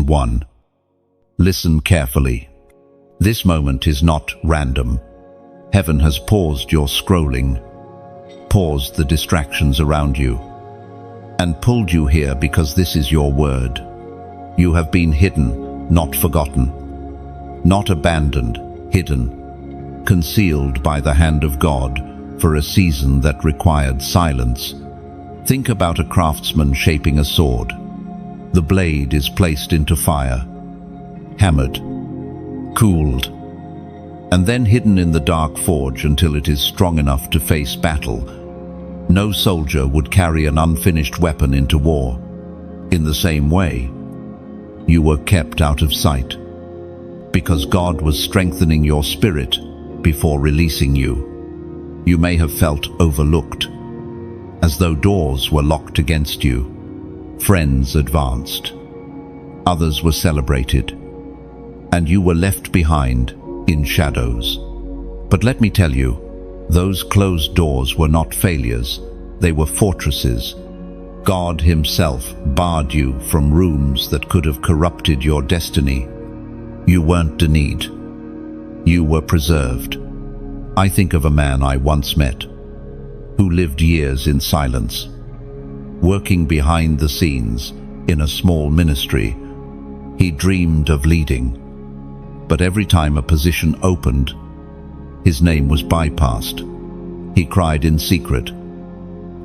1. Listen carefully. This moment is not random. Heaven has paused your scrolling, paused the distractions around you, and pulled you here because this is your word. You have been hidden, not forgotten, not abandoned, hidden, concealed by the hand of God for a season that required silence. Think about a craftsman shaping a sword. The blade is placed into fire, hammered, cooled, and then hidden in the dark forge until it is strong enough to face battle. No soldier would carry an unfinished weapon into war. In the same way, you were kept out of sight, because God was strengthening your spirit before releasing you. You may have felt overlooked, as though doors were locked against you. Friends advanced, others were celebrated, and you were left behind in shadows. But let me tell you, those closed doors were not failures, they were fortresses. God Himself barred you from rooms that could have corrupted your destiny. You weren't denied, you were preserved. I think of a man I once met, who lived years in silence, working behind the scenes in a small ministry. He dreamed of leading, but every time a position opened, his name was bypassed. He cried in secret,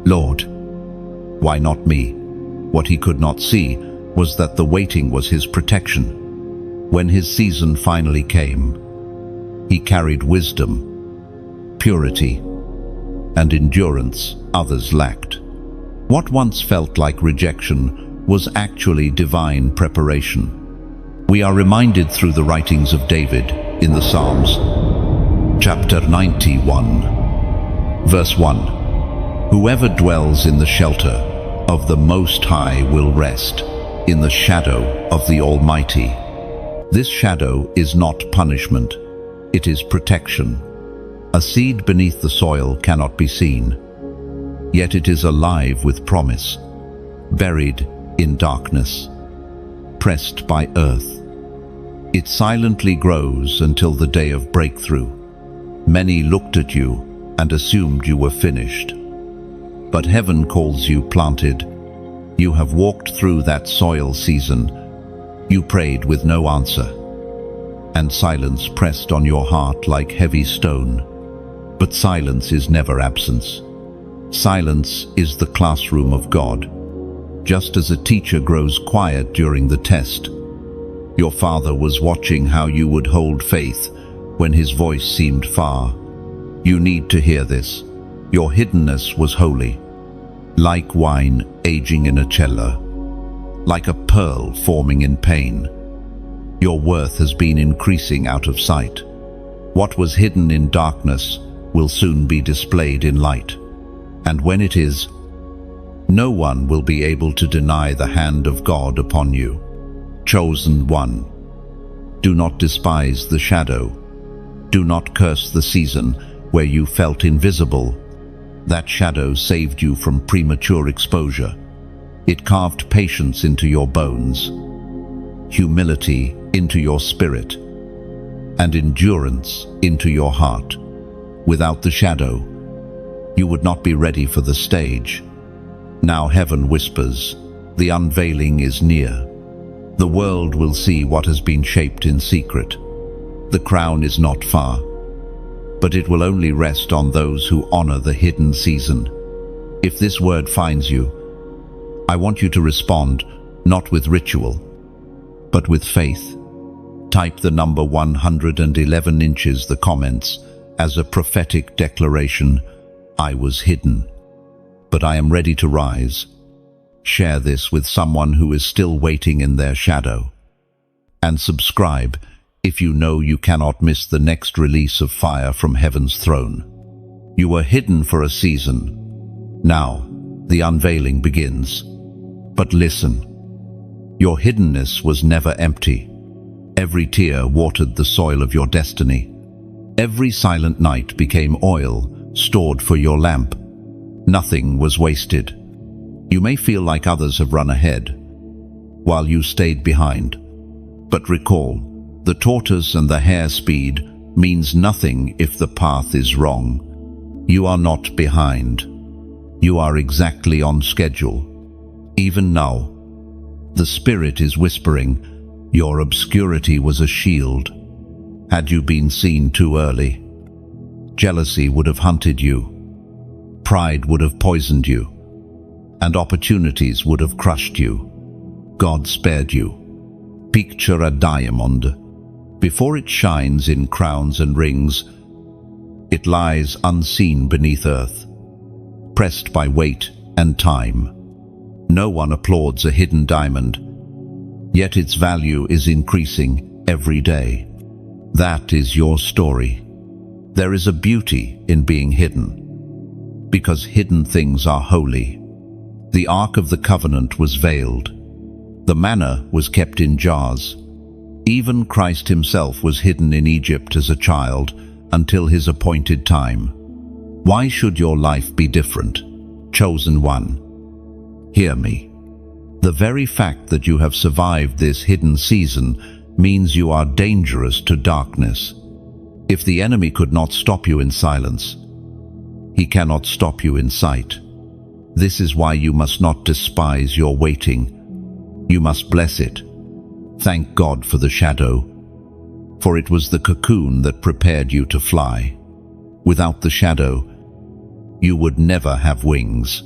"Lord, why not me?" What he could not see was that the waiting was his protection. When his season finally came, he carried wisdom, purity, and endurance others lacked. What once felt like rejection was actually divine preparation. We are reminded through the writings of David in the Psalms, chapter 91, verse 1. Whoever dwells in the shelter of the Most High will rest in the shadow of the Almighty. This shadow is not punishment, it is protection. A seed beneath the soil cannot be seen, yet it is alive with promise, buried in darkness, pressed by earth. It silently grows until the day of breakthrough. Many looked at you and assumed you were finished. But heaven calls you planted. You have walked through that soil season. You prayed with no answer, and silence pressed on your heart like heavy stone. But silence is never absence. Silence is the classroom of God. Just as a teacher grows quiet during the test, your Father was watching how you would hold faith when His voice seemed far. You need to hear this. Your hiddenness was holy, like wine aging in a cellar, like a pearl forming in pain. Your worth has been increasing out of sight. What was hidden in darkness will soon be displayed in light. And when it is, no one will be able to deny the hand of God upon you. Chosen one, do not despise the shadow. Do not curse the season where you felt invisible. That shadow saved you from premature exposure. It carved patience into your bones, humility into your spirit, and endurance into your heart. Without the shadow, you would not be ready for the stage. Now heaven whispers, the unveiling is near. The world will see what has been shaped in secret. The crown is not far, but it will only rest on those who honor the hidden season. If this word finds you, I want you to respond, not with ritual, but with faith. Type the number 111 inches the comments as a prophetic declaration. I was hidden, but I am ready to rise. Share this with someone who is still waiting in their shadow. And subscribe if you know you cannot miss the next release of fire from heaven's throne. You were hidden for a season. Now, the unveiling begins. But listen, your hiddenness was never empty. Every tear watered the soil of your destiny. Every silent night became oil stored for your lamp. Nothing was wasted. You may feel like others have run ahead, while you stayed behind. But recall, the tortoise and the hare speed means nothing if the path is wrong. You are not behind. You are exactly on schedule. Even now, the Spirit is whispering, your obscurity was a shield. Had you been seen too early, jealousy would have hunted you, pride would have poisoned you, and opportunities would have crushed you. God spared you. Picture a diamond. Before it shines in crowns and rings, it lies unseen beneath earth, pressed by weight and time. No one applauds a hidden diamond, yet its value is increasing every day. That is your story. There is a beauty in being hidden, because hidden things are holy. The Ark of the Covenant was veiled. The manna was kept in jars. Even Christ himself was hidden in Egypt as a child until his appointed time. Why should your life be different? Chosen one, hear me. The very fact that you have survived this hidden season means you are dangerous to darkness. If the enemy could not stop you in silence, he cannot stop you in sight. This is why you must not despise your waiting. You must bless it. Thank God for the shadow, for it was the cocoon that prepared you to fly. Without the shadow, you would never have wings.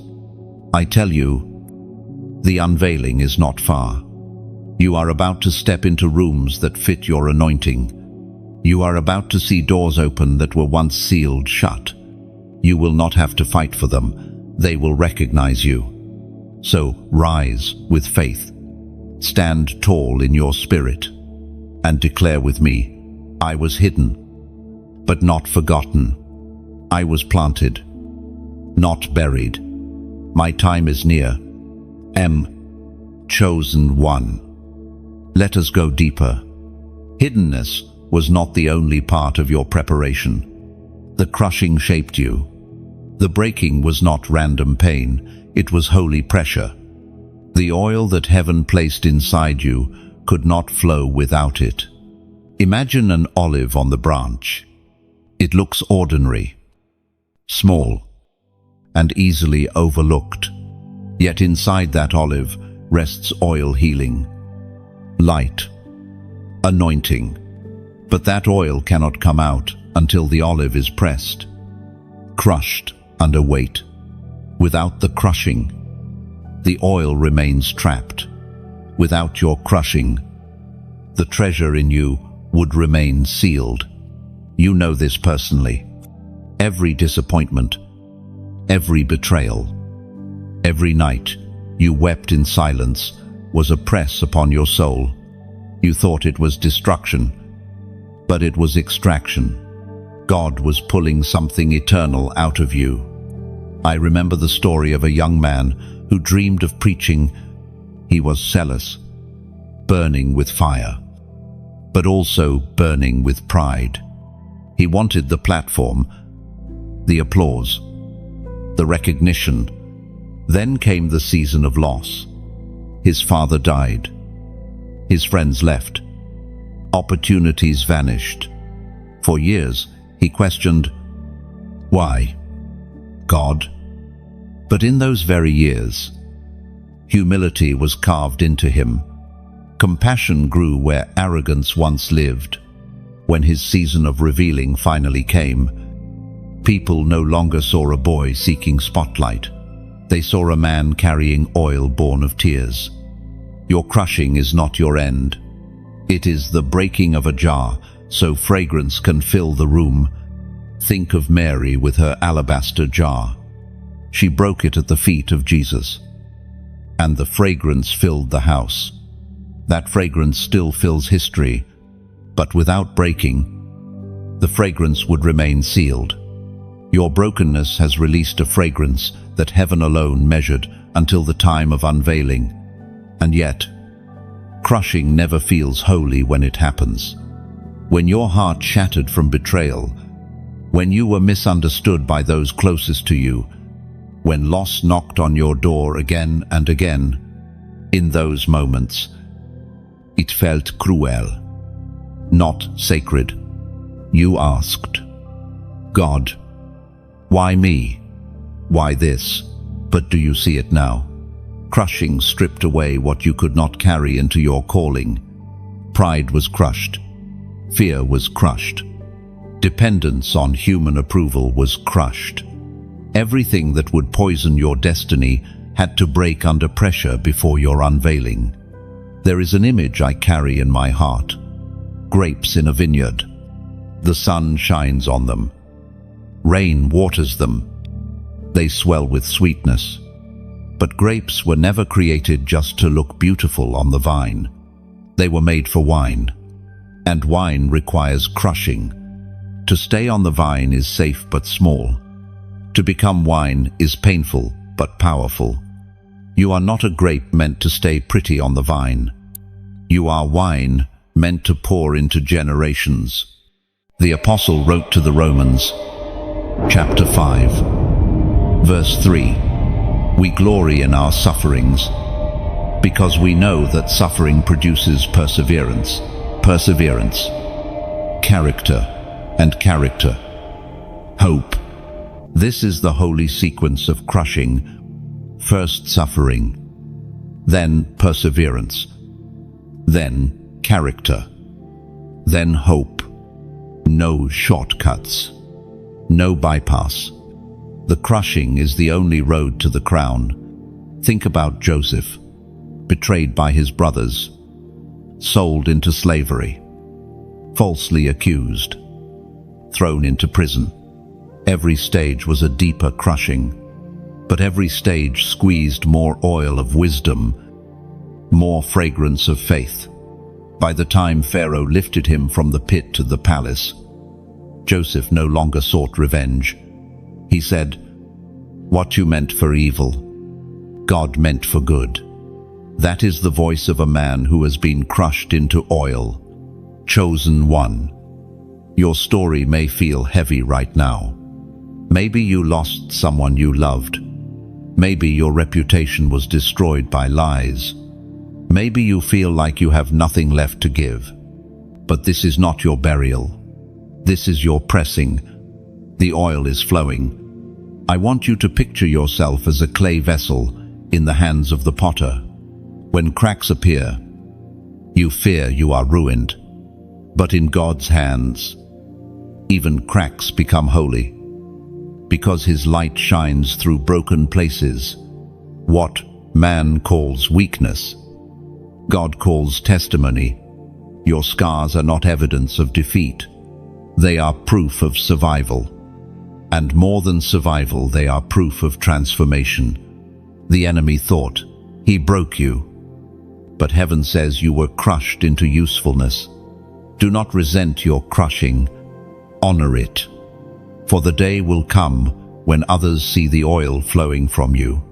I tell you, the unveiling is not far. You are about to step into rooms that fit your anointing. You are about to see doors open that were once sealed shut. You will not have to fight for them. They will recognize you. So rise with faith. Stand tall in your spirit and declare with me, I was hidden, but not forgotten. I was planted, not buried. My time is near. Chosen one. Let us go deeper. Hiddenness was not the only part of your preparation. The crushing shaped you. The breaking was not random pain, it was holy pressure. The oil that heaven placed inside you could not flow without it. Imagine an olive on the branch. It looks ordinary, small, and easily overlooked. Yet inside that olive rests oil healing, light, anointing. But that oil cannot come out until the olive is pressed, crushed under weight. Without the crushing, the oil remains trapped. Without your crushing, the treasure in you would remain sealed. You know this personally. Every disappointment, every betrayal, every night you wept in silence was a press upon your soul. You thought it was destruction, but it was extraction. God was pulling something eternal out of you. I remember the story of a young man who dreamed of preaching. He was zealous, burning with fire, but also burning with pride. He wanted the platform, the applause, the recognition. Then came the season of loss. His father died. His friends left. Opportunities vanished. For years, he questioned, why? God? But in those very years, humility was carved into him. Compassion grew where arrogance once lived. When his season of revealing finally came, people no longer saw a boy seeking spotlight. They saw a man carrying oil born of tears. Your crushing is not your end. It is the breaking of a jar, so fragrance can fill the room. Think of Mary with her alabaster jar. She broke it at the feet of Jesus, and the fragrance filled the house. That fragrance still fills history, but without breaking, the fragrance would remain sealed. Your brokenness has released a fragrance that heaven alone measured until the time of unveiling. And yet, crushing never feels holy when it happens. When your heart shattered from betrayal, when you were misunderstood by those closest to you, when loss knocked on your door again and again, in those moments, It felt cruel, not sacred. You asked, God, why me? Why this? But do you see it now? Crushing stripped away what you could not carry into your calling. Pride was crushed. Fear was crushed. Dependence on human approval was crushed. Everything that would poison your destiny had to break under pressure before your unveiling. There is an image I carry in my heart. Grapes in a vineyard. The sun shines on them. Rain waters them. They swell with sweetness. But grapes were never created just to look beautiful on the vine. They were made for wine. And wine requires crushing. To stay on the vine is safe but small. To become wine is painful but powerful. You are not a grape meant to stay pretty on the vine. You are wine meant to pour into generations. The apostle wrote to the Romans, chapter 5, verse 3, "We glory in our sufferings, because we know that suffering produces perseverance, character, and character, hope." This is the holy sequence of crushing. First suffering, then perseverance, then character, then hope. No shortcuts, no bypass. The crushing is the only road to the crown. Think about Joseph, betrayed by his brothers, sold into slavery, falsely accused, thrown into prison. Every stage was a deeper crushing, but every stage squeezed more oil of wisdom, more fragrance of faith. By the time Pharaoh lifted him from the pit to the palace, Joseph no longer sought revenge. He said, "What you meant for evil, God meant for good." That is the voice of a man who has been crushed into oil, chosen one. Your story may feel heavy right now. Maybe you lost someone you loved. Maybe your reputation was destroyed by lies. Maybe you feel like you have nothing left to give. But this is not your burial. This is your pressing. The oil is flowing. I want you to picture yourself as a clay vessel in the hands of the potter. When cracks appear, you fear you are ruined. But in God's hands, even cracks become holy, because His light shines through broken places. What man calls weakness, God calls testimony. Your scars are not evidence of defeat. They are proof of survival. And more than survival, they are proof of transformation. The enemy thought, "He broke you." But heaven says you were crushed into usefulness. Do not resent your crushing. Honor it. For the day will come when others see the oil flowing from you,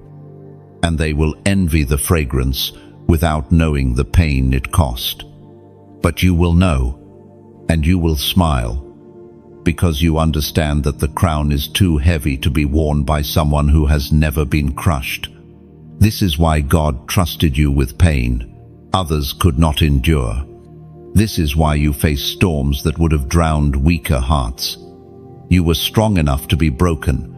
and they will envy the fragrance without knowing the pain it cost. But you will know, and you will smile, because you understand that the crown is too heavy to be worn by someone who has never been crushed. This is why God trusted you with pain others could not endure. This is why you face storms that would have drowned weaker hearts. You were strong enough to be broken,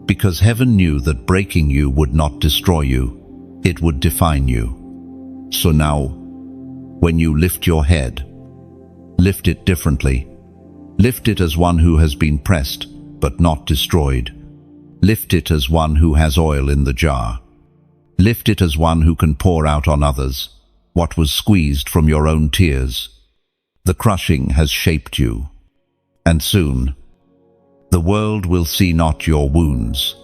because heaven knew that breaking you would not destroy you, it would define you. So now, when you lift your head, lift it differently. Lift it as one who has been pressed, but not destroyed. Lift it as one who has oil in the jar. Lift it as one who can pour out on others what was squeezed from your own tears. The crushing has shaped you, and soon, the world will see not your wounds,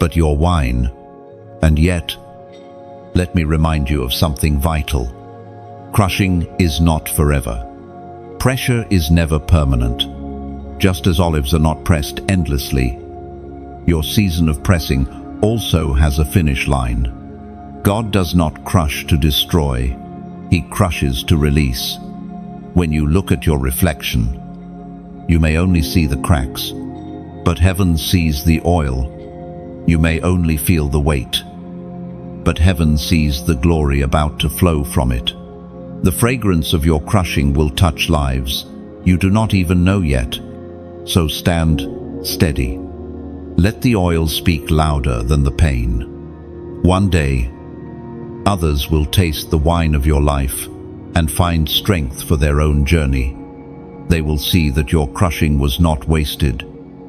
but your wine. And yet, let me remind you of something vital. Crushing is not forever. Pressure is never permanent. Just as olives are not pressed endlessly, your season of pressing also has a finish line. God does not crush to destroy, He crushes to release. When you look at your reflection, you may only see the cracks, but heaven sees the oil. You may only feel the weight, but heaven sees the glory about to flow from it. The fragrance of your crushing will touch lives you do not even know yet. So stand steady. Let the oil speak louder than the pain. One day, others will taste the wine of your life and find strength for their own journey. They will see that your crushing was not wasted.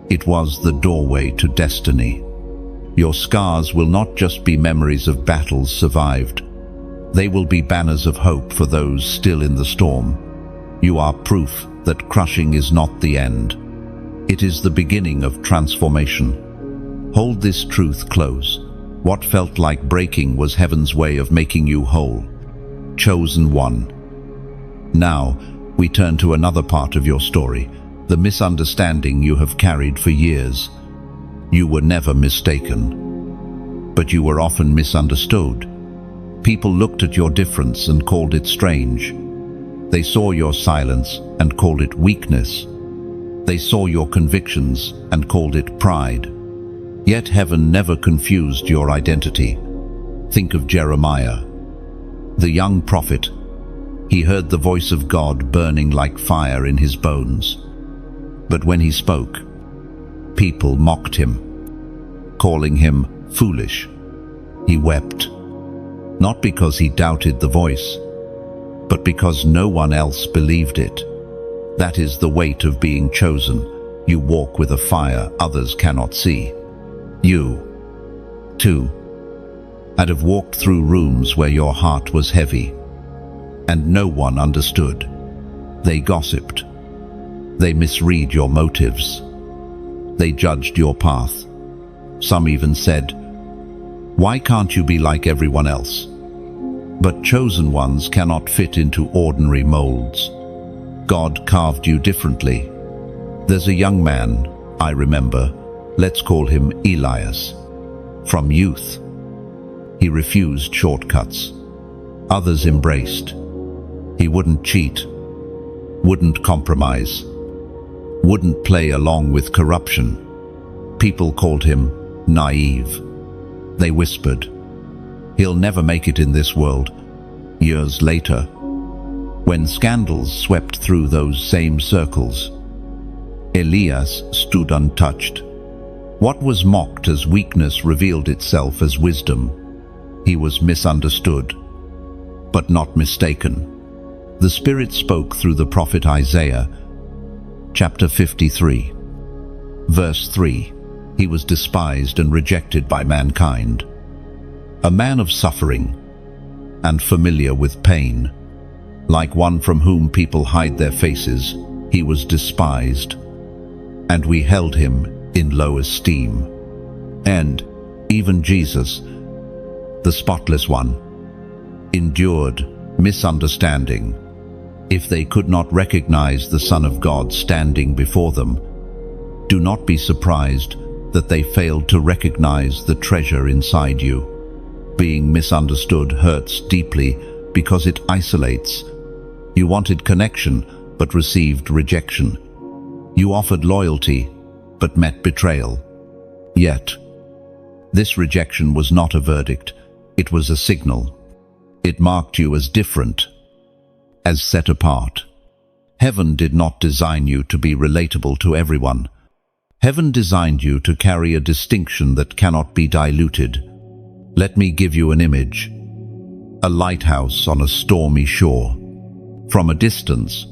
It was the doorway to destiny. Your scars will not just be memories of battles survived. They will be banners of hope for those still in the storm. You are proof that crushing is not the end. It is the beginning of transformation. Hold this truth close. What felt like breaking was heaven's way of making you whole. Chosen one. Now, we turn to another part of your story, the misunderstanding you have carried for years. You were never mistaken, but you were often misunderstood. People looked at your difference and called it strange. They saw your silence and called it weakness. They saw your convictions and called it pride. Yet heaven never confused your identity. Think of Jeremiah, the young prophet. He heard the voice of God burning like fire in his bones. But when he spoke, people mocked him, calling him foolish. He wept, not because he doubted the voice, but because no one else believed it. That is the weight of being chosen. You walk with a fire others cannot see. You, too, had have walked through rooms where your heart was heavy, and no one understood. They gossiped. They misread your motives. They judged your path. Some even said, "Why can't you be like everyone else?" But chosen ones cannot fit into ordinary molds. God carved you differently. There's a young man, I remember, let's call him Elias. From youth, he refused shortcuts. Others embraced. He wouldn't cheat, wouldn't compromise, wouldn't play along with corruption. People called him naive. They whispered, "He'll never make it in this world." Years later, when scandals swept through those same circles, Elias stood untouched. What was mocked as weakness revealed itself as wisdom. He was misunderstood, but not mistaken. The Spirit spoke through the prophet Isaiah, chapter 53, verse 3. He was despised and rejected by mankind. A man of suffering and familiar with pain, like one from whom people hide their faces, he was despised, and we held him in low esteem. And even Jesus, the spotless one, endured misunderstanding. If they could not recognize the Son of God standing before them, do not be surprised that they failed to recognize the treasure inside you. Being misunderstood hurts deeply because it isolates. You wanted connection but received rejection. You offered loyalty but met betrayal. Yet, this rejection was not a verdict, it was a signal. It marked you as different, as set apart. Heaven did not design you to be relatable to everyone. Heaven designed you to carry a distinction that cannot be diluted. Let me give you an image. A lighthouse on a stormy shore. From a distance,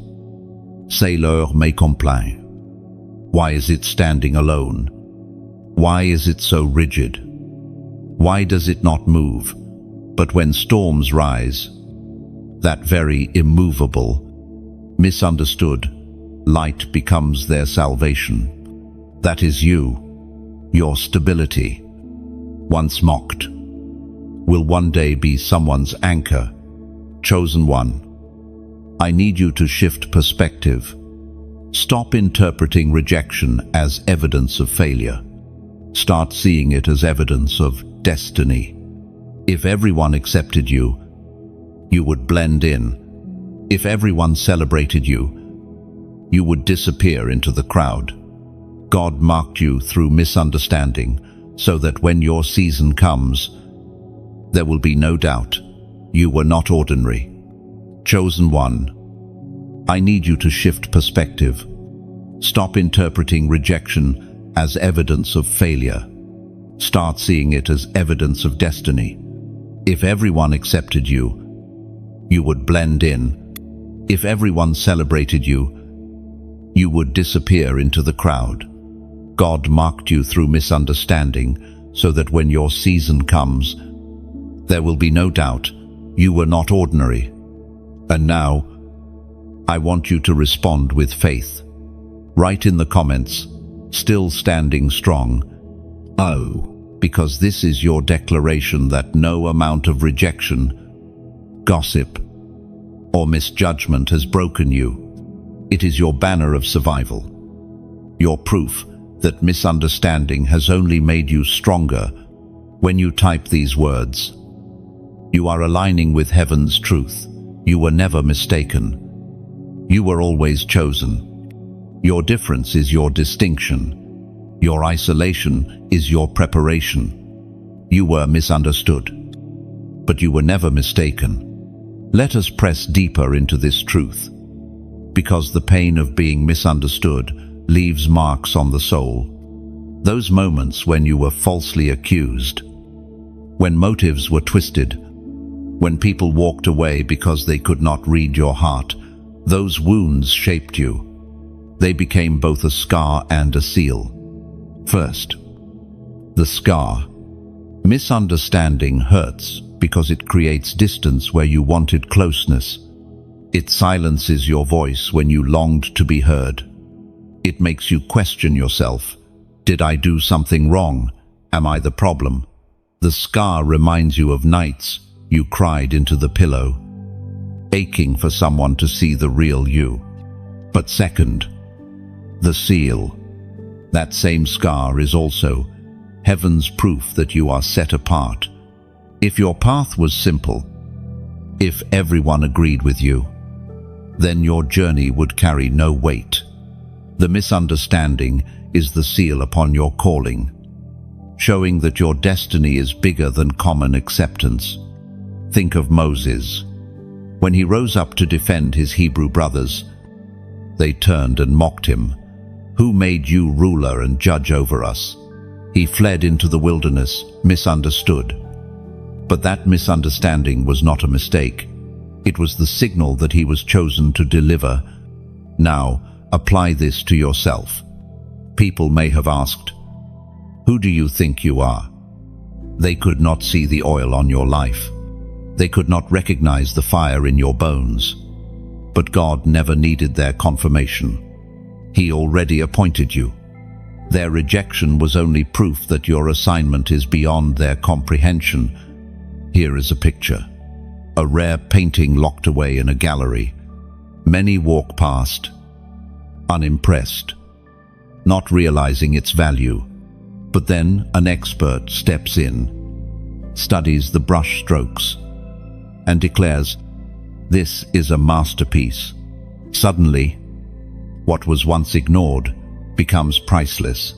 sailor may complain. Why is it standing alone? Why is it so rigid? Why does it not move? But when storms rise, that very immovable, misunderstood light becomes their salvation. That is you, your stability, once mocked, will one day be someone's anchor. Chosen one, I need you to shift perspective. Stop interpreting rejection as evidence of failure. Start seeing it as evidence of destiny. If everyone accepted you, you would blend in. If everyone celebrated you, you would disappear into the crowd. God marked you through misunderstanding so that when your season comes, there will be no doubt you were not ordinary. Chosen one, I need you to shift perspective. Stop interpreting rejection as evidence of failure. Start seeing it as evidence of destiny. If everyone accepted you, you would blend in. If everyone celebrated you, you would disappear into the crowd. God marked you through misunderstanding so that when your season comes, there will be no doubt you were not ordinary. And now, I want you to respond with faith. Write in the comments, still standing strong. Oh, because this is your declaration that no amount of rejection, gossip, or misjudgment has broken you. It is your banner of survival. Your proof that misunderstanding has only made you stronger. When you type these words, you are aligning with heaven's truth. You were never mistaken. You were always chosen. Your difference is your distinction. Your isolation is your preparation. You were misunderstood, but you were never mistaken. Let us press deeper into this truth, because the pain of being misunderstood leaves marks on the soul. Those moments when you were falsely accused, when motives were twisted, when people walked away because they could not read your heart, those wounds shaped you. They became both a scar and a seal. First, the scar. Misunderstanding hurts because it creates distance where you wanted closeness. It silences your voice when you longed to be heard. It makes you question yourself. Did I do something wrong? Am I the problem? The scar reminds you of nights you cried into the pillow, aching for someone to see the real you. But second, the seal. That same scar is also heaven's proof that you are set apart. If your path was simple, if everyone agreed with you, then your journey would carry no weight. The misunderstanding is the seal upon your calling, showing that your destiny is bigger than common acceptance. Think of Moses. When he rose up to defend his Hebrew brothers, they turned and mocked him. Who made you ruler and judge over us? He fled into the wilderness, misunderstood. But that misunderstanding was not a mistake. It was the signal that he was chosen to deliver. Now, apply this to yourself. People may have asked, "Who do you think you are?" They could not see the oil on your life. They could not recognize the fire in your bones. But God never needed their confirmation. He already appointed you. Their rejection was only proof that your assignment is beyond their comprehension. Here is a picture. A rare painting locked away in a gallery. Many walk past, unimpressed, not realizing its value. But then an expert steps in, studies the brush strokes, and declares, "This is a masterpiece." Suddenly, what was once ignored becomes priceless.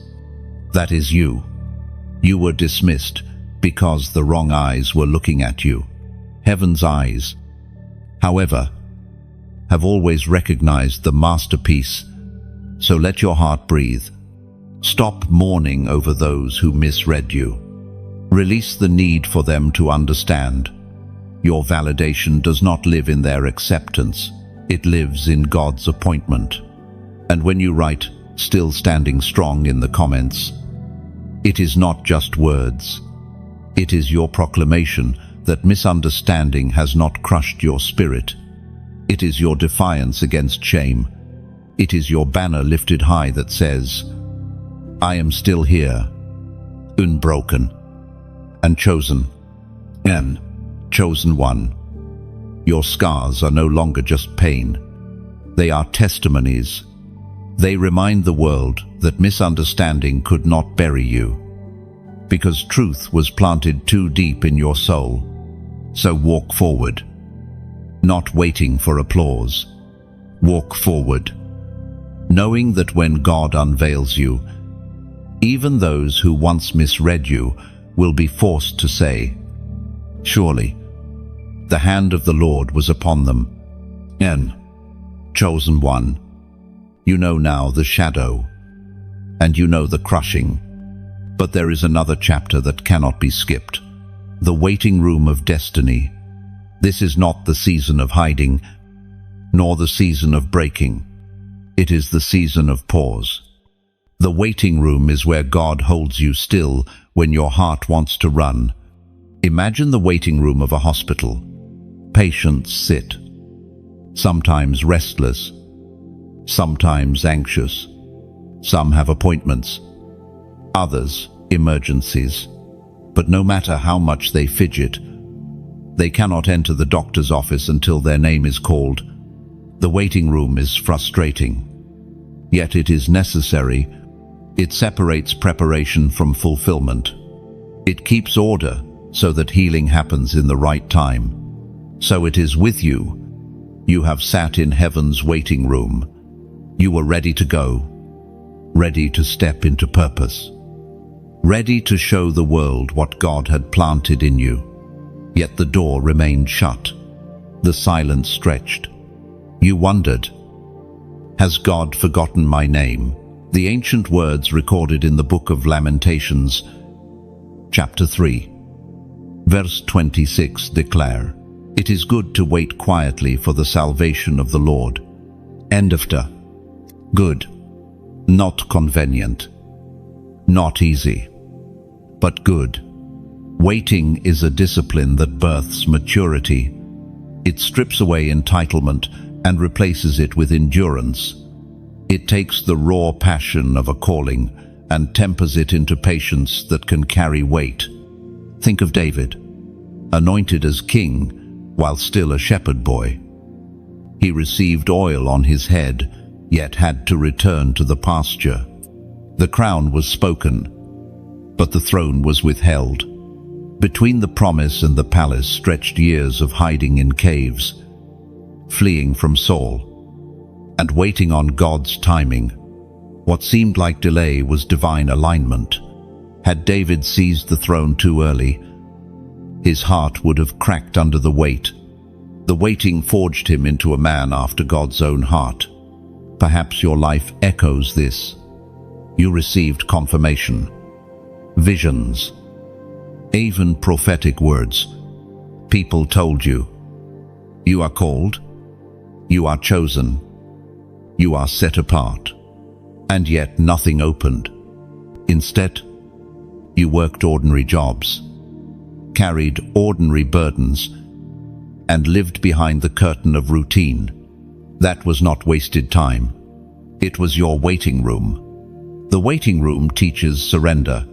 That is you. You were dismissed because the wrong eyes were looking at you. Heaven's eyes, however, have always recognized the masterpiece. So let your heart breathe. Stop mourning over those who misread you. Release the need for them to understand. Your validation does not live in their acceptance. It lives in God's appointment. And when you write, "Still standing strong" in the comments, it is not just words. It is your proclamation that misunderstanding has not crushed your spirit. It is your defiance against shame. It is your banner lifted high that says, "I am still here, unbroken, and chosen, and chosen one." Your scars are no longer just pain. They are testimonies. They remind the world that misunderstanding could not bury you, because truth was planted too deep in your soul. So walk forward, not waiting for applause. Walk forward, knowing that when God unveils you, even those who once misread you will be forced to say, "Surely, the hand of the Lord was upon them." N. Chosen one, you know now the shadow, and you know the crushing. But there is another chapter that cannot be skipped. The waiting room of destiny. This is not the season of hiding, nor the season of breaking. It is the season of pause. The waiting room is where God holds you still when your heart wants to run. Imagine the waiting room of a hospital. Patients sit, sometimes restless, sometimes anxious. Some have appointments, others emergencies. But no matter how much they fidget, they cannot enter the doctor's office until their name is called. The waiting room is frustrating, yet it is necessary. It separates preparation from fulfillment. It keeps order so that healing happens in the right time. So it is with you. You have sat in heaven's waiting room. You were ready to go, ready to step into purpose, ready to show the world what God had planted in you. Yet the door remained shut. The silence stretched. You wondered, has God forgotten my name? The ancient words recorded in the book of Lamentations, chapter 3, verse 26 declare, "It is good to wait quietly for the salvation of the Lord." End of the. Good, not convenient, not easy, but good. Waiting is a discipline that births maturity. It strips away entitlement and replaces it with endurance. It takes the raw passion of a calling and tempers it into patience that can carry weight. Think of David, anointed as king while still a shepherd boy. He received oil on his head, yet had to return to the pasture. The crown was spoken, but the throne was withheld. Between the promise and the palace stretched years of hiding in caves, fleeing from Saul, and waiting on God's timing. What seemed like delay was divine alignment. Had David seized the throne too early, his heart would have cracked under the weight. The waiting forged him into a man after God's own heart. Perhaps your life echoes this. You received confirmation, visions, even prophetic words. People told you, you are called, you are chosen, you are set apart, and yet nothing opened. Instead, you worked ordinary jobs, carried ordinary burdens, and lived behind the curtain of routine. That was not wasted time. It was your waiting room. The waiting room teaches surrender.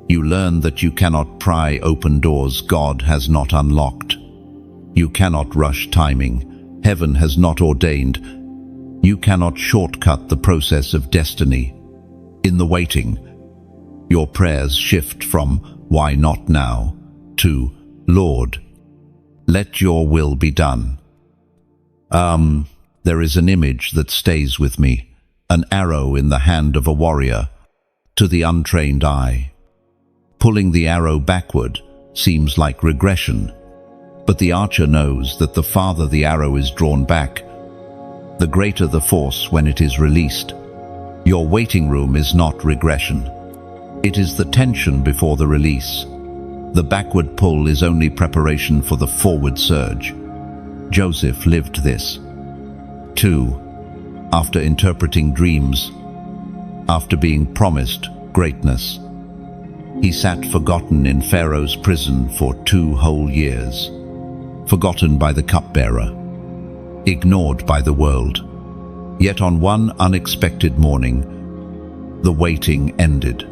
You learn that you cannot pry open doors God has not unlocked. You cannot rush timing heaven has not ordained. You cannot shortcut the process of destiny. In the waiting, your prayers shift from "Why not now?" to "Lord, let your will be done." There is an image that stays with me, an arrow in the hand of a warrior, to the untrained eye. Pulling the arrow backward seems like regression, but the archer knows that the farther the arrow is drawn back, the greater the force when it is released. Your waiting room is not regression. It is the tension before the release. The backward pull is only preparation for the forward surge. Joseph lived this. 2. After interpreting dreams, after being promised greatness, he sat forgotten in Pharaoh's prison for 2 whole years, forgotten by the cupbearer, ignored by the world. Yet on one unexpected morning, the waiting ended,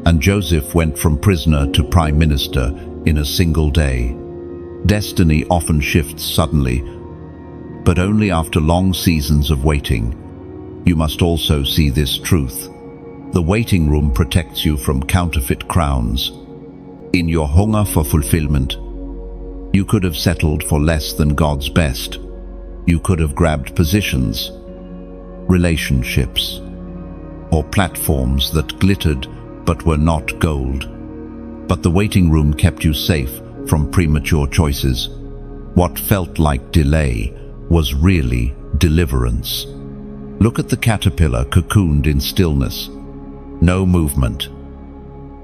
and Joseph went from prisoner to prime minister in a single day. Destiny often shifts suddenly, but only after long seasons of waiting. You must also see this truth. The waiting room protects you from counterfeit crowns. In your hunger for fulfillment, you could have settled for less than God's best. You could have grabbed positions, relationships, or platforms that glittered but were not gold. But the waiting room kept you safe from premature choices. What felt like delay was really deliverance. Look at the caterpillar cocooned in stillness. No movement,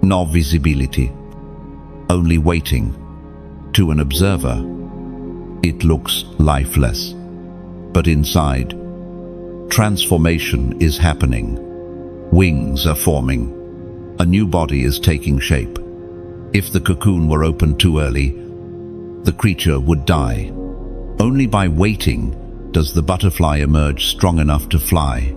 no visibility, only waiting. To an observer, it looks lifeless. But inside, transformation is happening. Wings are forming. A new body is taking shape. If the cocoon were opened too early, the creature would die. Only by waiting does the butterfly emerge strong enough to fly.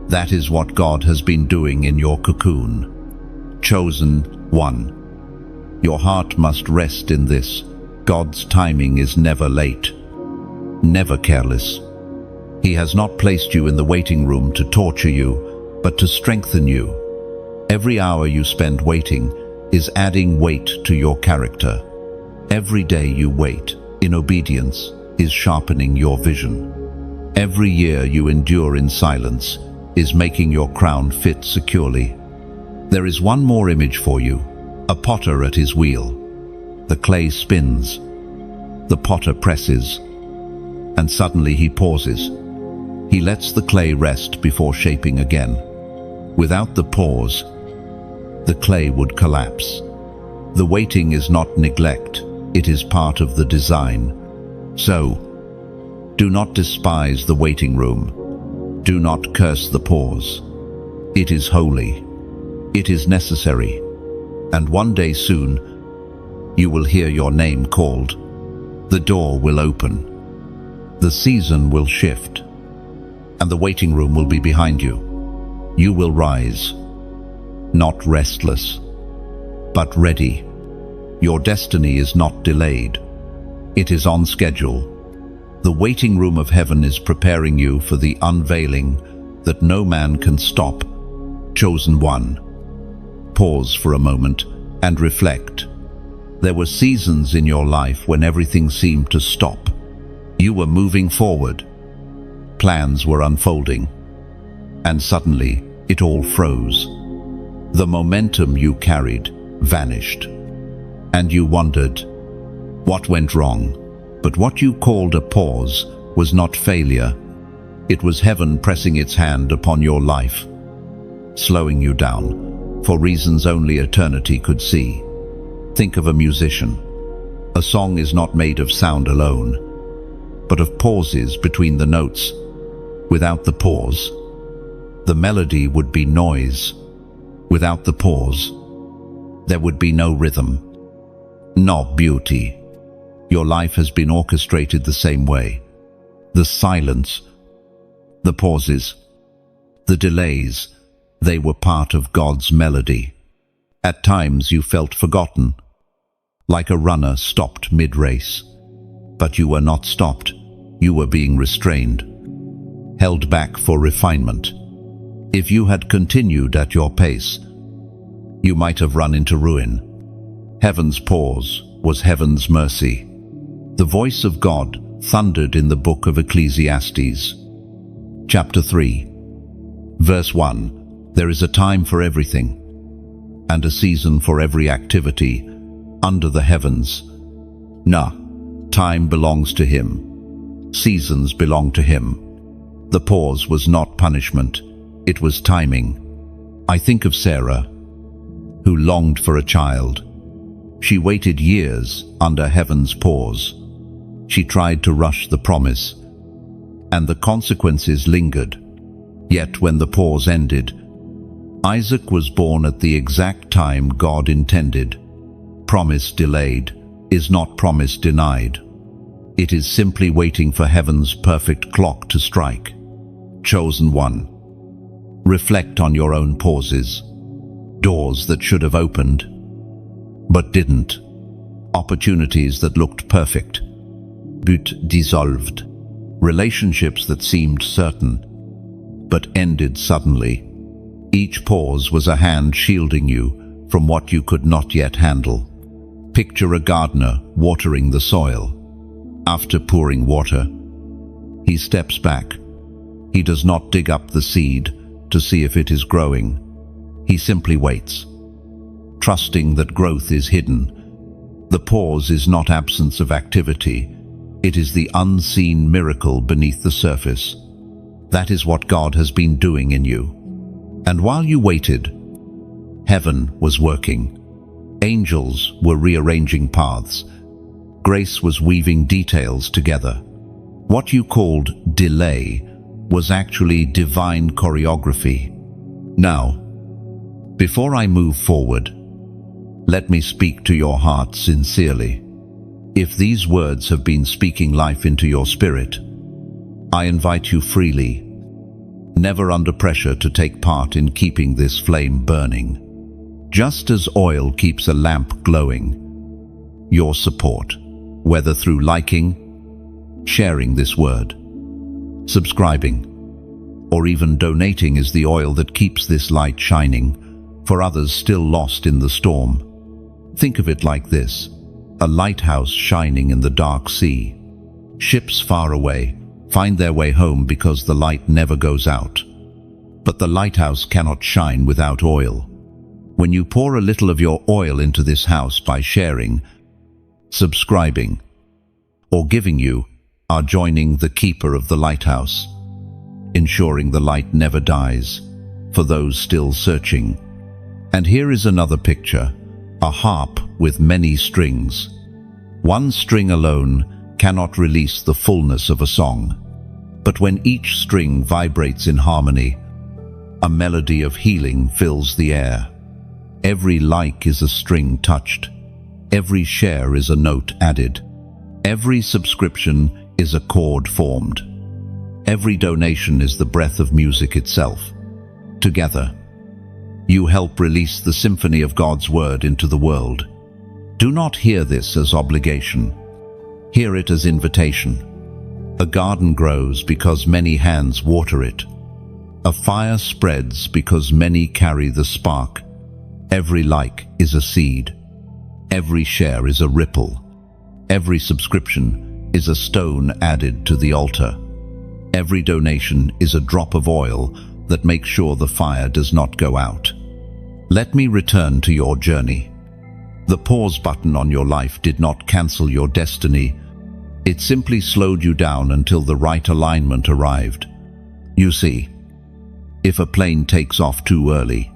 That is what God has been doing in your cocoon. Chosen one. Your heart must rest in this. God's timing is never late, never careless. He has not placed you in the waiting room to torture you, but to strengthen you. Every hour you spend waiting is adding weight to your character. Every day you wait in obedience is sharpening your vision. Every year you endure in silence is making your crown fit securely. There is one more image for you, a potter at his wheel. The clay spins, the potter presses, and suddenly he pauses. He lets the clay rest before shaping again. Without the pause, the clay would collapse. The waiting is not neglect, it is part of the design. So, do not despise the waiting room. Do not curse the pause. It is holy. It is necessary. And one day soon, you will hear your name called. The door will open. The season will shift. And the waiting room will be behind you. You will rise, not restless, but ready. Your destiny is not delayed. It is on schedule. The waiting room of heaven is preparing you for the unveiling that no man can stop. Chosen one. Pause for a moment and reflect. There were seasons in your life when everything seemed to stop. You were moving forward. Plans were unfolding. And suddenly, it all froze. The momentum you carried vanished. And you wondered, what went wrong? But what you called a pause was not failure. It was heaven pressing its hand upon your life, slowing you down, for reasons only eternity could see. Think of a musician. A song is not made of sound alone, but of pauses between the notes. Without the pause, the melody would be noise. Without the pause, there would be no rhythm, no beauty. Your life has been orchestrated the same way. The silence, the pauses, the delays, they were part of God's melody. At times you felt forgotten, like a runner stopped mid-race. But you were not stopped, you were being restrained, held back for refinement. If you had continued at your pace, you might have run into ruin. Heaven's pause was heaven's mercy. The voice of God thundered in the book of Ecclesiastes. Chapter 3, verse 1. There is a time for everything, and a season for every activity under the heavens. Time belongs to Him. Seasons belong to Him. The pause was not punishment, it was timing. I think of Sarah, who longed for a child. She waited years under heaven's pause. She tried to rush the promise, and the consequences lingered. Yet when the pause ended, Isaac was born at the exact time God intended. Promise delayed is not promise denied. It is simply waiting for heaven's perfect clock to strike. Chosen one. Reflect on your own pauses. Doors that should have opened, but didn't. Opportunities that looked perfect, but dissolved. Relationships that seemed certain, but ended suddenly. Each pause was a hand shielding you from what you could not yet handle. Picture a gardener watering the soil. After pouring water, he steps back. He does not dig up the seed to see if it is growing. He simply waits, trusting that growth is hidden. The pause is not absence of activity. It is the unseen miracle beneath the surface. That is what God has been doing in you. And while you waited, heaven was working. Angels were rearranging paths. Grace was weaving details together. What you called delay was actually divine choreography. Now, before I move forward, let me speak to your heart sincerely. If these words have been speaking life into your spirit, I invite you freely, never under pressure, to take part in keeping this flame burning. Just as oil keeps a lamp glowing, your support, whether through liking, sharing this word, subscribing, or even donating, is the oil that keeps this light shining for others still lost in the storm. Think of it like this: a lighthouse shining in the dark sea. Ships far away find their way home because the light never goes out. But the lighthouse cannot shine without oil. When you pour a little of your oil into this house by sharing, subscribing, or giving, you are joining the keeper of the lighthouse, ensuring the light never dies for those still searching. And here is another picture: a harp with many strings. One string alone cannot release the fullness of a song. But when each string vibrates in harmony, a melody of healing fills the air. Every like is a string touched. Every share is a note added. Every subscription is a chord formed. Every donation is the breath of music itself. Together, you help release the symphony of God's word into the world. Do not hear this as obligation. Hear it as invitation. A garden grows because many hands water it. A fire spreads because many carry the spark. Every like is a seed. Every share is a ripple. Every subscription is a stone added to the altar. Every donation is a drop of oil that makes sure the fire does not go out. Let me return to your journey. The pause button on your life did not cancel your destiny. It simply slowed you down until the right alignment arrived. You see, if a plane takes off too early,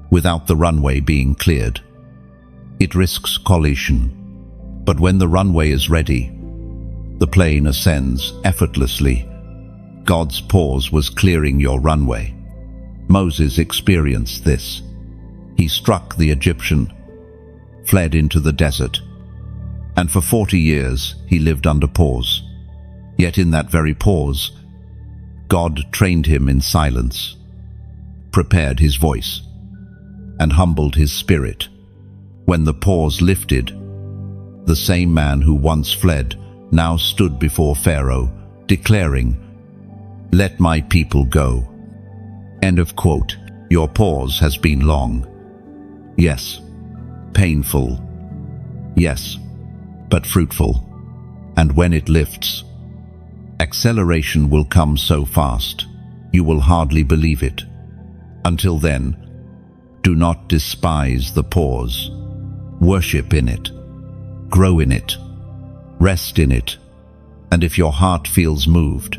without the runway being cleared, it risks collision. But when the runway is ready, the plane ascends effortlessly. God's pause was clearing your runway. Moses experienced this. He struck the Egyptian, fled into the desert, and for 40 years he lived under pause. Yet in that very pause, God trained him in silence, prepared his voice, and humbled his spirit. When the pause lifted, the same man who once fled now stood before Pharaoh, declaring, "Let my people go." End of quote. Your pause has been long. Yes, painful. Yes, but fruitful. And when it lifts, acceleration will come so fast, you will hardly believe it. Until then, do not despise the pause. Worship in it. Grow in it. Rest in it. And if your heart feels moved,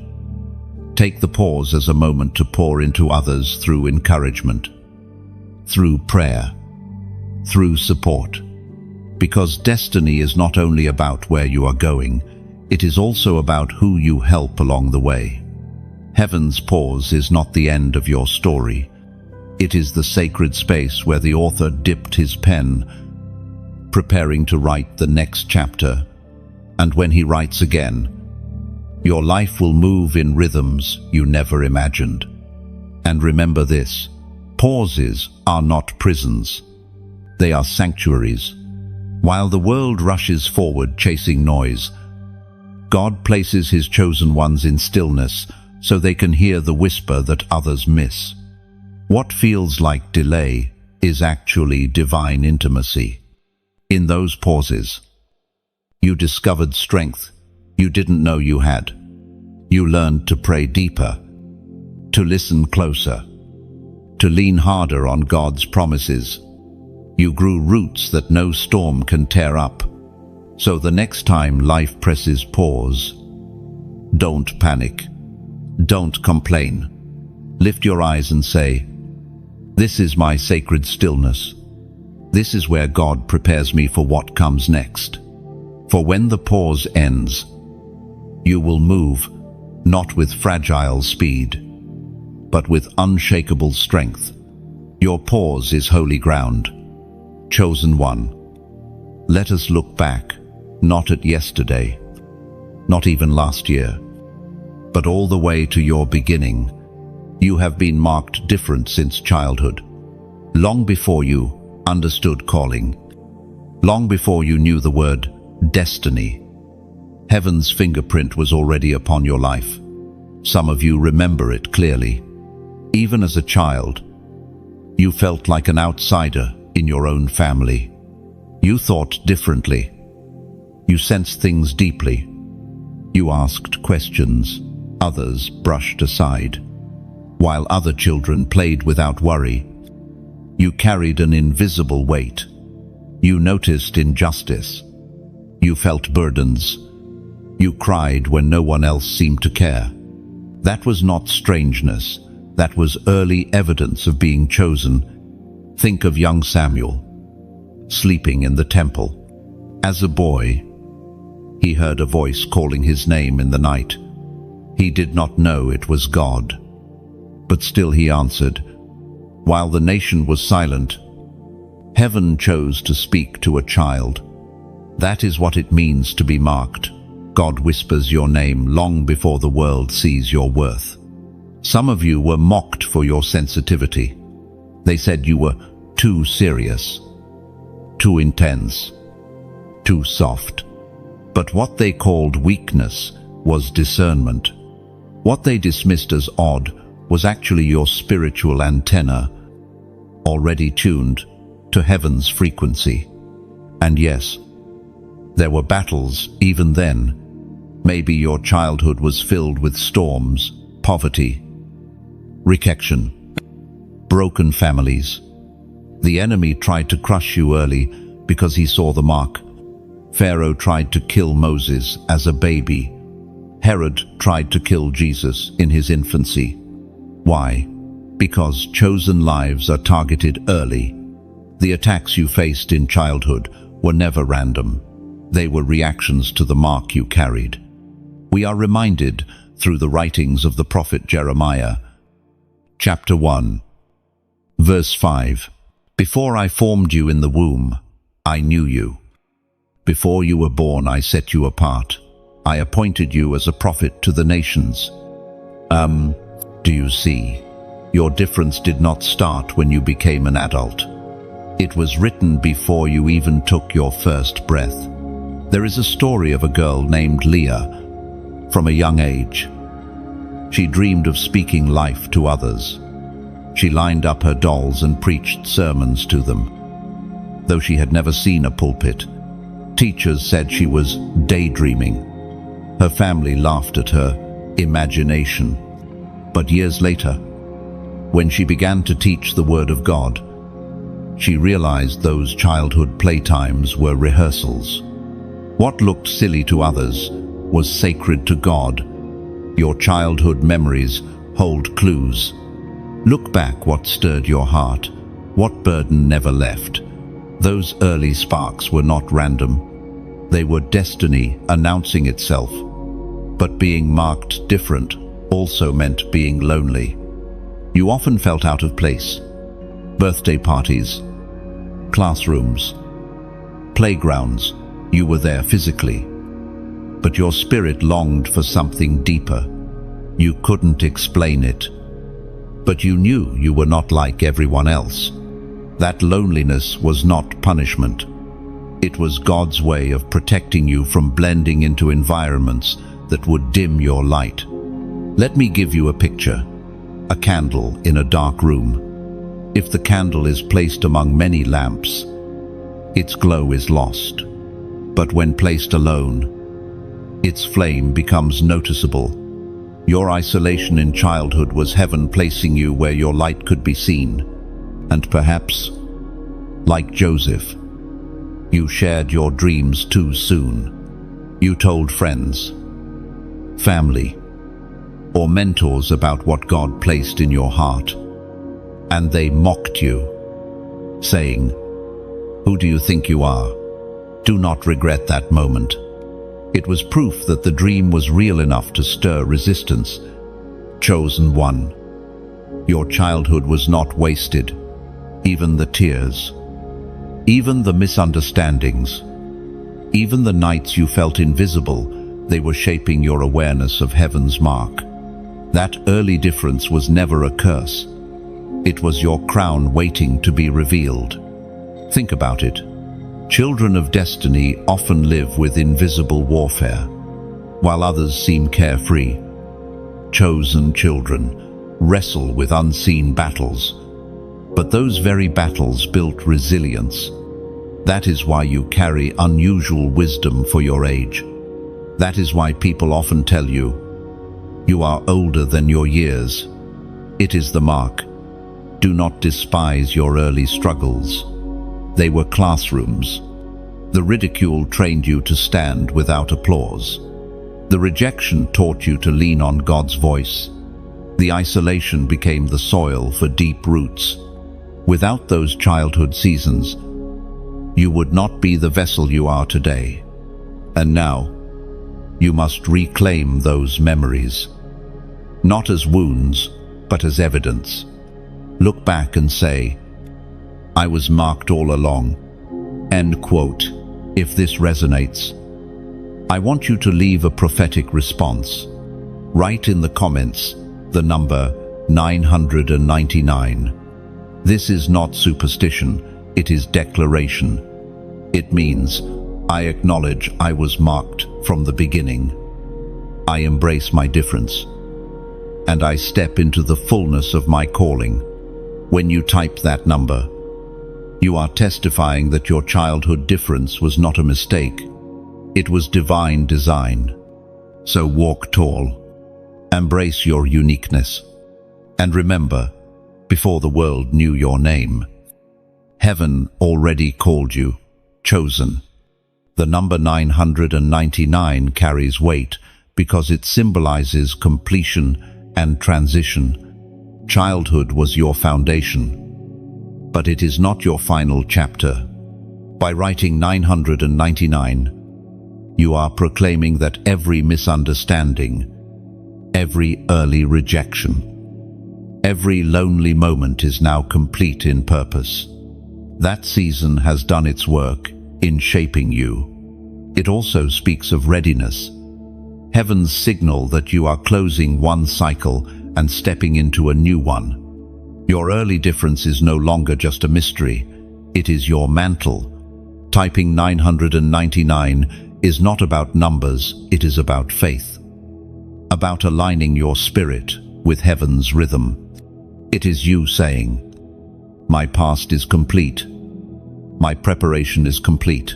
take the pause as a moment to pour into others through encouragement, through prayer, through support. Because destiny is not only about where you are going, it is also about who you help along the way. Heaven's pause is not the end of your story. It is the sacred space where the author dipped his pen, preparing to write the next chapter. And when he writes again, your life will move in rhythms you never imagined. And remember this: pauses are not prisons. They are sanctuaries. While the world rushes forward chasing noise, God places his chosen ones in stillness so they can hear the whisper that others miss. What feels like delay is actually divine intimacy. In those pauses, you discovered strength you didn't know you had. You learned to pray deeper, to listen closer, to lean harder on God's promises. You grew roots that no storm can tear up. So the next time life presses pause, don't panic. Don't complain. Lift your eyes and say, "This is my sacred stillness. This is where God prepares me for what comes next." For when the pause ends, you will move, not with fragile speed, but with unshakable strength. Your pause is holy ground. Chosen one, let us look back, not at yesterday, not even last year, but all the way to your beginning. You have been marked different since childhood, long before you understood calling, long before you knew the word destiny. Heaven's fingerprint was already upon your life. Some of you remember it clearly. Even as a child, you felt like an outsider in your own family. You thought differently. You sensed things deeply. You asked questions others brushed aside. While other children played without worry, you carried an invisible weight. You noticed injustice. You felt burdens. You cried when no one else seemed to care. That was not strangeness. That was early evidence of being chosen. Think of young Samuel, sleeping in the temple. As a boy, he heard a voice calling his name in the night. He did not know it was God, but still he answered. While the nation was silent, heaven chose to speak to a child. That is what it means to be marked. God whispers your name long before the world sees your worth. Some of you were mocked for your sensitivity. They said you were too serious, too intense, too soft. But what they called weakness was discernment. What they dismissed as odd was actually your spiritual antenna, already tuned to heaven's frequency. And yes, there were battles even then. Maybe your childhood was filled with storms, poverty, rejection, broken families. The enemy tried to crush you early because he saw the mark. Pharaoh tried to kill Moses as a baby. Herod tried to kill Jesus in his infancy. Why? Because chosen lives are targeted early. The attacks you faced in childhood were never random. They were reactions to the mark you carried. We are reminded through the writings of the prophet Jeremiah, chapter 1, verse 5. Before I formed you in the womb, I knew you. Before you were born, I set you apart. I appointed you as a prophet to the nations. Do you see? Your difference did not start when you became an adult. It was written before you even took your first breath. There is a story of a girl named Leah. From a young age, she dreamed of speaking life to others. She lined up her dolls and preached sermons to them. Though she had never seen a pulpit, teachers said she was daydreaming. Her family laughed at her imagination. But years later, when she began to teach the Word of God, she realized those childhood playtimes were rehearsals. What looked silly to others was sacred to God. Your childhood memories hold clues. Look back what stirred your heart, what burden never left. Those early sparks were not random. They were destiny announcing itself. But being marked different also meant being lonely. You often felt out of place. Birthday parties, classrooms, playgrounds, you were there physically. But your spirit longed for something deeper. You couldn't explain it. But you knew you were not like everyone else. That loneliness was not punishment. It was God's way of protecting you from blending into environments that would dim your light. Let me give you a picture. A candle in a dark room. If the candle is placed among many lamps, its glow is lost. But when placed alone, its flame becomes noticeable. Your isolation in childhood was heaven placing you where your light could be seen. And perhaps, like Joseph, You shared your dreams too soon. You told friends, family, or mentors about what God placed in your heart, and they mocked you, saying, "Who do you think you are?" Do not regret that moment. It was proof that the dream was real enough to stir resistance. Chosen one. Your childhood was not wasted. Even the tears, even the misunderstandings, even the nights you felt invisible, they were shaping your awareness of heaven's mark. That early difference was never a curse. It was your crown waiting to be revealed. Think about it. Children of destiny often live with invisible warfare, while others seem carefree. Chosen children wrestle with unseen battles, but those very battles built resilience. That is why you carry unusual wisdom for your age. That is why people often tell you, "You are older than your years." It is the mark. Do not despise your early struggles. They were classrooms. The ridicule trained you to stand without applause. The rejection taught you to lean on God's voice. The isolation became the soil for deep roots. Without those childhood seasons, you would not be the vessel you are today. And now, you must reclaim those memories. Not as wounds, but as evidence. Look back and say, "I was marked all along." End quote. If this resonates, I want you to leave a prophetic response. Write in the comments the number 999. This is not superstition, it is declaration. It means, I acknowledge I was marked from the beginning. I embrace my difference, and I step into the fullness of my calling. When you type that number, you are testifying that your childhood difference was not a mistake. It was divine design. So walk tall. Embrace your uniqueness. And remember, before the world knew your name, heaven already called you chosen. The number 999 carries weight because it symbolizes completion and transition. Childhood was your foundation, but it is not your final chapter. By writing 999, you are proclaiming that every misunderstanding, every early rejection, every lonely moment is now complete in purpose. That season has done its work in shaping you. It also speaks of readiness, heaven's signal that you are closing one cycle and stepping into a new one. Your early difference is no longer just a mystery, it is your mantle. Typing 999 is not about numbers, it is about faith. About aligning your spirit with heaven's rhythm. It is you saying, "My past is complete. My preparation is complete.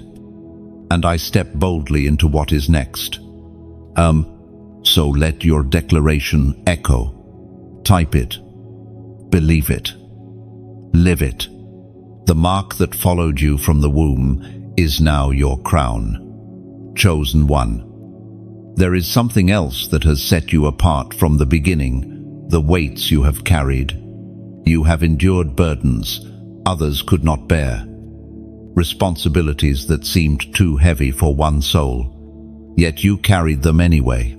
And I step boldly into what is next." So let your declaration echo. Type it. Believe it. Live it. The mark that followed you from the womb is now your crown. Chosen one. There is something else that has set you apart from the beginning, the weights you have carried. You have endured burdens others could not bear, responsibilities that seemed too heavy for one soul, yet you carried them anyway.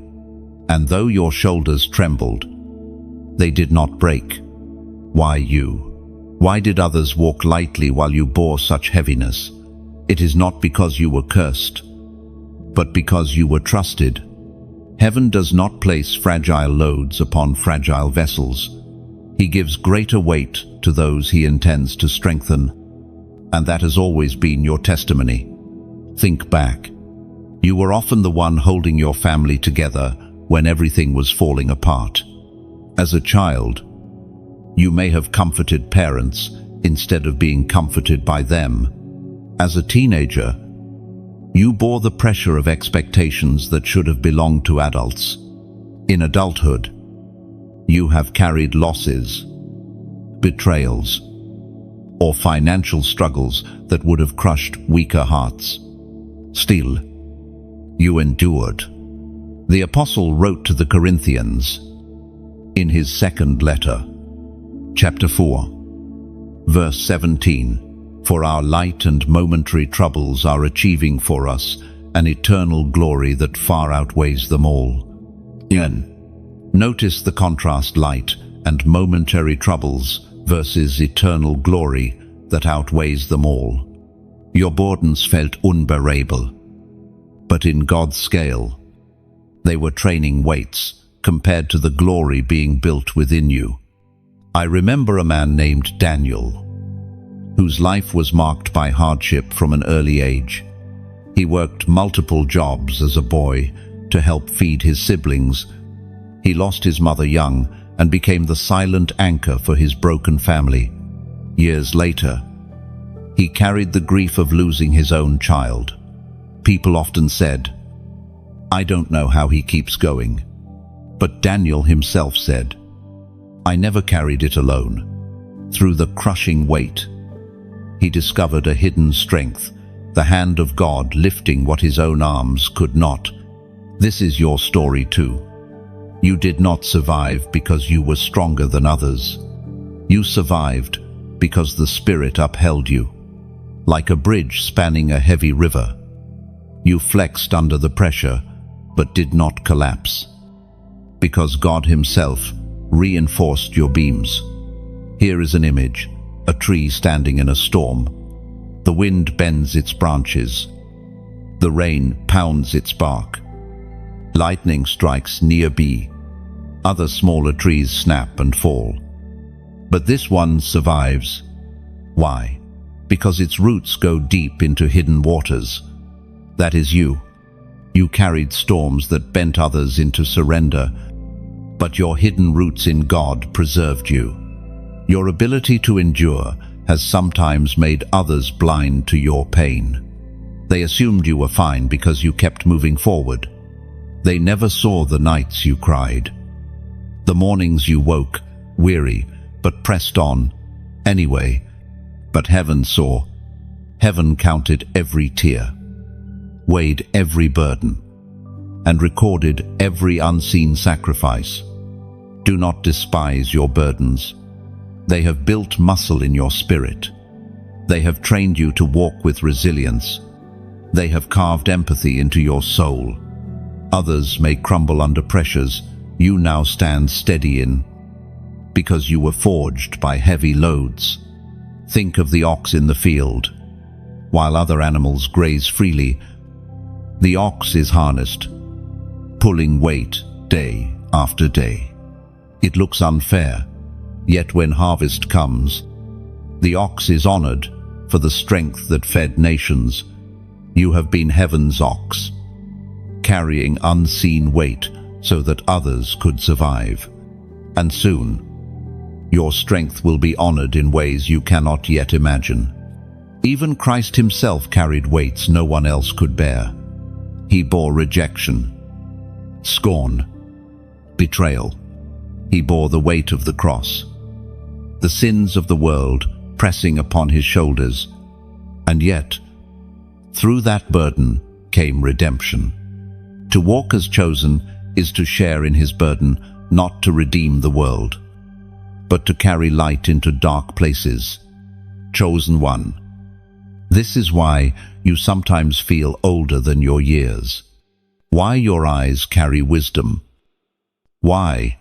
And though your shoulders trembled, they did not break. Why you? Why did others walk lightly while you bore such heaviness? It is not because you were cursed, but because you were trusted. Heaven does not place fragile loads upon fragile vessels. He gives greater weight to those he intends to strengthen, and that has always been your testimony. Think back. You were often the one holding your family together when everything was falling apart. As a child, you may have comforted parents instead of being comforted by them. As a teenager, you bore the pressure of expectations that should have belonged to adults. In adulthood, you have carried losses, betrayals, or financial struggles that would have crushed weaker hearts. Still, you endured. The apostle wrote to the Corinthians in his second letter, chapter 4, verse 17, "For our light and momentary troubles are achieving for us an eternal glory that far outweighs them all." Notice the contrast: light and momentary troubles versus eternal glory that outweighs them all. Your burdens felt unbearable, but in God's scale, they were training weights compared to the glory being built within you. I remember a man named Daniel, whose life was marked by hardship from an early age. He worked multiple jobs as a boy to help feed his siblings. He lost his mother young and became the silent anchor for his broken family. Years later, he carried the grief of losing his own child. People often said, "I don't know how he keeps going." But Daniel himself said, "I never carried it alone." Through the crushing weight, he discovered a hidden strength, the hand of God lifting what his own arms could not. This is your story too. You did not survive because you were stronger than others. You survived because the Spirit upheld you. Like a bridge spanning a heavy river, you flexed under the pressure but did not collapse, because God himself reinforced your beams. Here is an image: a tree standing in a storm. The wind bends its branches. The rain pounds its bark. Lightning strikes nearby. Other smaller trees snap and fall. But this one survives. Why? Because its roots go deep into hidden waters. That is you. You carried storms that bent others into surrender, but your hidden roots in God preserved you. Your ability to endure has sometimes made others blind to your pain. They assumed you were fine because you kept moving forward. They never saw the nights you cried, the mornings you woke, weary, but pressed on anyway. But heaven saw. Heaven counted every tear, weighed every burden, and recorded every unseen sacrifice. Do not despise your burdens. They have built muscle in your spirit. They have trained you to walk with resilience. They have carved empathy into your soul. Others may crumble under pressures you now stand steady in, because you were forged by heavy loads. Think of the ox in the field. While other animals graze freely, the ox is harnessed, pulling weight day after day. It looks unfair, yet when harvest comes, the ox is honored for the strength that fed nations. You have been heaven's ox, carrying unseen weight so that others could survive. And soon, your strength will be honored in ways you cannot yet imagine. Even Christ himself carried weights no one else could bear. He bore rejection, scorn, betrayal. He bore the weight of the cross, the sins of the world pressing upon his shoulders. And yet, through that burden came redemption. To walk as chosen is to share in his burden, not to redeem the world, but to carry light into dark places. Chosen one. This is why you sometimes feel older than your years. Why your eyes carry wisdom. Why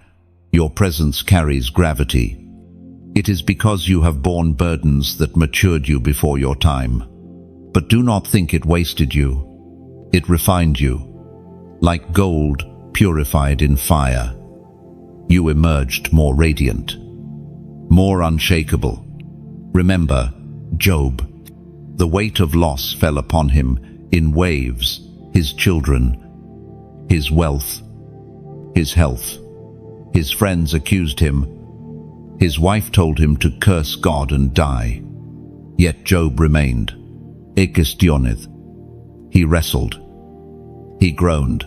your presence carries gravity. It is because you have borne burdens that matured you before your time. But do not think it wasted you. It refined you. Like gold purified in fire, you emerged more radiant, more unshakable. Remember Job. The weight of loss fell upon him in waves: his children, his wealth, his health. His friends accused him. His wife told him to curse God and die. Yet Job remained. Ekestioneth. He wrestled. He groaned.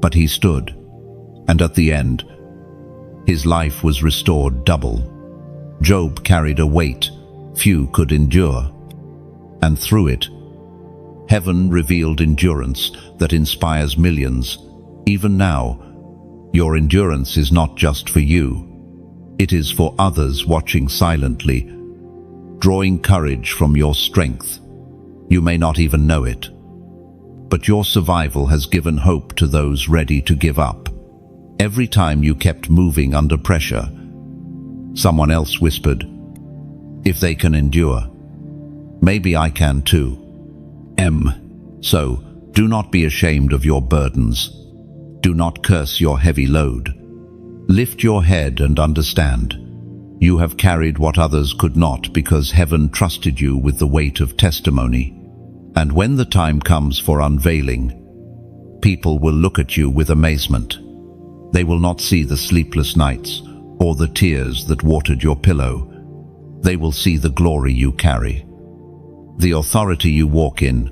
But he stood. And at the end, his life was restored double. Job carried a weight few could endure. And through it, heaven revealed endurance that inspires millions. Even now, your endurance is not just for you. It is for others watching silently, drawing courage from your strength. You may not even know it, but your survival has given hope to those ready to give up. Every time you kept moving under pressure, someone else whispered, "If they can endure, maybe I can too." So, do not be ashamed of your burdens. Do not curse your heavy load. Lift your head and understand. You have carried what others could not because heaven trusted you with the weight of testimony. And when the time comes for unveiling, people will look at you with amazement. They will not see the sleepless nights or the tears that watered your pillow. They will see the glory you carry, the authority you walk in,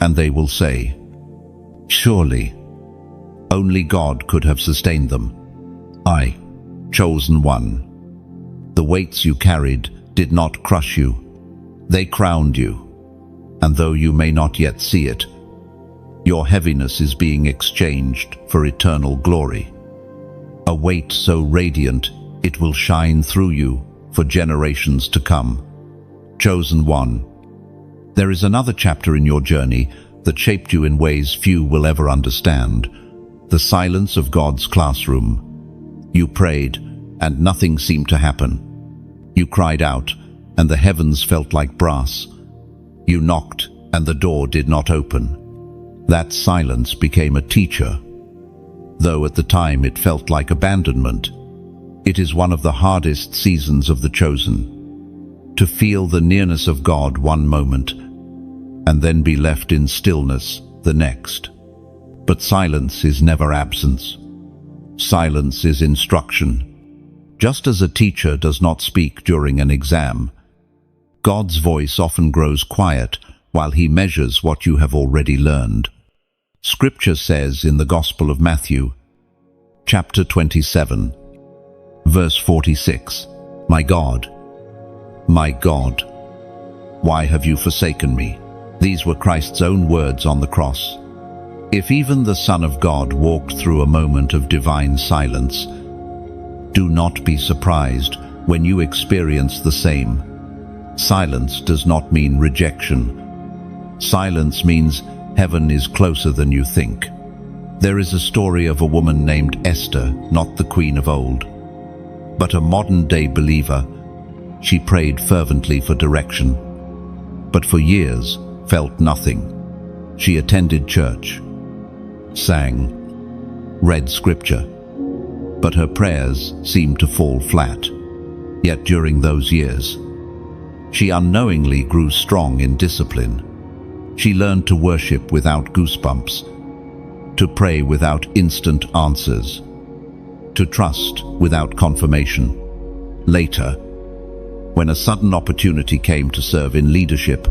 and they will say, "Surely, only God could have sustained them." I, chosen one. The weights you carried did not crush you. They crowned you. And though you may not yet see it, your heaviness is being exchanged for eternal glory. A weight so radiant, it will shine through you for generations to come. Chosen one. There is another chapter in your journey that shaped you in ways few will ever understand. The silence of God's classroom. You prayed, and nothing seemed to happen. You cried out, and the heavens felt like brass. You knocked, and the door did not open. That silence became a teacher. Though at the time it felt like abandonment, it is one of the hardest seasons of the chosen. To feel the nearness of God one moment, and then be left in stillness the next. But silence is never absence. Silence is instruction. Just as a teacher does not speak during an exam, God's voice often grows quiet while he measures what you have already learned. Scripture says in the Gospel of Matthew, chapter 27, verse 46, my God, why have you forsaken me?" These were Christ's own words on the cross. If even the Son of God walked through a moment of divine silence, do not be surprised when you experience the same. Silence does not mean rejection. Silence means heaven is closer than you think. There is a story of a woman named Esther, not the queen of old, but a modern-day believer. She prayed fervently for direction, but for years felt nothing. She attended church, sang, read scripture, but her prayers seemed to fall flat. Yet during those years, she unknowingly grew strong in discipline. She learned to worship without goosebumps, to pray without instant answers, to trust without confirmation. Later, when a sudden opportunity came to serve in leadership,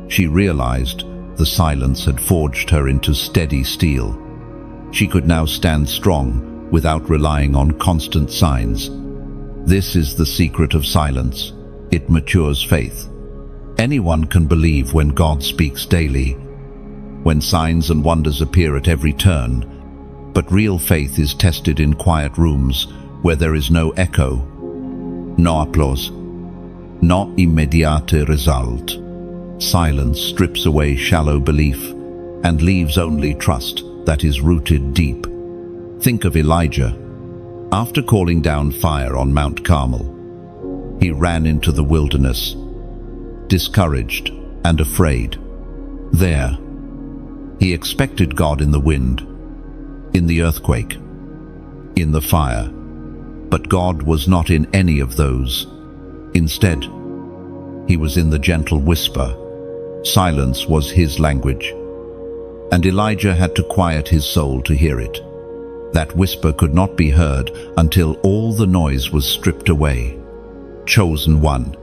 she realized the silence had forged her into steady steel. She could now stand strong without relying on constant signs. This is the secret of silence. It matures faith. Anyone can believe when God speaks daily, when signs and wonders appear at every turn, but real faith is tested in quiet rooms where there is no echo, no applause, no immediate result. Silence strips away shallow belief and leaves only trust that is rooted deep. Think of Elijah. After calling down fire on Mount Carmel, he ran into the wilderness, discouraged and afraid. There, he expected God in the wind, in the earthquake, in the fire. But God was not in any of those. Instead, he was in the gentle whisper. Silence was his language, and Elijah had to quiet his soul to hear it. That whisper could not be heard until all the noise was stripped away. Chosen one,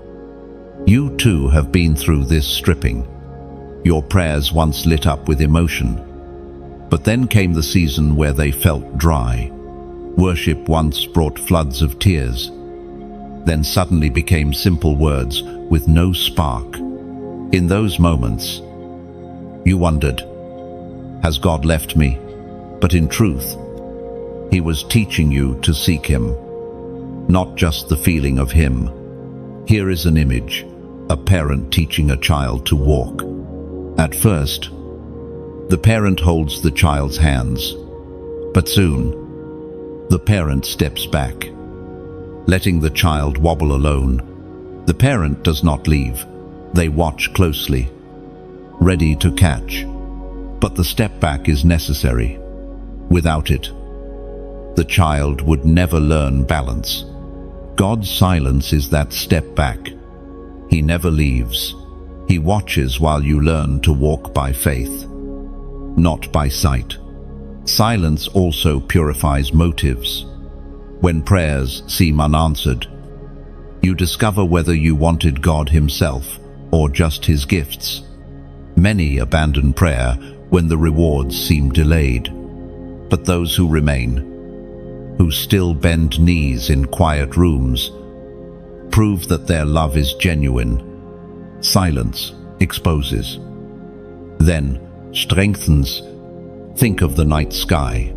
you too have been through this stripping. Your prayers once lit up with emotion, but then came the season where they felt dry. Worship once brought floods of tears, then suddenly became simple words with no spark. In those moments, you wondered, has God left me? But in truth, He was teaching you to seek Him, not just the feeling of Him. Here is an image, a parent teaching a child to walk. At first, the parent holds the child's hands, but soon, the parent steps back, letting the child wobble alone. The parent does not leave. They watch closely, ready to catch. But the step back is necessary. Without it, the child would never learn balance. God's silence is that step back. He never leaves. He watches while you learn to walk by faith, not by sight. Silence also purifies motives. When prayers seem unanswered, you discover whether you wanted God Himself or just His gifts. Many abandon prayer when the rewards seem delayed, but those who remain, who still bend knees in quiet rooms, prove that their love is genuine. Silence exposes, then strengthens. Think of the night sky.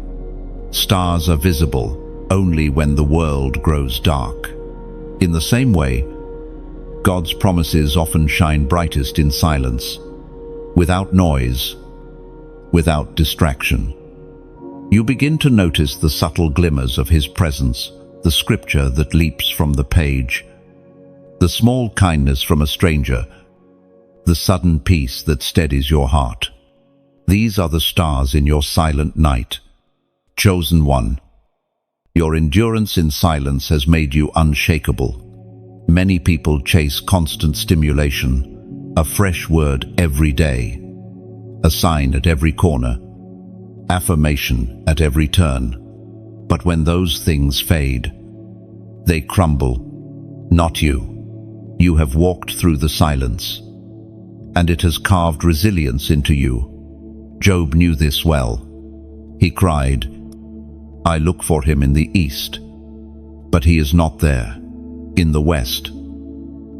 Stars are visible only when the world grows dark. In the same way, God's promises often shine brightest in silence, without noise, without distraction. You begin to notice the subtle glimmers of His presence, the scripture that leaps from the page, the small kindness from a stranger, the sudden peace that steadies your heart. These are the stars in your silent night. Chosen one, your endurance in silence has made you unshakable. Many people chase constant stimulation, a fresh word every day, a sign at every corner, affirmation at every turn. But when those things fade, they crumble. Not you. You have walked through the silence, and it has carved resilience into you. Job knew this well. He cried, I look for Him in the east, but He is not there. In the west,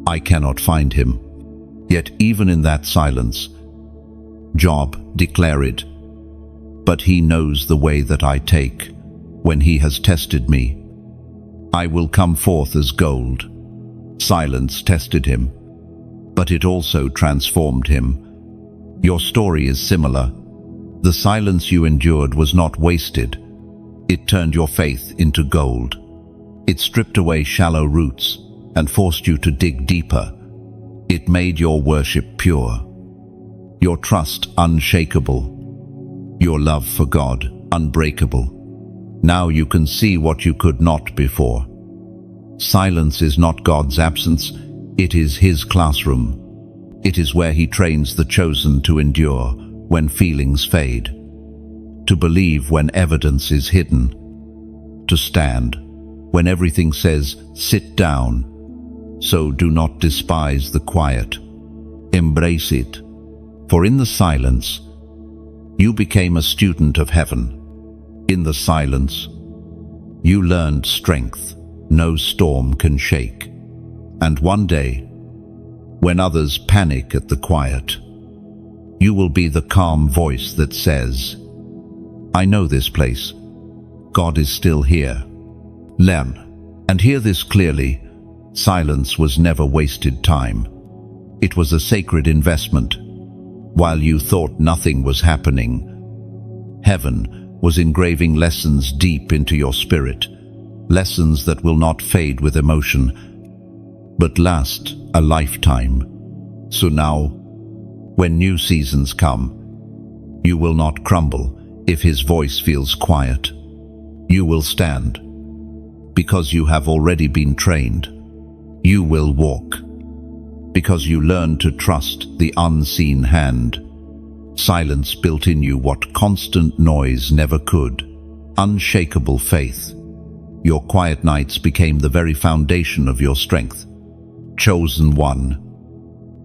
I cannot find Him. Yet even in that silence, Job declared, but He knows the way that I take. When He has tested me, I will come forth as gold. Silence tested him, but it also transformed him. Your story is similar. The silence you endured was not wasted. It turned your faith into gold. It stripped away shallow roots and forced you to dig deeper. It made your worship pure, your trust unshakable, your love for God unbreakable. Now you can see what you could not before. Silence is not God's absence, it is His classroom. It is where He trains the chosen to endure when feelings fade, to believe when evidence is hidden, to stand when everything says, sit down. So do not despise the quiet. Embrace it. For in the silence, you became a student of heaven. In the silence, you learned strength no storm can shake. And one day, when others panic at the quiet, you will be the calm voice that says, I know this place. God is still here. Learn and hear this clearly. Silence was never wasted time. It was a sacred investment. While you thought nothing was happening, heaven was engraving lessons deep into your spirit, lessons that will not fade with emotion, but last a lifetime. So now, when new seasons come, you will not crumble if His voice feels quiet. You will stand, because you have already been trained. You will walk, because you learn to trust the unseen hand. Silence built in you what constant noise never could. Unshakable faith. Your quiet nights became the very foundation of your strength. Chosen one.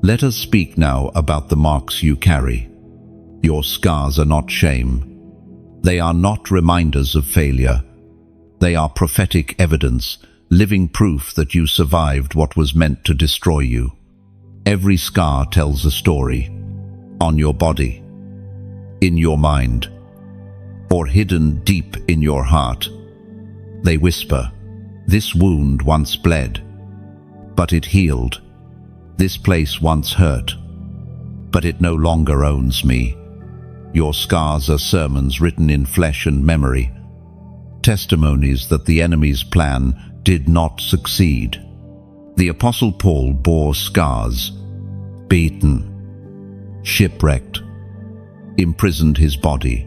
Let us speak now about the marks you carry. Your scars are not shame. They are not reminders of failure. They are prophetic evidence, living proof that you survived what was meant to destroy you. Every scar tells a story, on your body, in your mind, or hidden deep in your heart. They whisper, "This wound once bled, but it healed. This place once hurt, but it no longer owns me." Your scars are sermons written in flesh and memory, testimonies that the enemy's plan did not succeed. The Apostle Paul bore scars, beaten, shipwrecked, imprisoned his body,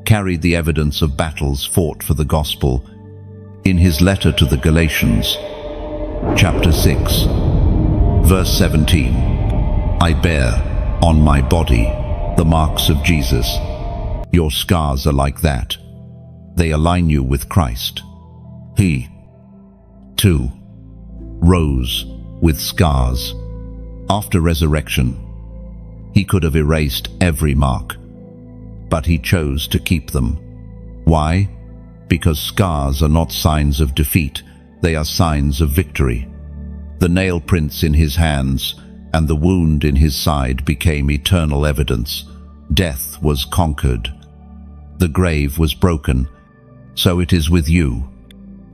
carried the evidence of battles fought for the gospel. In his letter to the Galatians, chapter 6, verse 17, "I bear on my body the marks of Jesus." Your scars are like that. They align you with Christ. He, too, rose with scars. After resurrection, he could have erased every mark, but he chose to keep them. Why? Because scars are not signs of defeat, they are signs of victory. The nail prints in his hands and the wound in his side became eternal evidence. Death was conquered. The grave was broken. So it is with you.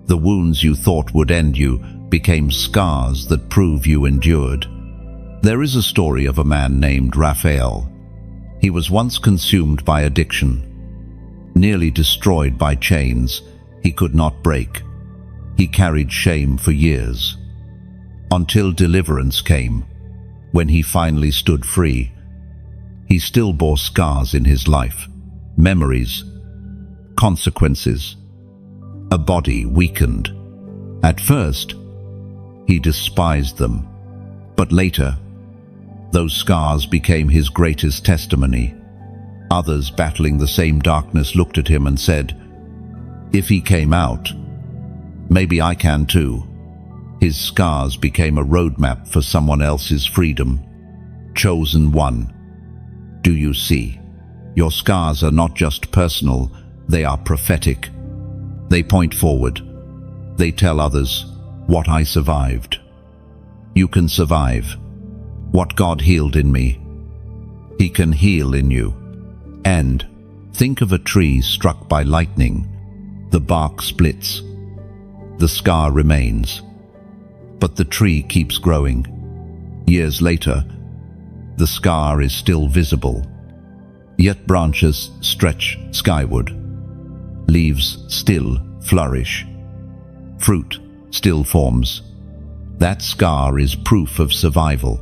The wounds you thought would end you became scars that prove you endured. There is a story of a man named Raphael. He was once consumed by addiction, nearly destroyed by chains he could not break. He carried shame for years, until deliverance came. When he finally stood free, he still bore scars in his life, memories, consequences, a body weakened. At first, he despised them, but later, those scars became his greatest testimony. Others battling the same darkness looked at him and said, "If he came out, maybe I can too." His scars became a roadmap for someone else's freedom. Chosen one. Do you see? Your scars are not just personal, they are prophetic. They point forward. They tell others, "What I survived. You can survive. What God healed in me, He can heal in you." And think of a tree struck by lightning. The bark splits. The scar remains. But the tree keeps growing. Years later, the scar is still visible. Yet branches stretch skyward. Leaves still flourish. Fruit still forms. That scar is proof of survival.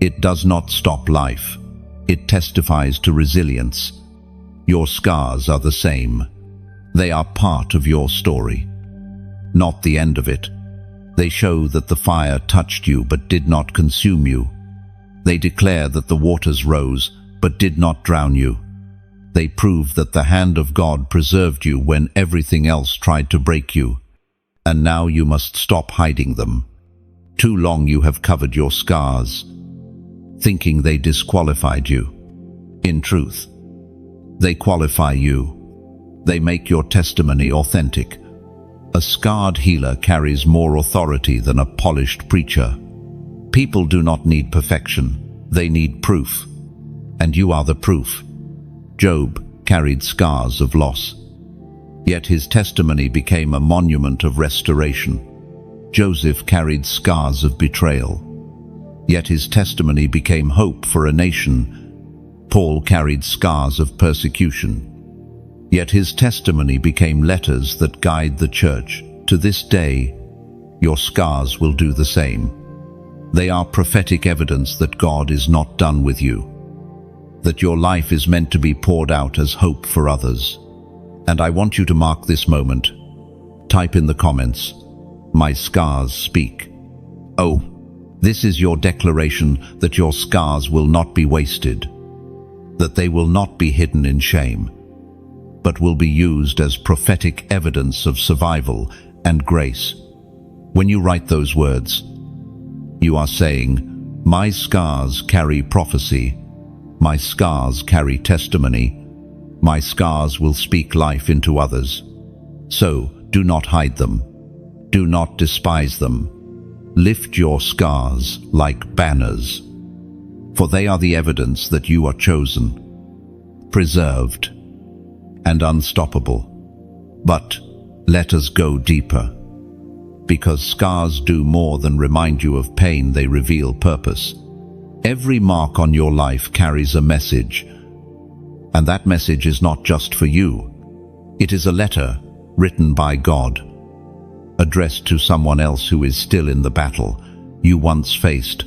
It does not stop life. It testifies to resilience. Your scars are the same. They are part of your story, not the end of it. They show that the fire touched you but did not consume you. They declare that the waters rose but did not drown you. They prove that the hand of God preserved you when everything else tried to break you. And now you must stop hiding them. Too long you have covered your scars, thinking they disqualified you. In truth, they qualify you. They make your testimony authentic. A scarred healer carries more authority than a polished preacher. People do not need perfection, they need proof. And you are the proof. Job carried scars of loss, yet his testimony became a monument of restoration. Joseph carried scars of betrayal, yet his testimony became hope for a nation. Paul carried scars of persecution, yet his testimony became letters that guide the church. To this day, your scars will do the same. They are prophetic evidence that God is not done with you, that your life is meant to be poured out as hope for others. And I want you to mark this moment. Type in the comments, "My scars speak." Oh, this is your declaration that your scars will not be wasted, that they will not be hidden in shame, but will be used as prophetic evidence of survival and grace. When you write those words, you are saying, "My scars carry prophecy. My scars carry testimony. My scars will speak life into others." So, do not hide them. Do not despise them. Lift your scars like banners, for they are the evidence that you are chosen, preserved, and unstoppable. But let us go deeper, because scars do more than remind you of pain, they reveal purpose. Every mark on your life carries a message, and that message is not just for you. It is a letter written by God, addressed to someone else who is still in the battle you once faced.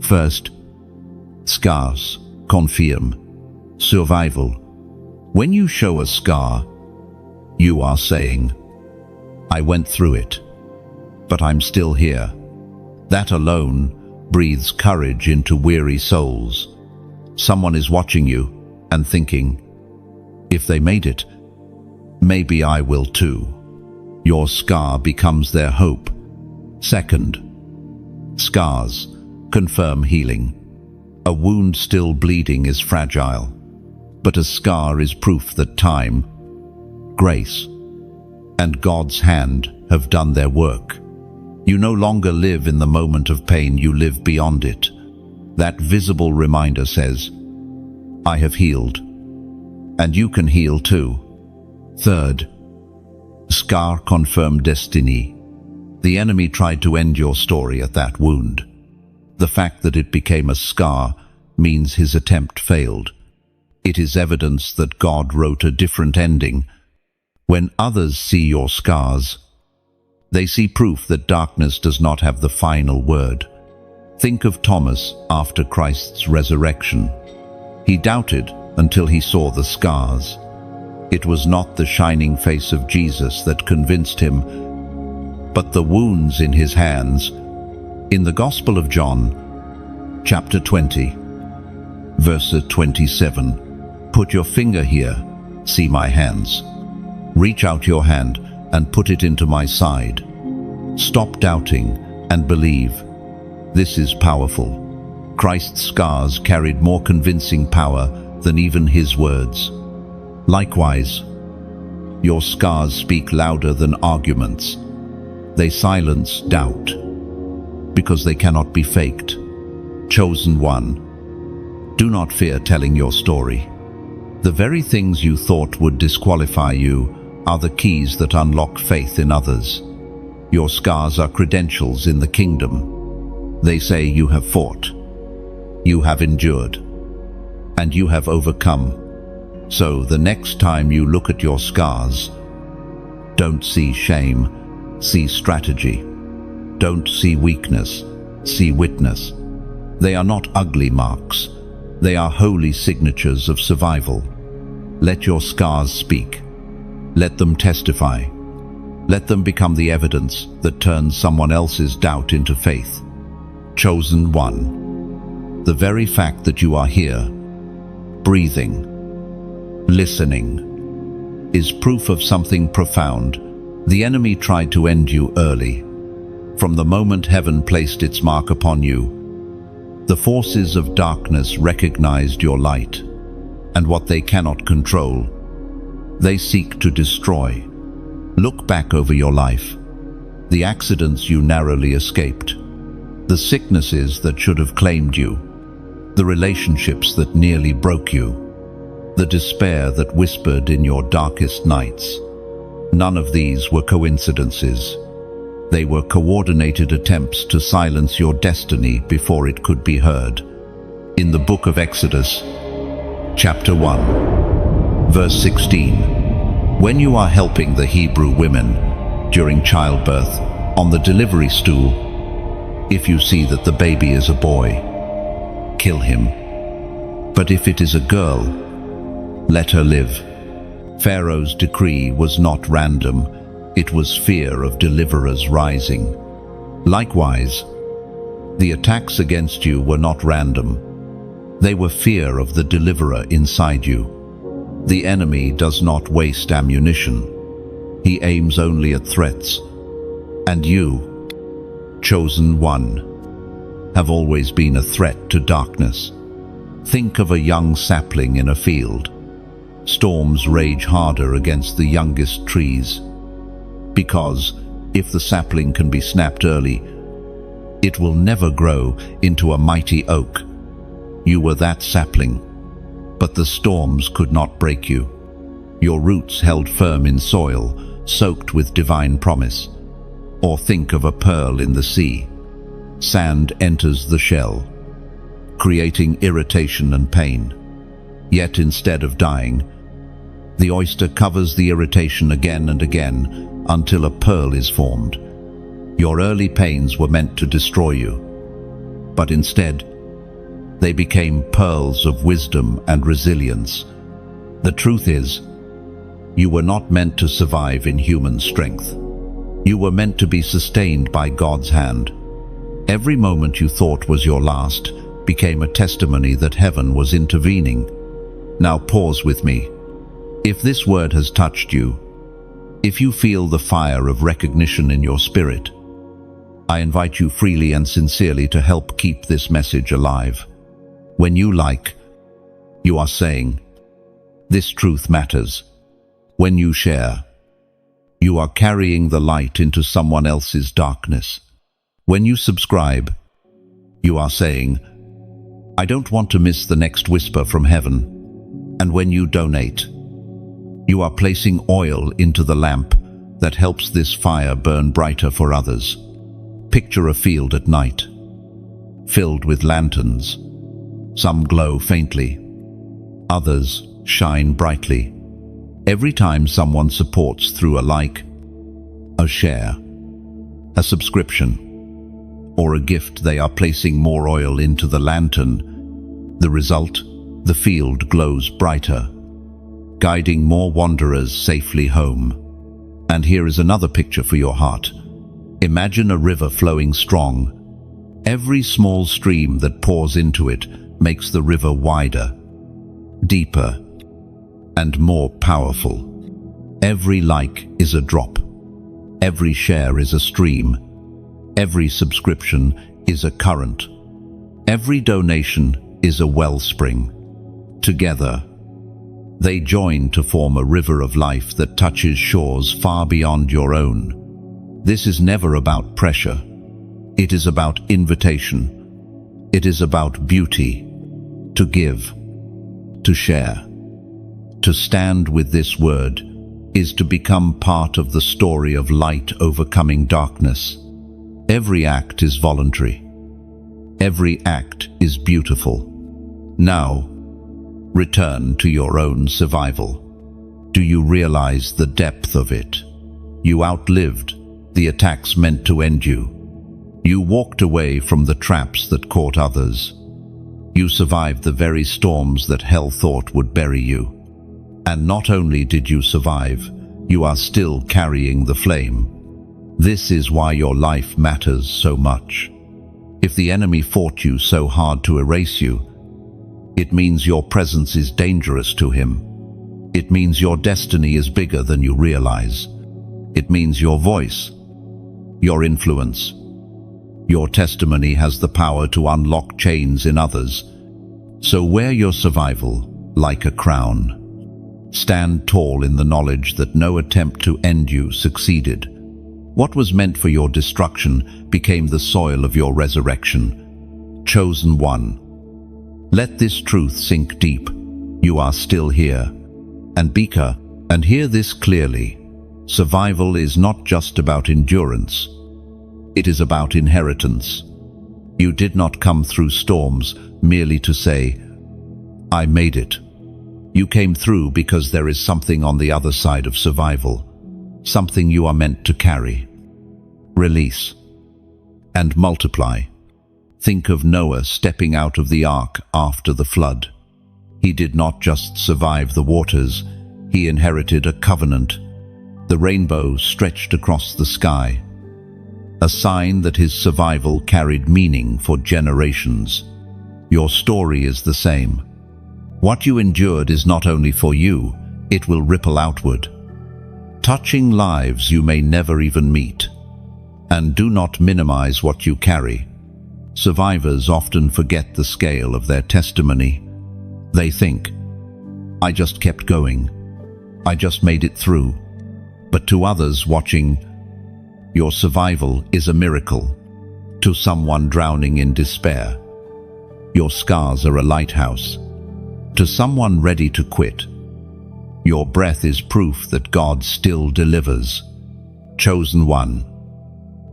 First, scars confirm survival. When you show a scar, you are saying, I went through it, but I'm still here. That alone breathes courage into weary souls. Someone is watching you and thinking, if they made it, maybe I will too. Your scar becomes their hope. Second, scars confirm healing. A wound still bleeding is fragile, but a scar is proof that time, grace, and God's hand have done their work. You no longer live in the moment of pain, you live beyond it. That visible reminder says, I have healed, and you can heal too. Third, scar confirm destiny. The enemy tried to end your story at that wound. The fact that it became a scar means his attempt failed. It is evidence that God wrote a different ending. When others see your scars, they see proof that darkness does not have the final word. Think of Thomas after Christ's resurrection. He doubted until he saw the scars. It was not the shining face of Jesus that convinced him, but the wounds in his hands. In the Gospel of John, chapter 20, verse 27, put your finger here, see my hands. Reach out your hand and put it into my side. Stop doubting and believe. This is powerful. Christ's scars carried more convincing power than even his words. Likewise, your scars speak louder than arguments. They silence doubt, because they cannot be faked. Chosen one, do not fear telling your story. The very things you thought would disqualify you are the keys that unlock faith in others. Your scars are credentials in the kingdom. They say you have fought, you have endured, and you have overcome. So the next time you look at your scars, don't see shame, see strategy. Don't see weakness, see witness. They are not ugly marks. They are holy signatures of survival. Let your scars speak. Let them testify. Let them become the evidence that turns someone else's doubt into faith. Chosen one. The very fact that you are here, breathing, listening, is proof of something profound. The enemy tried to end you early. From the moment heaven placed its mark upon you, the forces of darkness recognized your light, and what they cannot control, they seek to destroy. Look back over your life. The accidents you narrowly escaped, the sicknesses that should have claimed you, the relationships that nearly broke you, the despair that whispered in your darkest nights. None of these were coincidences. They were coordinated attempts to silence your destiny before it could be heard. In the book of Exodus, chapter 1, verse 16, when you are helping the Hebrew women during childbirth on the delivery stool, if you see that the baby is a boy, kill him. But if it is a girl, let her live. Pharaoh's decree was not random. It was fear of deliverers rising. Likewise, the attacks against you were not random. They were fear of the deliverer inside you. The enemy does not waste ammunition. He aims only at threats. And you, chosen one, have always been a threat to darkness. Think of a young sapling in a field. Storms rage harder against the youngest trees, because If the sapling can be snapped early, it will never grow into a mighty oak. You were that sapling, but the storms could not break you. Your roots held firm in soil, soaked with divine promise. Or think of a pearl in the sea. Sand enters the shell, creating irritation and pain. Yet instead of dying, the oyster covers the irritation again and again until a pearl is formed. Your early pains were meant to destroy you, but instead, they became pearls of wisdom and resilience. The truth is, you were not meant to survive in human strength. You were meant to be sustained by God's hand. Every moment you thought was your last became a testimony that heaven was intervening. Now pause with me. If this word has touched you, if you feel the fire of recognition in your spirit, I invite you freely and sincerely to help keep this message alive. When you you are saying, this truth matters. When you share, you are carrying the light into someone else's darkness. When you subscribe, you are saying, I don't want to miss the next whisper from heaven. And when you donate, you are placing oil into the lamp that helps this fire burn brighter for others. Picture a field at night, filled with lanterns. Some glow faintly, others shine brightly. Every time someone supports through a share, a subscription, or a gift, they are placing more oil into the lantern. The result, the field glows brighter, guiding more wanderers safely home. And here is another picture for your heart. Imagine a river flowing strong. Every small stream that pours into it makes the river wider, deeper, and more powerful. Every like is a drop. Every share is a stream. Every subscription is a current. Every donation is a wellspring. Together, they join to form a river of life that touches shores far beyond your own. This is never about pressure. It is about invitation. It is about beauty. To give, to share, to stand with this word is to become part of the story of light overcoming darkness. Every act is voluntary. Every act is beautiful. Now, return to your own survival. Do you realize the depth of it? You outlived the attacks meant to end you. You walked away from the traps that caught others. You survived the very storms that hell thought would bury you. And not only did you survive, you are still carrying the flame. This is why your life matters so much. If the enemy fought you so hard to erase you, it means your presence is dangerous to him. It means your destiny is bigger than you realize. It means your voice, your influence, your testimony has the power to unlock chains in others. So wear your survival like a crown. Stand tall in the knowledge that no attempt to end you succeeded. What was meant for your destruction became the soil of your resurrection. Chosen one. Let this truth sink deep. You are still here. And Bika, and hear this clearly. Survival is not just about endurance. It is about inheritance. You did not come through storms merely to say, I made it. You came through because there is something on the other side of survival, something you are meant to carry. Release and multiply. Think of Noah stepping out of the ark after the flood. He did not just survive the waters, he inherited a covenant. The rainbow stretched across the sky, a sign that his survival carried meaning for generations. Your story is the same. What you endured is not only for you, it will ripple outward, touching lives you may never even meet. And do not minimize what you carry. Survivors often forget the scale of their testimony. They think, I just kept going. I just made it through. But to others watching, Your survival is a miracle to someone drowning in despair. Your scars are a lighthouse to someone ready to quit. Your breath is proof that God still delivers. Chosen one,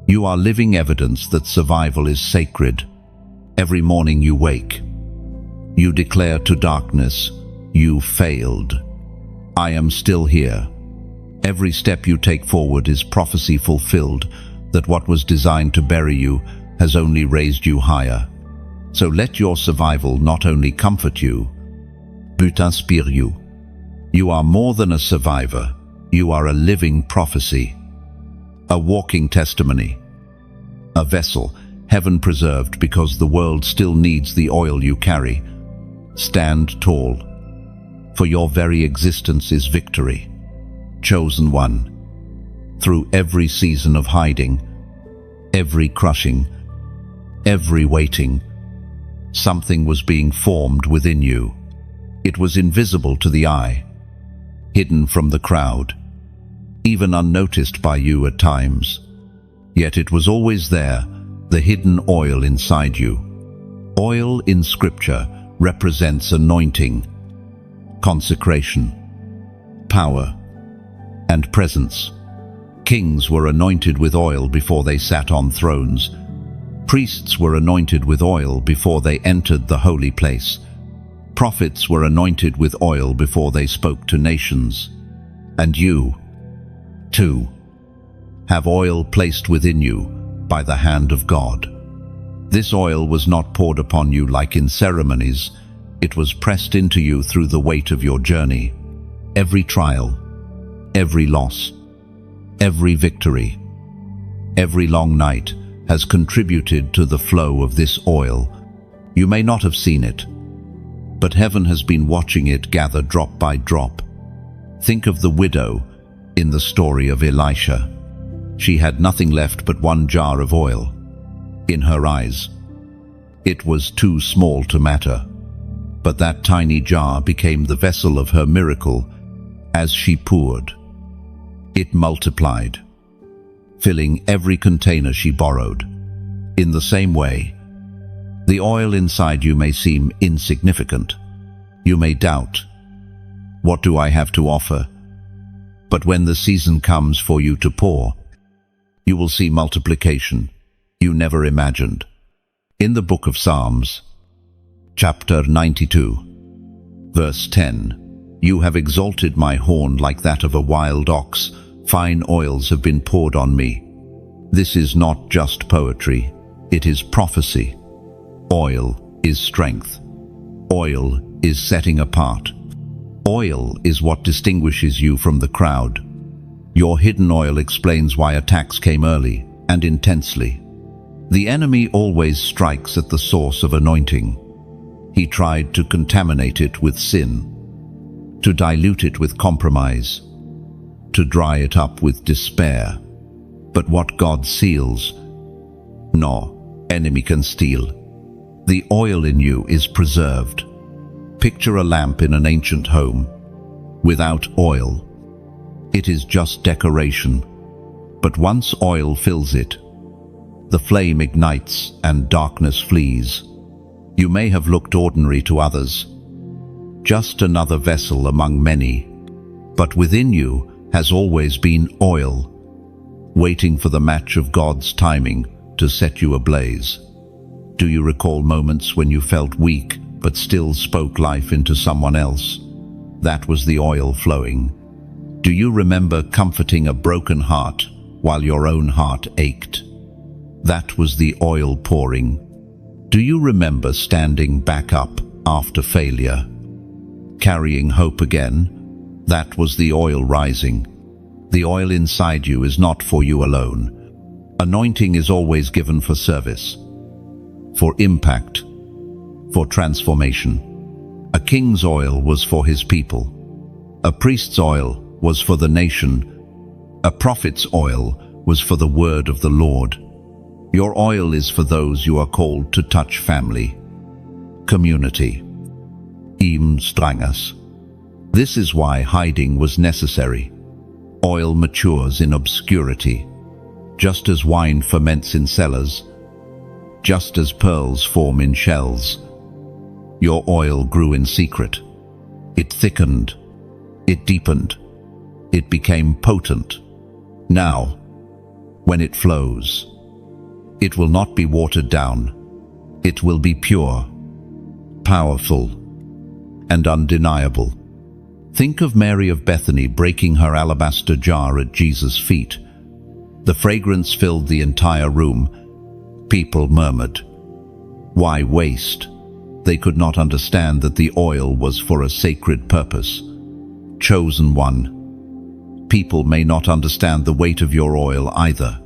you are living evidence that survival is sacred. Every morning you wake, you declare to darkness, you failed. I am still here. Every step you take forward is prophecy fulfilled, that what was designed to bury you has only raised you higher. So let your survival not only comfort you, but inspire you. You are more than a survivor. You are a living prophecy, a walking testimony, a vessel heaven preserved because the world still needs the oil you carry. Stand tall, for your very existence is victory. Chosen one, through every season of hiding, every crushing, every waiting, something was being formed within you. It was invisible to the eye, hidden from the crowd, even unnoticed by you at times. Yet it was always there, the hidden oil inside you. Oil in Scripture represents anointing, consecration, power, and presence. Kings were anointed with oil before they sat on thrones. Priests were anointed with oil before they entered the holy place. Prophets were anointed with oil before they spoke to nations. And you, too, have oil placed within you by the hand of God. This oil was not poured upon you like in ceremonies. It was pressed into you through the weight of your journey. Every trial, every loss, every victory, every long night has contributed to the flow of this oil. You may not have seen it, but heaven has been watching it gather drop by drop. Think of the widow in the story of Elisha. She had nothing left but one jar of oil. In her eyes, it was too small to matter, but that tiny jar became the vessel of her miracle. As she poured, it multiplied, filling every container she borrowed. In the same way, the oil inside you may seem insignificant. You may doubt, what do I have to offer? But when the season comes for you to pour, you will see multiplication you never imagined. In the book of Psalms, chapter 92, verse 10, you have exalted my horn like that of a wild ox. Fine oils have been poured on me. This is not just poetry, it is prophecy. Oil is strength. Oil is setting apart. Oil is what distinguishes you from the crowd. Your hidden oil explains why attacks came early and intensely. The enemy always strikes at the source of anointing. He tried to contaminate it with sin, to dilute it with compromise, to dry it up with despair. But what God seals, no enemy can steal. The oil in you is preserved. Picture a lamp in an ancient home. Without oil, it is just decoration. But once oil fills it, the flame ignites and darkness flees. You may have looked ordinary to others, just another vessel among many, but within you has always been oil, waiting for the match of God's timing to set you ablaze. Do you recall moments when you felt weak but still spoke life into someone else? That was the oil flowing. Do you remember comforting a broken heart while your own heart ached? That was the oil pouring. Do you remember standing back up after failure, carrying hope again? That was the oil rising. The oil inside you is not for you alone. Anointing is always given for service, for impact, for transformation. A king's oil was for his people. A priest's oil was for the nation. A prophet's oil was for the word of the Lord. Your oil is for those you are called to touch: family, community, im strangas. This is why hiding was necessary. Oil matures in obscurity, Just as wine ferments in cellars, just as pearls form in shells, your oil grew in secret. It thickened, it deepened, it became potent. Now, when it flows, it will not be watered down. It will be pure, powerful, and undeniable. Think of Mary of Bethany breaking her alabaster jar at Jesus' feet. The fragrance filled the entire room. People murmured, "Why waste?" They could not understand that the oil was for a sacred purpose. Chosen one. People may not understand the weight of your oil either.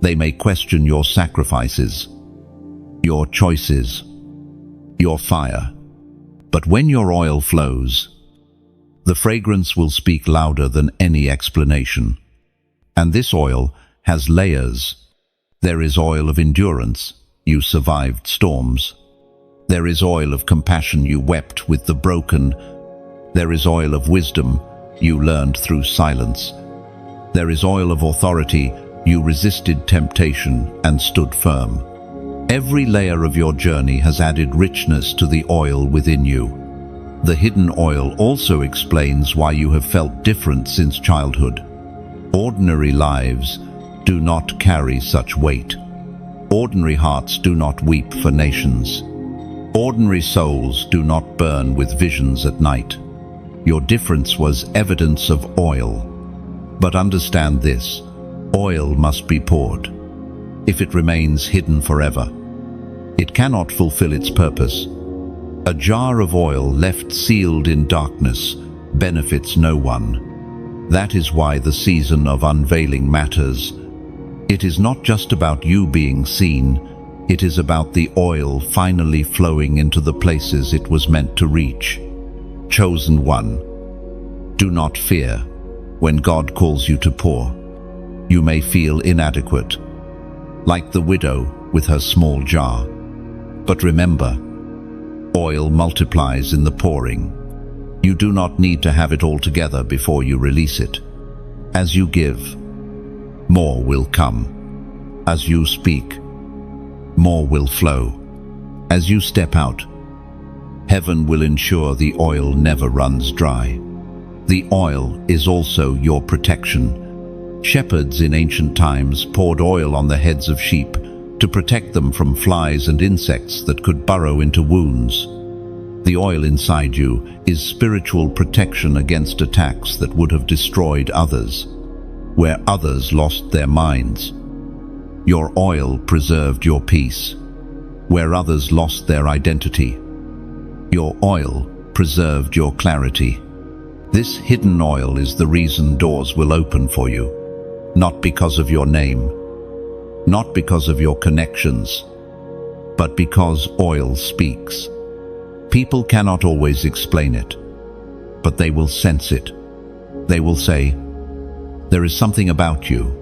They may question your sacrifices, your choices, your fire. But when your oil flows, the fragrance will speak louder than any explanation. And this oil has layers. There is oil of endurance. You survived storms. There is oil of compassion. You wept with the broken. There is oil of wisdom. You learned through silence. There is oil of authority. You resisted temptation and stood firm. Every layer of your journey has added richness to the oil within you. The hidden oil also explains why you have felt different since childhood. Ordinary lives do not carry such weight. Ordinary hearts do not weep for nations. Ordinary souls do not burn with visions at night. Your difference was evidence of oil. But understand this, oil must be poured. If it remains hidden forever, it cannot fulfill its purpose. A jar of oil left sealed in darkness benefits no one. That is why the season of unveiling matters. It is not just about you being seen, it is about the oil finally flowing into the places it was meant to reach. Chosen one, do not fear when God calls you to pour. You may feel inadequate, like the widow with her small jar. But remember, oil multiplies in the pouring. You do not need to have it all together before you release it. As you give, more will come. As you speak, more will flow. As you step out, heaven will ensure the oil never runs dry. The oil is also your protection. Shepherds in ancient times poured oil on the heads of sheep to protect them from flies and insects that could burrow into wounds. The oil inside you is spiritual protection against attacks that would have destroyed others. Where others lost their minds, your oil preserved your peace. Where others lost their identity, your oil preserved your clarity. This hidden oil is the reason doors will open for you, not because of your name, not because of your connections, but because oil speaks. People cannot always explain it, but they will sense it. They will say, "There is something about you."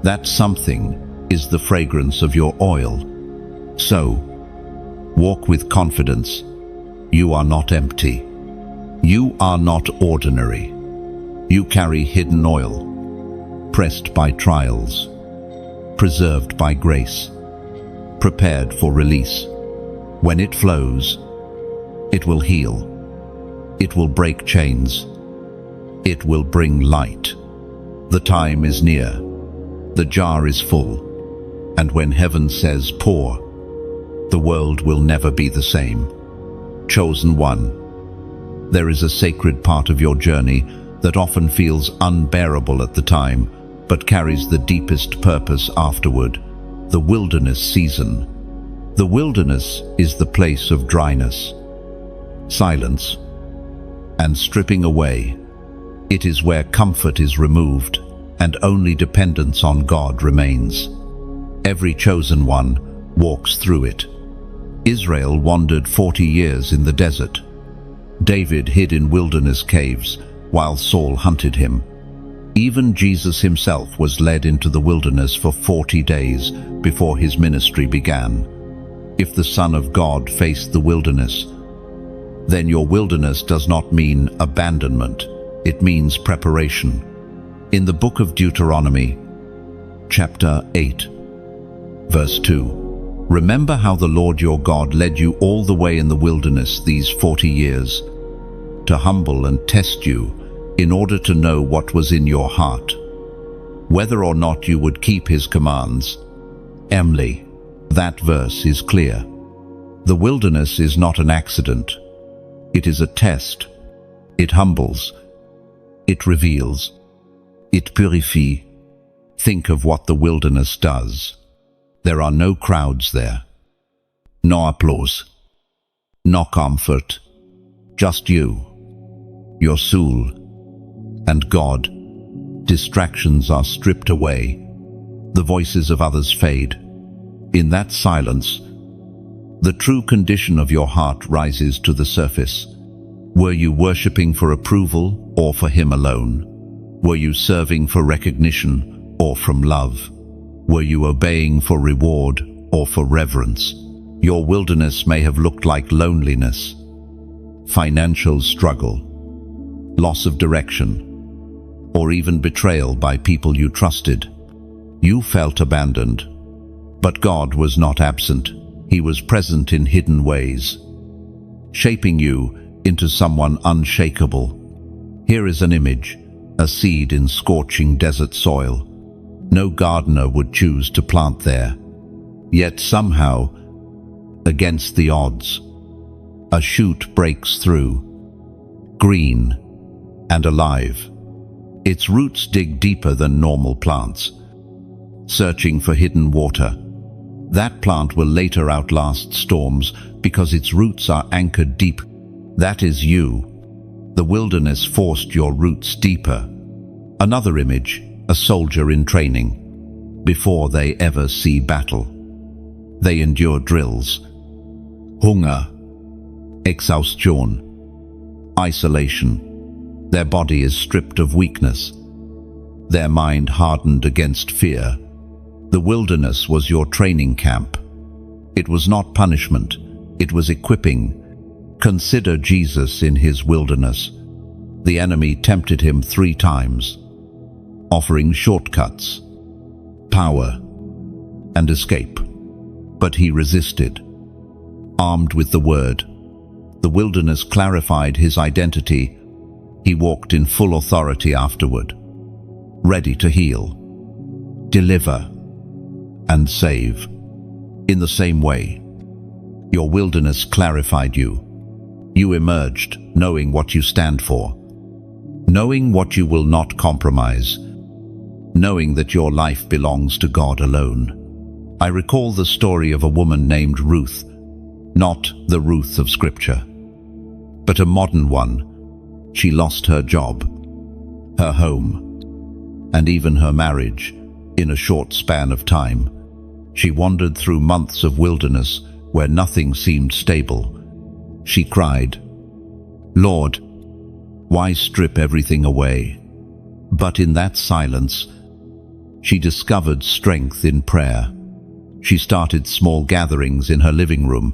That something is the fragrance of your oil. So, walk with confidence. You are not empty. You are not ordinary. You carry hidden oil, pressed by trials, preserved by grace, prepared for release. When it flows, it will heal. It will break chains. It will bring light. The time is near. The jar is full. And when heaven says pour, the world will never be the same. Chosen one, there is a sacred part of your journey that often feels unbearable at the time, but carries the deepest purpose afterward, the wilderness season. The wilderness is the place of dryness, silence, and stripping away. It is where comfort is removed and only dependence on God remains. Every chosen one walks through it. Israel wandered 40 years in the desert. David hid in wilderness caves while Saul hunted him. Even Jesus himself was led into the wilderness for 40 days before his ministry began. If the Son of God faced the wilderness, then your wilderness does not mean abandonment. It means preparation. In the book of Deuteronomy, chapter 8, verse 2. Remember how the Lord your God led you all the way in the wilderness these 40 years, to humble and test you in order to know what was in your heart, whether or not you would keep his commands. Emily, that verse is clear. The wilderness is not an accident. It is a test. It humbles. It reveals. It purifies. Think of what the wilderness does. There are no crowds there. No applause. No comfort. Just you, your soul, and God. Distractions are stripped away. The voices of others fade. In that silence, the true condition of your heart rises to the surface. Were you worshipping for approval or for him alone? Were you serving for recognition or from love? Were you obeying for reward or for reverence? Your wilderness may have looked like loneliness, financial struggle, loss of direction, or even betrayal by people you trusted. You felt abandoned, but God was not absent. He was present in hidden ways, shaping you into someone unshakable. Here is an image, a seed in scorching desert soil. No gardener would choose to plant there. Yet somehow, against the odds, a shoot breaks through, green and alive. Its roots dig deeper than normal plants, searching for hidden water. That plant will later outlast storms because its roots are anchored deep. That is you. The wilderness forced your roots deeper. Another image, a soldier in training. Before they ever see battle, they endure drills, hunger, exhaustion, isolation. Their body is stripped of weakness, their mind hardened against fear. The wilderness was your training camp. It was not punishment, it was equipping. Consider Jesus in his wilderness. The enemy tempted him 3 times, offering shortcuts, power, and escape. But he resisted. Armed with the word, the wilderness clarified his identity. He walked in full authority afterward, ready to heal, deliver, and save. In the same way, your wilderness clarified you. You emerged knowing what you stand for, knowing what you will not compromise, knowing that your life belongs to God alone. I recall the story of a woman named Ruth, not the Ruth of Scripture, but a modern one. She lost her job, her home, and even her marriage in a short span of time. She wandered through months of wilderness where nothing seemed stable. She cried, "Lord, why strip everything away?" But in that silence, she discovered strength in prayer. She started small gatherings in her living room.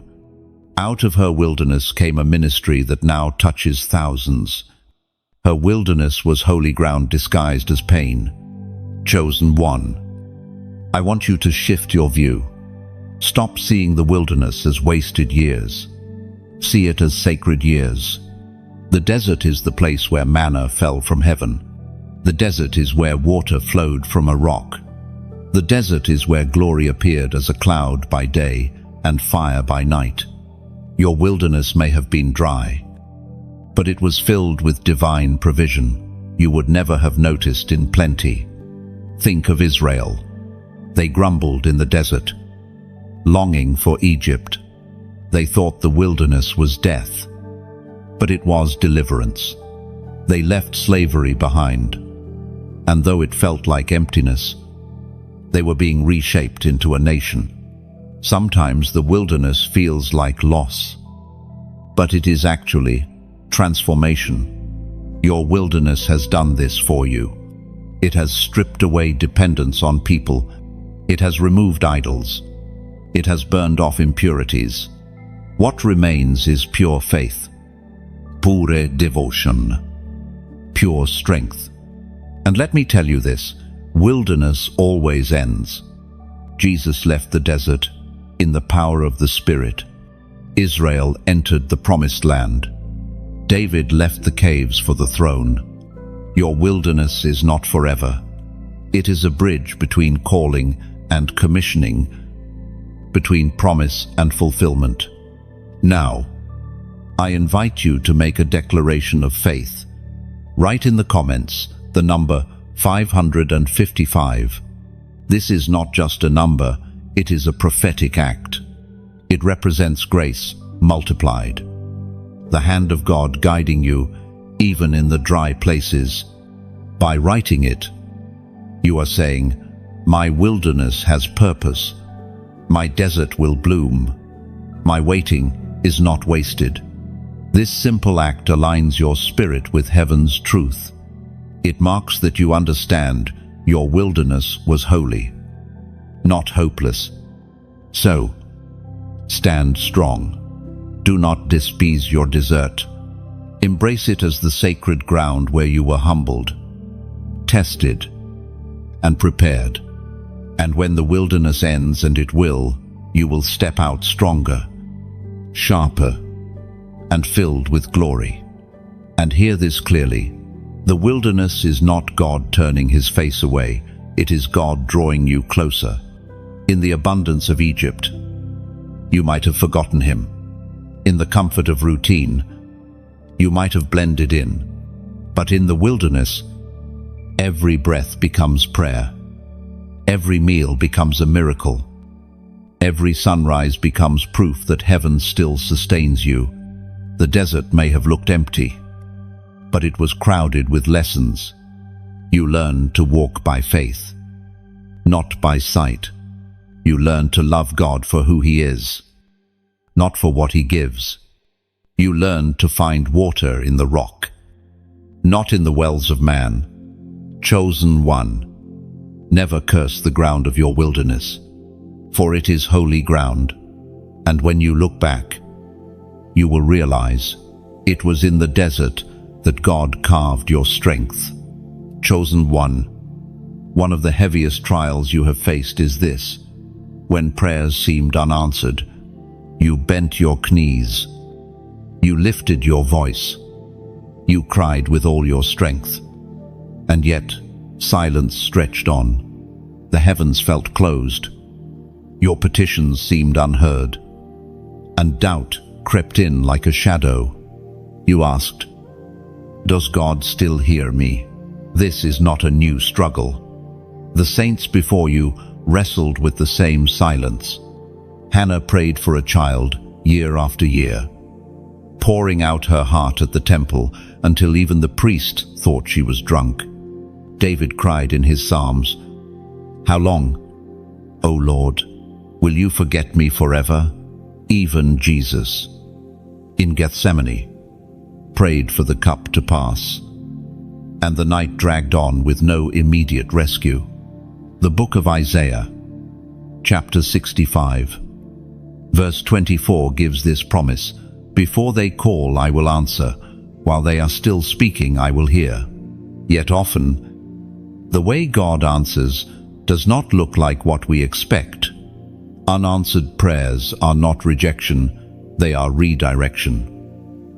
Out of her wilderness came a ministry that now touches thousands. Her wilderness was holy ground disguised as pain. Chosen one. I want you to shift your view. Stop seeing the wilderness as wasted years. See it as sacred years. The desert is the place where manna fell from heaven. The desert is where water flowed from a rock. The desert is where glory appeared as a cloud by day and fire by night. Your wilderness may have been dry, but it was filled with divine provision you would never have noticed in plenty. Think of Israel. They grumbled in the desert, longing for Egypt. They thought the wilderness was death, but it was deliverance. They left slavery behind, and though it felt like emptiness, they were being reshaped into a nation. Sometimes the wilderness feels like loss, but it is actually transformation. Your wilderness has done this for you. It has stripped away dependence on people. It has removed idols. It has burned off impurities. What remains is pure faith, pure devotion, pure strength. And let me tell you this, Wilderness always ends. Jesus left the desert in the power of the Spirit. Israel entered the promised land. David left the caves for the throne. Your wilderness is not forever. It is a bridge between calling and commissioning, between promise and fulfillment. Now, I invite you to make a declaration of faith. Write in the comments the number 555. This is not just a number, it is a prophetic act. It represents grace multiplied. The hand of God guiding you, even in the dry places. By writing it, you are saying, my wilderness has purpose. My desert will bloom. My waiting is not wasted. This simple act aligns your spirit with heaven's truth. It marks that you understand your wilderness was holy, not hopeless. So, stand strong. Do not despise your desert. Embrace it as the sacred ground where you were humbled, tested, and prepared. And when the wilderness ends, and it will, you will step out stronger, sharper, and filled with glory. And hear this clearly. The wilderness is not God turning his face away. It is God drawing you closer. In the abundance of Egypt, you might have forgotten him. In the comfort of routine, you might have blended in. But in the wilderness, every breath becomes prayer. Every meal becomes a miracle. Every sunrise becomes proof that heaven still sustains you. The desert may have looked empty, but it was crowded with lessons. You learned to walk by faith, not by sight. You learned to love God for who he is, not for what he gives. You learned to find water in the rock, not in the wells of man. Chosen one, never curse the ground of your wilderness, for it is holy ground. And when you look back, you will realize it was in the desert that God carved your strength. Chosen one of the heaviest trials you have faced is this. When prayers seemed unanswered, you bent your knees. You lifted your voice. You cried with all your strength. And yet, silence stretched on. The heavens felt closed. Your petitions seemed unheard. And doubt crept in like a shadow. You asked, does God still hear me? This is not a new struggle. The saints before you wrestled with the same silence. Hannah prayed for a child year after year, pouring out her heart at the temple until even the priest thought she was drunk. David cried in his Psalms, how long, O Lord, will you forget me forever? Even Jesus, in Gethsemane, prayed for the cup to pass, and the night dragged on with no immediate rescue. The book of Isaiah, chapter 65, verse 24 gives this promise, before they call, I will answer. While they are still speaking, I will hear. Yet often, the way God answers does not look like what we expect. Unanswered prayers are not rejection, they are redirection.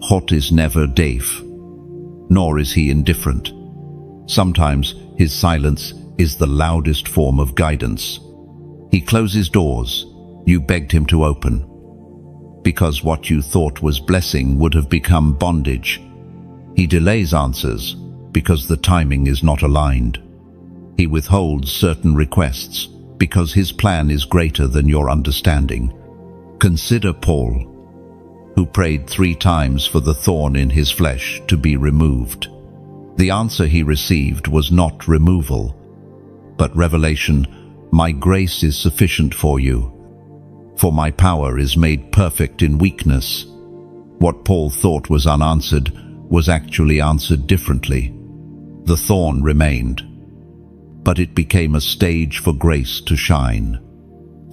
God is never deaf, nor is he indifferent. Sometimes his silence is the loudest form of guidance. He closes doors you begged him to open, because what you thought was blessing would have become bondage. He delays answers because the timing is not aligned. He withholds certain requests because his plan is greater than your understanding. Consider Paul, who prayed 3 times for the thorn in his flesh to be removed. The answer he received was not removal, but revelation. My grace is sufficient for you, for my power is made perfect in weakness. What Paul thought was unanswered was actually answered differently. The thorn remained, but it became a stage for grace to shine.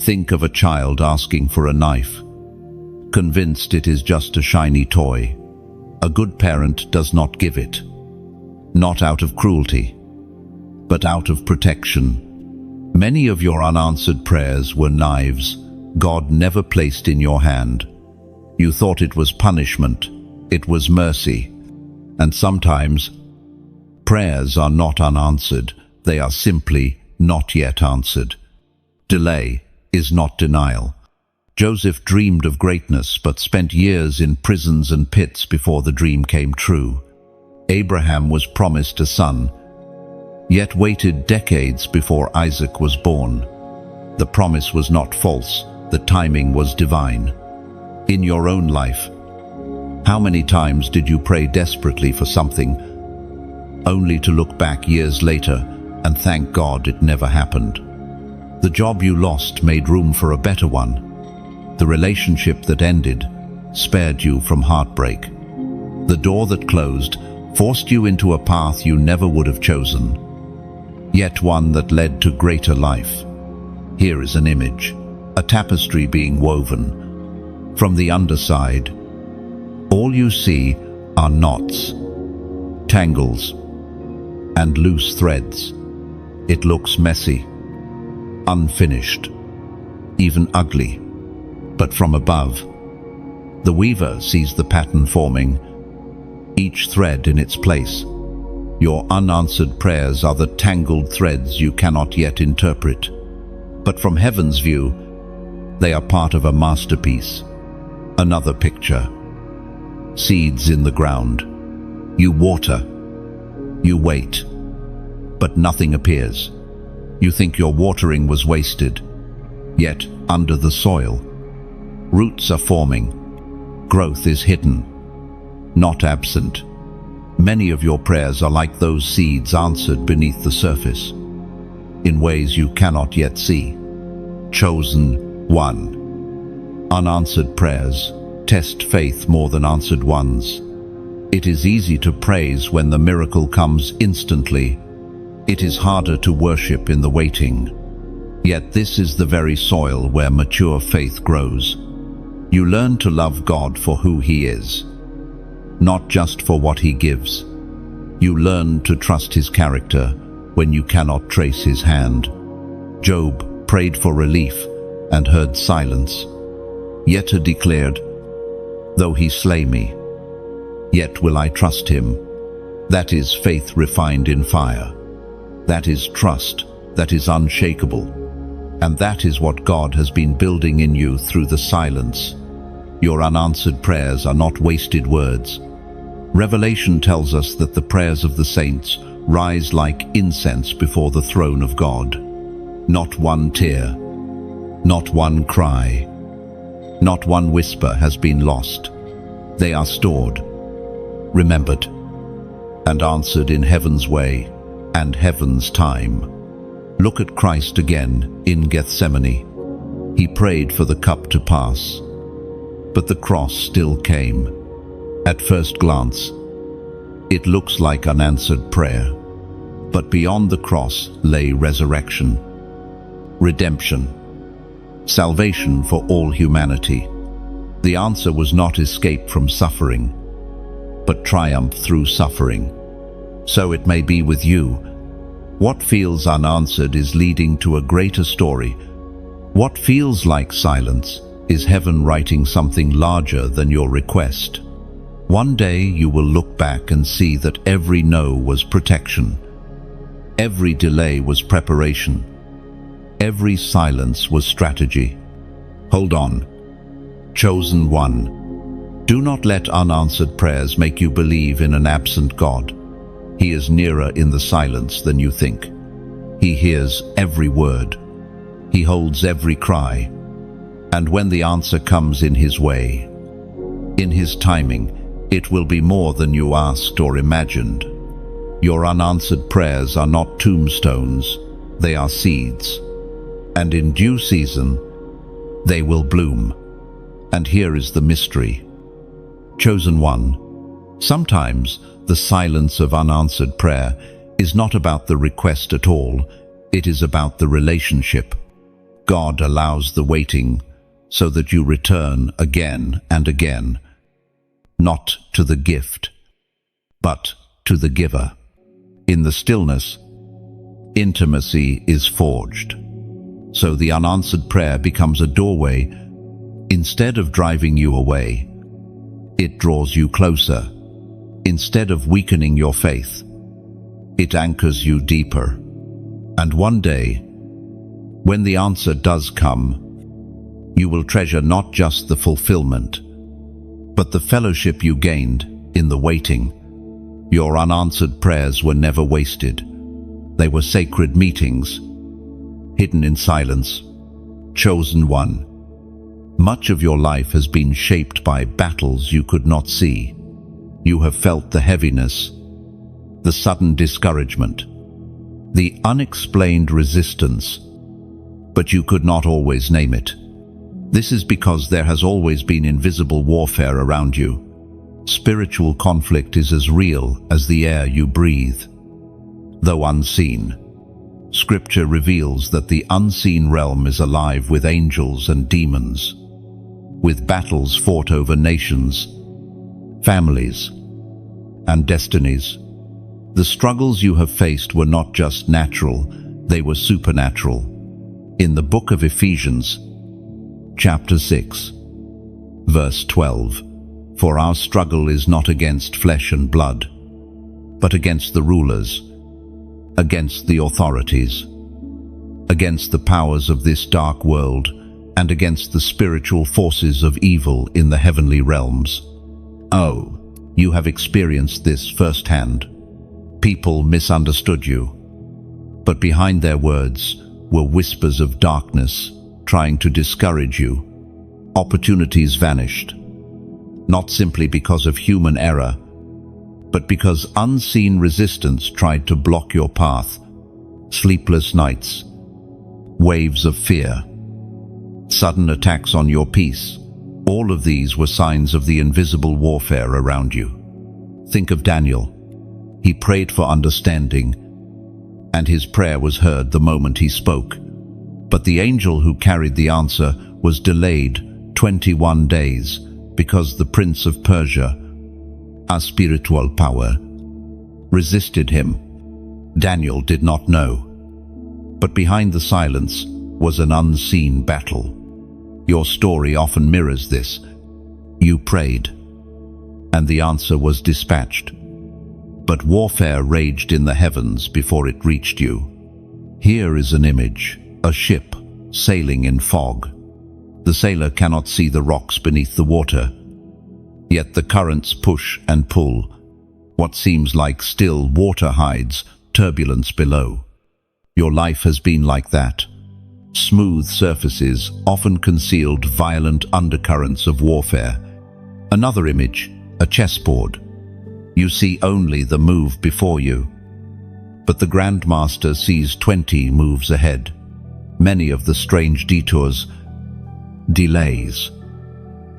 Think of a child asking for a knife, convinced it is just a shiny toy. A good parent does not give it, not out of cruelty, but out of protection. Many of your unanswered prayers were knives God never placed in your hand. You thought it was punishment, it was mercy. And sometimes, prayers are not unanswered, they are simply not yet answered. Delay is not denial. Joseph dreamed of greatness but spent years in prisons and pits before the dream came true. Abraham was promised a son, yet waited decades before Isaac was born. The promise was not false, the timing was divine. In your own life, how many times did you pray desperately for something, only to look back years later and thank God it never happened? The job you lost made room for a better one. The relationship that ended spared you from heartbreak. The door that closed forced you into a path you never would have chosen, yet one that led to greater life. Here is an image, a tapestry being woven. From the underside, all you see are knots, tangles, and loose threads. It looks messy, unfinished, even ugly. But from above, the weaver sees the pattern forming, each thread in its place. Your unanswered prayers are the tangled threads you cannot yet interpret. But from heaven's view, they are part of a masterpiece. Another picture. Seeds in the ground. You water. You wait. But nothing appears. You think your watering was wasted. Yet, under the soil, roots are forming. Growth is hidden, not absent. Many of your prayers are like those seeds answered beneath the surface, in ways you cannot yet see. Chosen one. Unanswered prayers test faith more than answered ones. It is easy to praise when the miracle comes instantly. It is harder to worship in the waiting. Yet this is the very soil where mature faith grows. You learn to love God for who He is, not just for what He gives. You learn to trust His character when you cannot trace His hand. Job prayed for relief and heard silence. Yet he declared, "Though He slay me, yet will I trust Him." That is faith refined in fire. That is trust that is unshakable. And that is what God has been building in you through the silence. Your unanswered prayers are not wasted words. Revelation tells us that the prayers of the saints rise like incense before the throne of God. Not one tear, not one cry, not one whisper has been lost. They are stored, remembered, and answered in heaven's way and heaven's time. Look at Christ again in Gethsemane. He prayed for the cup to pass, but the cross still came. At first glance, it looks like unanswered prayer, but beyond the cross lay resurrection, redemption, salvation for all humanity. The answer was not escape from suffering, but triumph through suffering. So it may be with you. What feels unanswered is leading to a greater story. What feels like silence is heaven writing something larger than your request. One day you will look back and see that every no was protection. Every delay was preparation. Every silence was strategy. Hold on. Chosen one. Do not let unanswered prayers make you believe in an absent God. He is nearer in the silence than you think. He hears every word. He holds every cry. And when the answer comes in His way, in His timing, it will be more than you asked or imagined. Your unanswered prayers are not tombstones, they are seeds. And in due season, they will bloom. And here is the mystery. Chosen one. Sometimes the silence of unanswered prayer is not about the request at all, it is about the relationship. God allows the waiting so that you return again and again, not to the gift, but to the giver. In the stillness, Intimacy is forged. So the unanswered prayer becomes a doorway. Instead of driving you away, it draws you closer. Instead of weakening your faith, it anchors you deeper. And one day, when the answer does come, you will treasure not just the fulfillment, but the fellowship you gained in the waiting. Your unanswered prayers were never wasted. They were sacred meetings, hidden in silence, chosen one. Much of your life has been shaped by battles you could not see. You have felt the heaviness, the sudden discouragement, the unexplained resistance, but you could not always name it. This is because there has always been invisible warfare around you. Spiritual conflict is as real as the air you breathe. Though unseen, Scripture reveals that the unseen realm is alive with angels and demons, with battles fought over nations, families, and destinies. The struggles you have faced were not just natural, they were supernatural. In the book of Ephesians, chapter 6, verse 12, "For our struggle is not against flesh and blood, but against the rulers, against the authorities, against the powers of this dark world, and against the spiritual forces of evil in the heavenly realms." Oh, you have experienced this firsthand. People misunderstood you, but behind their words were whispers of darkness trying to discourage you. Opportunities vanished, not simply because of human error, but because unseen resistance tried to block your path. Sleepless nights, waves of fear, sudden attacks on your peace, all of these were signs of the invisible warfare around you. Think of Daniel. He prayed for understanding, and his prayer was heard the moment he spoke. But the angel who carried the answer was delayed 21 days because the prince of Persia, a spiritual power, resisted him. Daniel did not know. But behind the silence was an unseen battle. Your story often mirrors this. You prayed, and the answer was dispatched. But warfare raged in the heavens before it reached you. Here is an image, a ship sailing in fog. The sailor cannot see the rocks beneath the water, yet the currents push and pull. What seems like still water hides turbulence below. Your life has been like that. Smooth surfaces often concealed violent undercurrents of warfare. Another image, a chessboard. You see only the move before you, but the Grandmaster sees 20 moves ahead. Many of the strange detours, delays,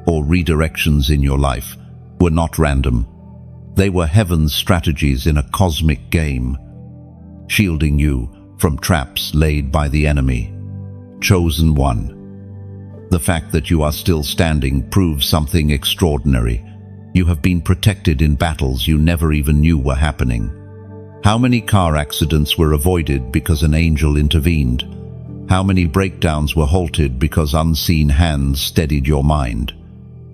or redirections in your life were not random. They were heaven's strategies in a cosmic game, shielding you from traps laid by the enemy. Chosen one. The fact that you are still standing proves something extraordinary. You have been protected in battles you never even knew were happening. How many car accidents were avoided because an angel intervened? How many breakdowns were halted because unseen hands steadied your mind?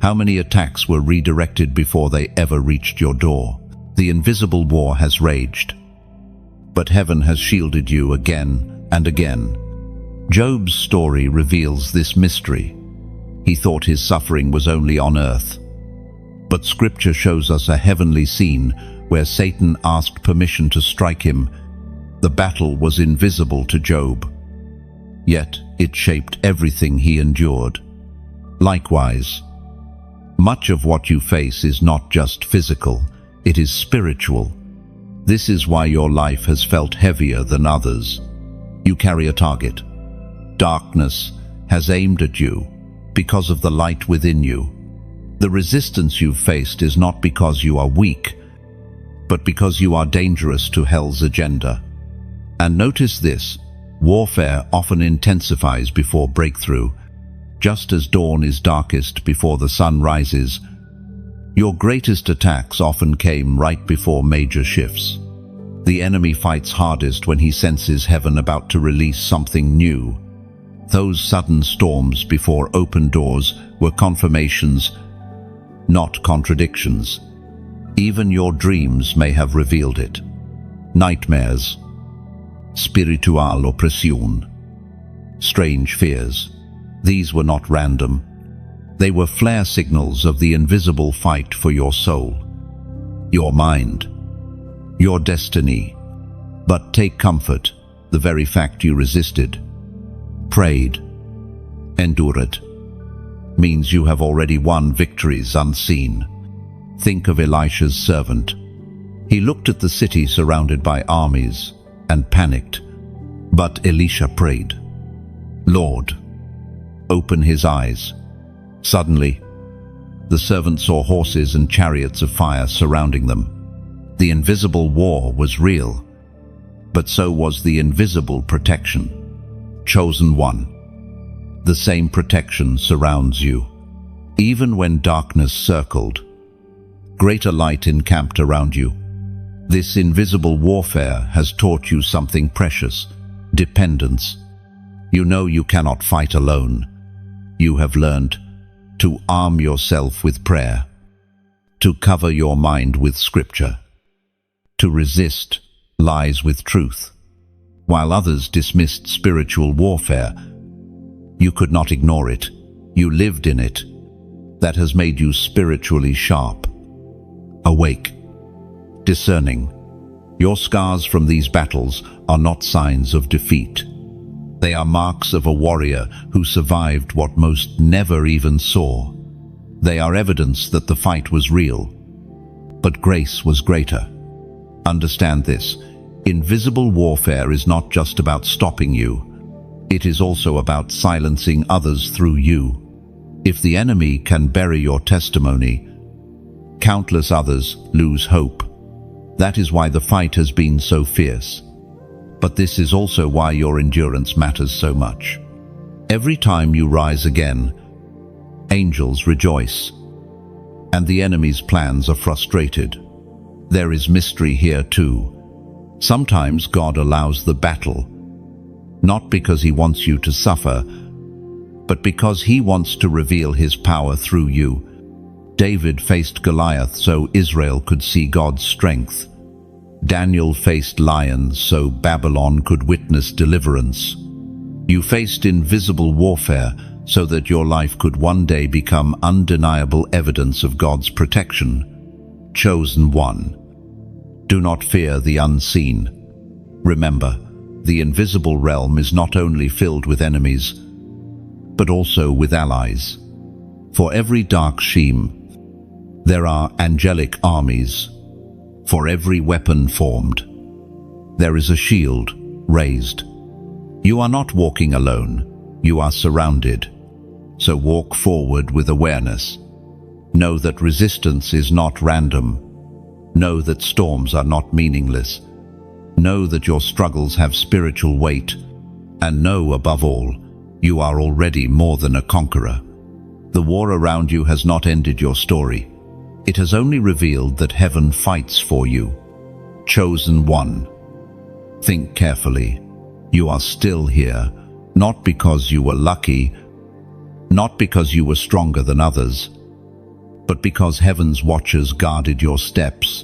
How many attacks were redirected before they ever reached your door? The invisible war has raged, but heaven has shielded you again and again. Job's story reveals this mystery. He thought his suffering was only on earth. But Scripture shows us a heavenly scene where Satan asked permission to strike him. The battle was invisible to Job, yet it shaped everything he endured. Likewise, much of what you face is not just physical, it is spiritual. This is why your life has felt heavier than others. You carry a target. Darkness has aimed at you because of the light within you. The resistance you've faced is not because you are weak, but because you are dangerous to hell's agenda. And notice this, warfare often intensifies before breakthrough. Just as dawn is darkest before the sun rises, your greatest attacks often came right before major shifts. The enemy fights hardest when he senses heaven about to release something new. Those sudden storms before open doors were confirmations, not contradictions. Even your dreams may have revealed it. Nightmares, spiritual oppression, strange fears. These were not random. They were flare signals of the invisible fight for your soul, your mind, your destiny. But take comfort, the very fact you resisted, prayed, endured, means you have already won victories unseen. Think of Elisha's servant. He looked at the city surrounded by armies and panicked. But Elisha prayed, "Lord, open his eyes." Suddenly, the servant saw horses and chariots of fire surrounding them. The invisible war was real, but so was the invisible protection. Chosen one. The same protection surrounds you. Even when darkness circled, greater light encamped around you. This invisible warfare has taught you something precious: dependence. You know you cannot fight alone. You have learned to arm yourself with prayer, to cover your mind with scripture, to resist lies with truth. While others dismissed spiritual warfare, you could not ignore it. You lived in it. That has made you spiritually sharp, awake, discerning. Your scars from these battles are not signs of defeat. They are marks of a warrior who survived what most never even saw. They are evidence that the fight was real, but grace was greater. Understand this: invisible warfare is not just about stopping you. It is also about silencing others through you. If the enemy can bury your testimony, countless others lose hope. That is why the fight has been so fierce. But this is also why your endurance matters so much. Every time you rise again, angels rejoice, and the enemy's plans are frustrated. There is mystery here too. Sometimes God allows the battle, not because He wants you to suffer, but because He wants to reveal His power through you. David faced Goliath so Israel could see God's strength. Daniel faced lions so Babylon could witness deliverance. You faced invisible warfare so that your life could one day become undeniable evidence of God's protection. Chosen one. Do not fear the unseen. Remember, the invisible realm is not only filled with enemies, but also with allies. For every dark scheme, there are angelic armies. For every weapon formed, there is a shield raised. You are not walking alone, you are surrounded. So walk forward with awareness. Know that resistance is not random. Know that storms are not meaningless. Know that your struggles have spiritual weight. And know, above all, you are already more than a conqueror. The war around you has not ended your story. It has only revealed that heaven fights for you. Chosen one. Think carefully. You are still here, not because you were lucky, not because you were stronger than others, but because heaven's watchers guarded your steps.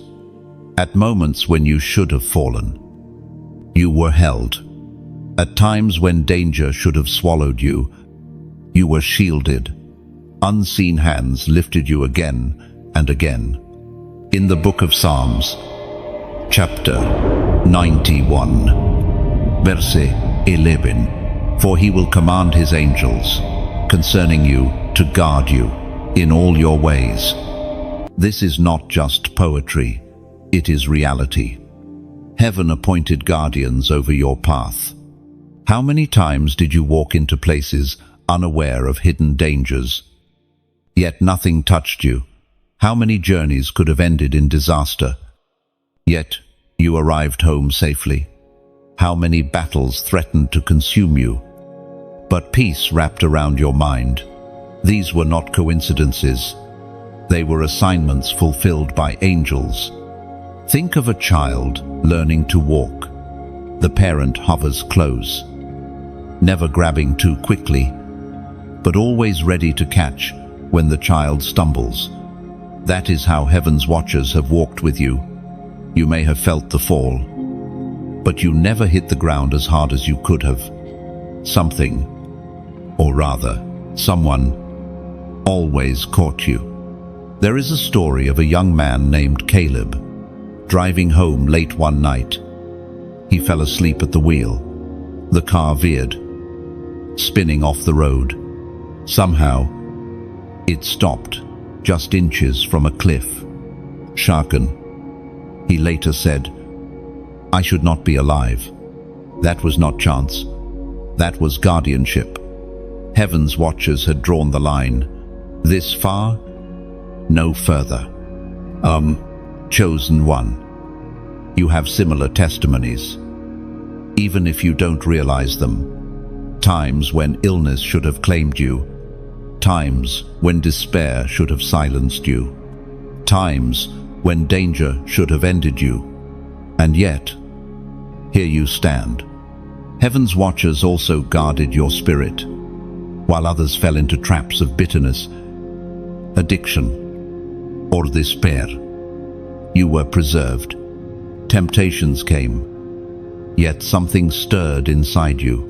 At moments when you should have fallen, you were held. At times when danger should have swallowed you, you were shielded. Unseen hands lifted you again and again. In the book of Psalms, chapter 91, verse 11, "For he will command his angels concerning you to guard you in all your ways." This is not just poetry, it is reality. Heaven appointed guardians over your path. How many times did you walk into places unaware of hidden dangers, yet nothing touched you? How many journeys could have ended in disaster, yet you arrived home safely? How many battles threatened to consume you, but peace wrapped around your mind? These were not coincidences. They were assignments fulfilled by angels. Think of a child learning to walk. The parent hovers close, never grabbing too quickly, but always ready to catch when the child stumbles. That is how heaven's watchers have walked with you. You may have felt the fall, but you never hit the ground as hard as you could have. Something, or rather, someone, always caught you. There is a story of a young man named Caleb, driving home late one night. He fell asleep at the wheel. The car veered, spinning off the road. Somehow, it stopped, just inches from a cliff. Shaken. He later said, "I should not be alive." That was not chance. That was guardianship. Heaven's watchers had drawn the line. This far, no further. Chosen one. You have similar testimonies, even if you don't realize them. Times when illness should have claimed you. Times when despair should have silenced you. Times when danger should have ended you. And yet, here you stand. Heaven's watchers also guarded your spirit, while others fell into traps of bitterness, addiction, or despair. You were preserved. Temptations came, yet something stirred inside you,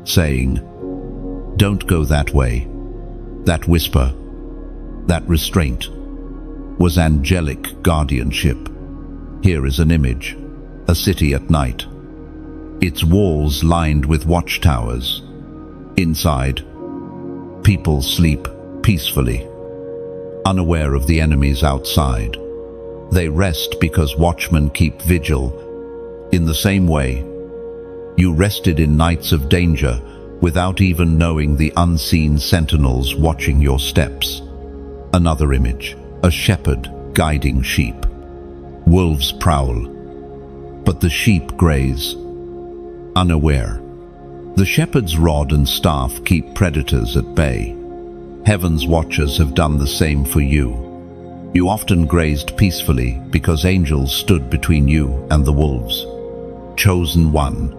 saying, "Don't go that way." That whisper, that restraint, was angelic guardianship. Here is an image, a city at night. Its walls lined with watchtowers. Inside, people sleep peacefully, unaware of the enemies outside. They rest because watchmen keep vigil. In the same way, you rested in nights of danger without even knowing the unseen sentinels watching your steps. Another image, a shepherd guiding sheep. Wolves prowl, but the sheep graze, unaware. The shepherd's rod and staff keep predators at bay. Heaven's watchers have done the same for you. You often grazed peacefully because angels stood between you and the wolves. Chosen one.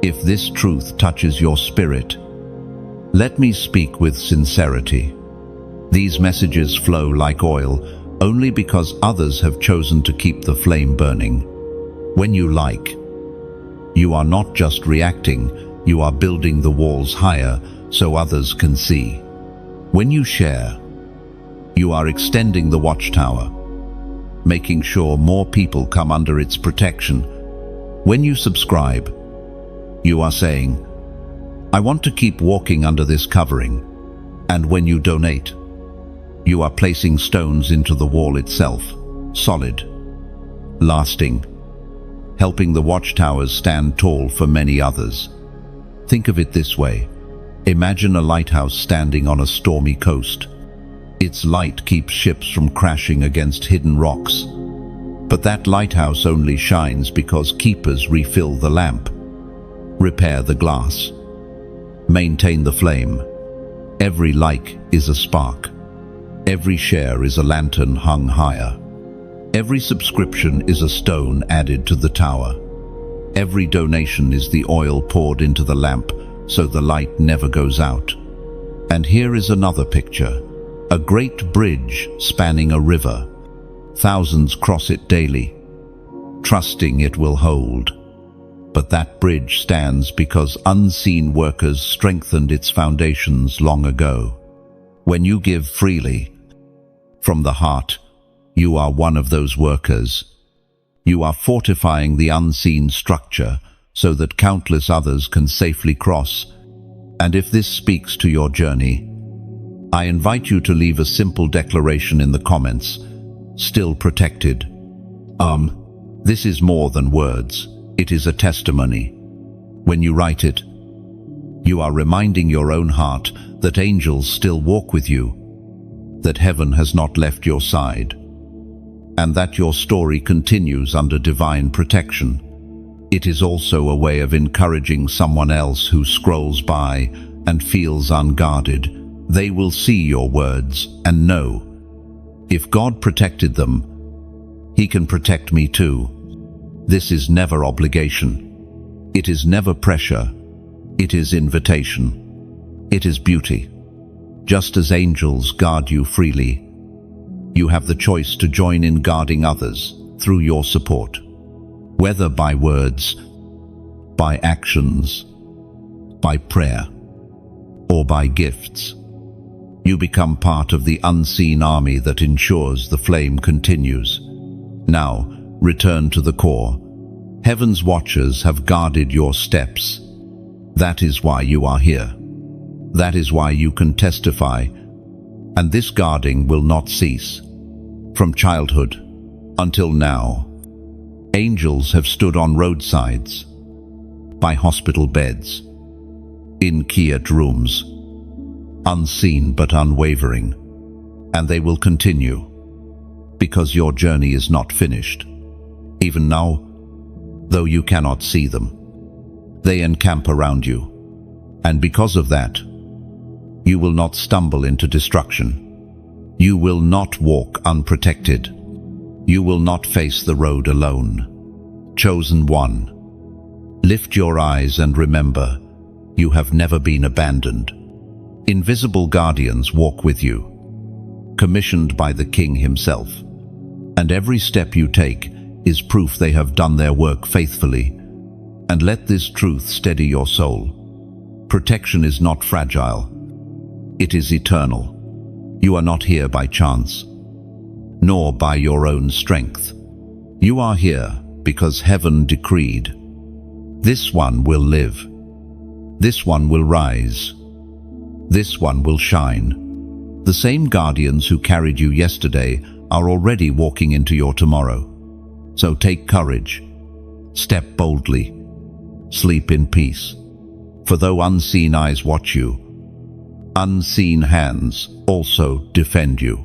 If this truth touches your spirit, let me speak with sincerity. These messages flow like oil only because others have chosen to keep the flame burning. When you like, you are not just reacting, you are building the walls higher so others can see. When you share, you are extending the watchtower, making sure more people come under its protection. When you subscribe, you are saying, "I want to keep walking under this covering." And when you donate, you are placing stones into the wall itself, solid, lasting, helping the watchtowers stand tall for many others. Think of it this way. Imagine a lighthouse standing on a stormy coast. Its light keeps ships from crashing against hidden rocks. But that lighthouse only shines because keepers refill the lamp, repair the glass, maintain the flame. Every like is a spark. Every share is a lantern hung higher. Every subscription is a stone added to the tower. Every donation is the oil poured into the lamp so the light never goes out. And here is another picture. A great bridge spanning a river. Thousands cross it daily, trusting it will hold. But that bridge stands because unseen workers strengthened its foundations long ago. When you give freely, from the heart, you are one of those workers. You are fortifying the unseen structure so that countless others can safely cross. And if this speaks to your journey, I invite you to leave a simple declaration in the comments. Still protected. This is more than words. It is a testimony. When you write it, you are reminding your own heart that angels still walk with you, that heaven has not left your side, and that your story continues under divine protection. It is also a way of encouraging someone else who scrolls by and feels unguarded. They will see your words and know, if God protected them, He can protect me too. This is never obligation. It is never pressure. It is invitation. It is beauty. Just as angels guard you freely, you have the choice to join in guarding others through your support. Whether by words, by actions, by prayer, or by gifts, you become part of the unseen army that ensures the flame continues. Now, return to the core. Heaven's watchers have guarded your steps. That is why you are here. That is why you can testify, and this guarding will not cease. From childhood until now, angels have stood on roadsides, by hospital beds, in quiet rooms, unseen but unwavering, and they will continue, because your journey is not finished. Even now, though you cannot see them, they encamp around you, and because of that, you will not stumble into destruction. You will not walk unprotected. You will not face the road alone. Chosen one, lift your eyes and remember, you have never been abandoned. Invisible guardians walk with you, commissioned by the King himself, and every step you take is proof they have done their work faithfully. And let this truth steady your soul. Protection is not fragile. It is eternal. You are not here by chance, nor by your own strength. You are here because heaven decreed. This one will live. This one will rise. This one will shine. The same guardians who carried you yesterday are already walking into your tomorrow. So take courage. Step boldly. Sleep in peace. For though unseen eyes watch you, unseen hands also defend you.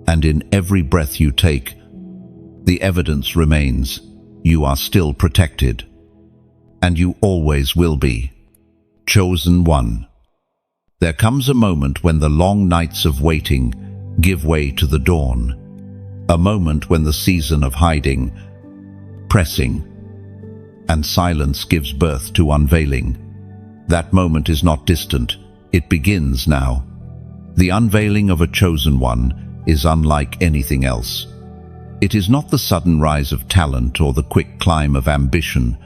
And in every breath you take, the evidence remains you are still protected. And you always will be. Chosen one. There comes a moment when the long nights of waiting give way to the dawn. A moment when the season of hiding, pressing, and silence gives birth to unveiling. That moment is not distant. It begins now. The unveiling of a chosen one is unlike anything else. It is not the sudden rise of talent or the quick climb of ambition.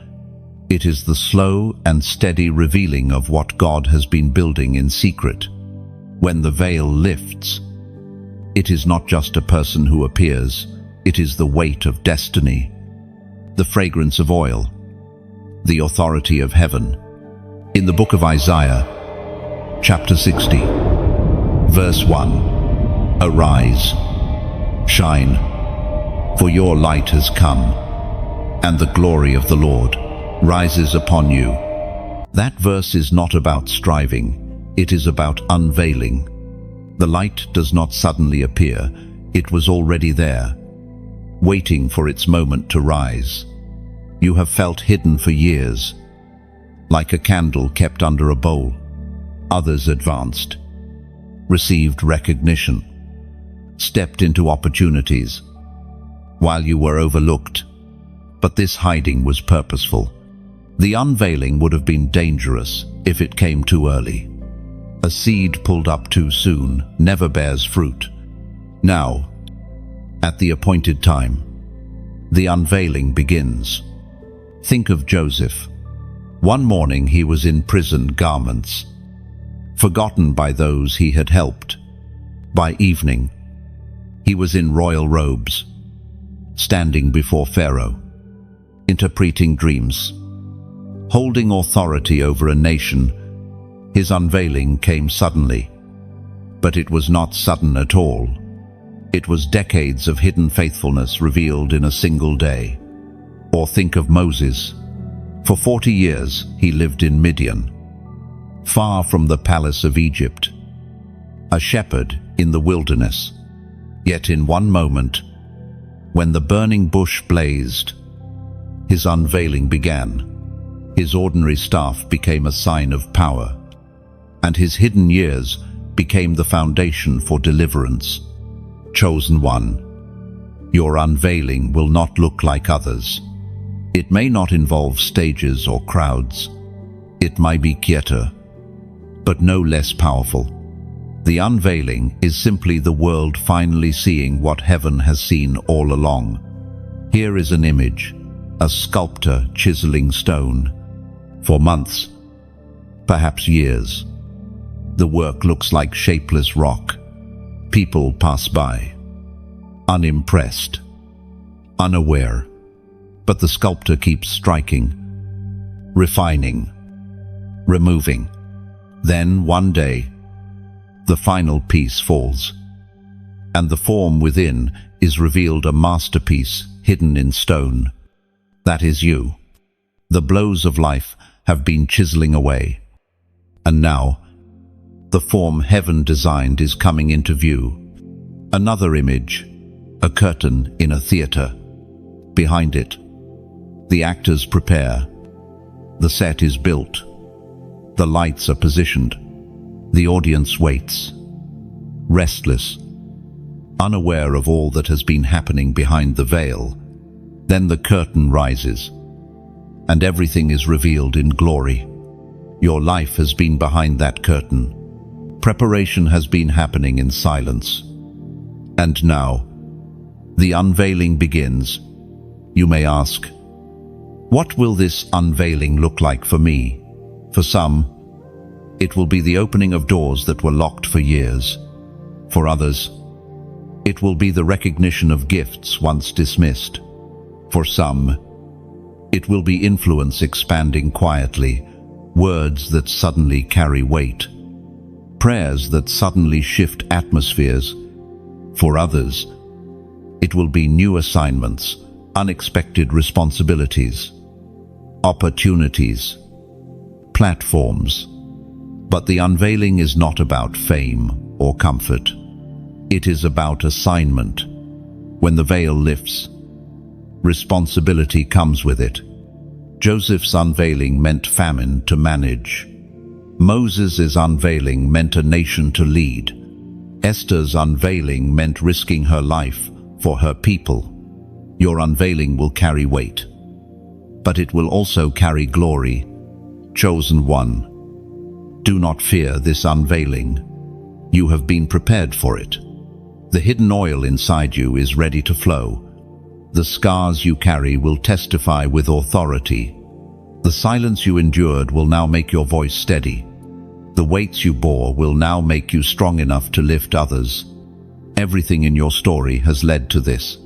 It is the slow and steady revealing of what God has been building in secret. When the veil lifts, it is not just a person who appears, it is the weight of destiny, the fragrance of oil, the authority of heaven. In the book of Isaiah, chapter 60, verse 1, Arise, shine, for your light has come, and the glory of the Lord rises upon you. That verse is not about striving, it is about unveiling. The light does not suddenly appear, it was already there, waiting for its moment to rise. You have felt hidden for years, like a candle kept under a bowl. Others advanced, received recognition, stepped into opportunities, while you were overlooked. But this hiding was purposeful. The unveiling would have been dangerous if it came too early. A seed pulled up too soon never bears fruit. Now, at the appointed time, the unveiling begins. Think of Joseph. One morning he was in prison garments, forgotten by those he had helped. By evening, he was in royal robes, standing before Pharaoh, interpreting dreams, holding authority over a nation. His unveiling came suddenly, but it was not sudden at all. It was decades of hidden faithfulness revealed in a single day. Or think of Moses. For 40 years he lived in Midian, far from the palace of Egypt, a shepherd in the wilderness. Yet in one moment, when the burning bush blazed, his unveiling began. His ordinary staff became a sign of power, and his hidden years became the foundation for deliverance. Chosen one. Your unveiling will not look like others. It may not involve stages or crowds. It might be quieter, but no less powerful. The unveiling is simply the world finally seeing what heaven has seen all along. Here is an image, a sculptor chiseling stone. For months, perhaps years, the work looks like shapeless rock. People pass by, unimpressed, unaware, but the sculptor keeps striking, refining, removing. Then one day, the final piece falls, and the form within is revealed, a masterpiece hidden in stone. That is you. The blows of life have been chiseling away, and now the form heaven designed is coming into view. Another image, a curtain in a theater. Behind it, the actors prepare. The set is built. The lights are positioned. The audience waits, restless, unaware of all that has been happening behind the veil. Then the curtain rises, and everything is revealed in glory. Your life has been behind that curtain. Preparation has been happening in silence. And now, the unveiling begins. You may ask, what will this unveiling look like for me? For some, it will be the opening of doors that were locked for years. For others, it will be the recognition of gifts once dismissed. For some, it will be influence expanding quietly, words that suddenly carry weight, prayers that suddenly shift atmospheres. For others, it will be new assignments, unexpected responsibilities, opportunities, platforms. But the unveiling is not about fame or comfort. It is about assignment. When the veil lifts, responsibility comes with it. Joseph's unveiling meant famine to manage. Moses' unveiling meant a nation to lead. Esther's unveiling meant risking her life for her people. Your unveiling will carry weight, but it will also carry glory. Chosen one, do not fear this unveiling. You have been prepared for it. The hidden oil inside you is ready to flow. The scars you carry will testify with authority. The silence you endured will now make your voice steady. The weights you bore will now make you strong enough to lift others. Everything in your story has led to this.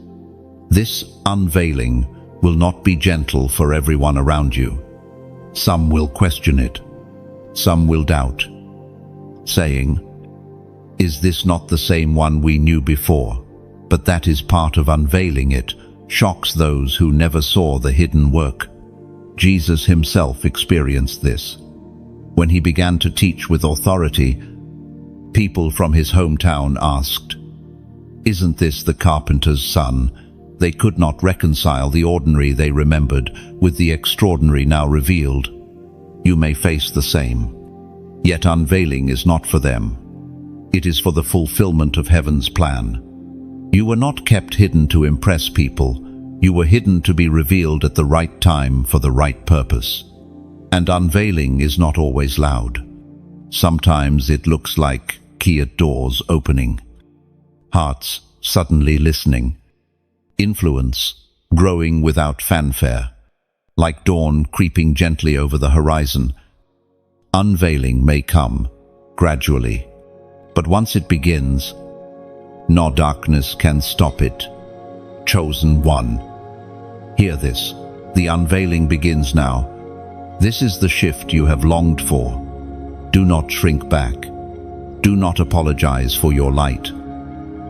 This unveiling will not be gentle for everyone around you. Some will question it. Some will doubt, saying, "Is this not the same one we knew before?" But that is part of unveiling. It shocks those who never saw the hidden work. Jesus himself experienced this. When he began to teach with authority, people from his hometown asked, "Isn't this the carpenter's son?" They could not reconcile the ordinary they remembered with the extraordinary now revealed. You may face the same. Yet unveiling is not for them. It is for the fulfillment of heaven's plan. You were not kept hidden to impress people. You were hidden to be revealed at the right time for the right purpose. And unveiling is not always loud. Sometimes it looks like keyed doors opening, hearts suddenly listening, influence growing without fanfare, like dawn creeping gently over the horizon. Unveiling may come gradually, but once it begins, no darkness can stop it. Chosen one, hear this. The unveiling begins now. This is the shift you have longed for. Do not shrink back. Do not apologize for your light.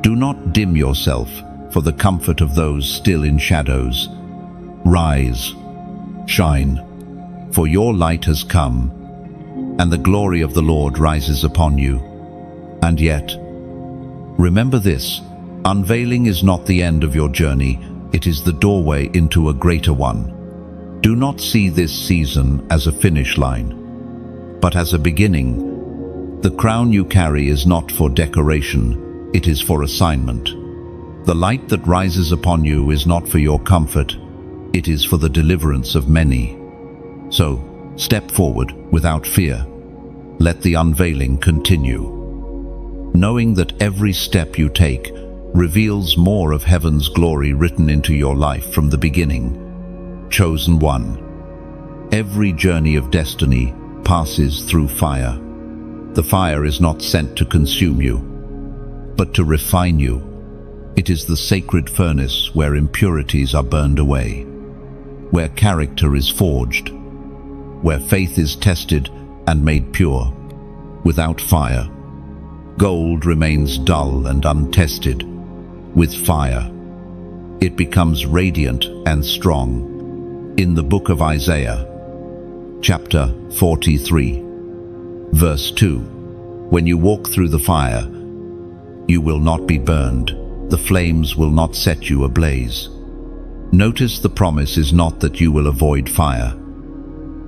Do not dim yourself for the comfort of those still in shadows. Rise, shine, for your light has come, and the glory of the Lord rises upon you. And yet, remember this, unveiling is not the end of your journey, it is the doorway into a greater one. Do not see this season as a finish line, but as a beginning. The crown you carry is not for decoration, it is for assignment. The light that rises upon you is not for your comfort, it is for the deliverance of many. So, step forward without fear. Let the unveiling continue. Knowing that every step you take reveals more of heaven's glory written into your life from the beginning. Chosen one. Every journey of destiny passes through fire. The fire is not sent to consume you, but to refine you. It is the sacred furnace where impurities are burned away, where character is forged, where faith is tested and made pure. Without fire, gold remains dull and untested. With fire, it becomes radiant and strong. In the book of Isaiah, chapter 43, verse 2, when you walk through the fire, you will not be burned. The flames will not set you ablaze. Notice the promise is not that you will avoid fire,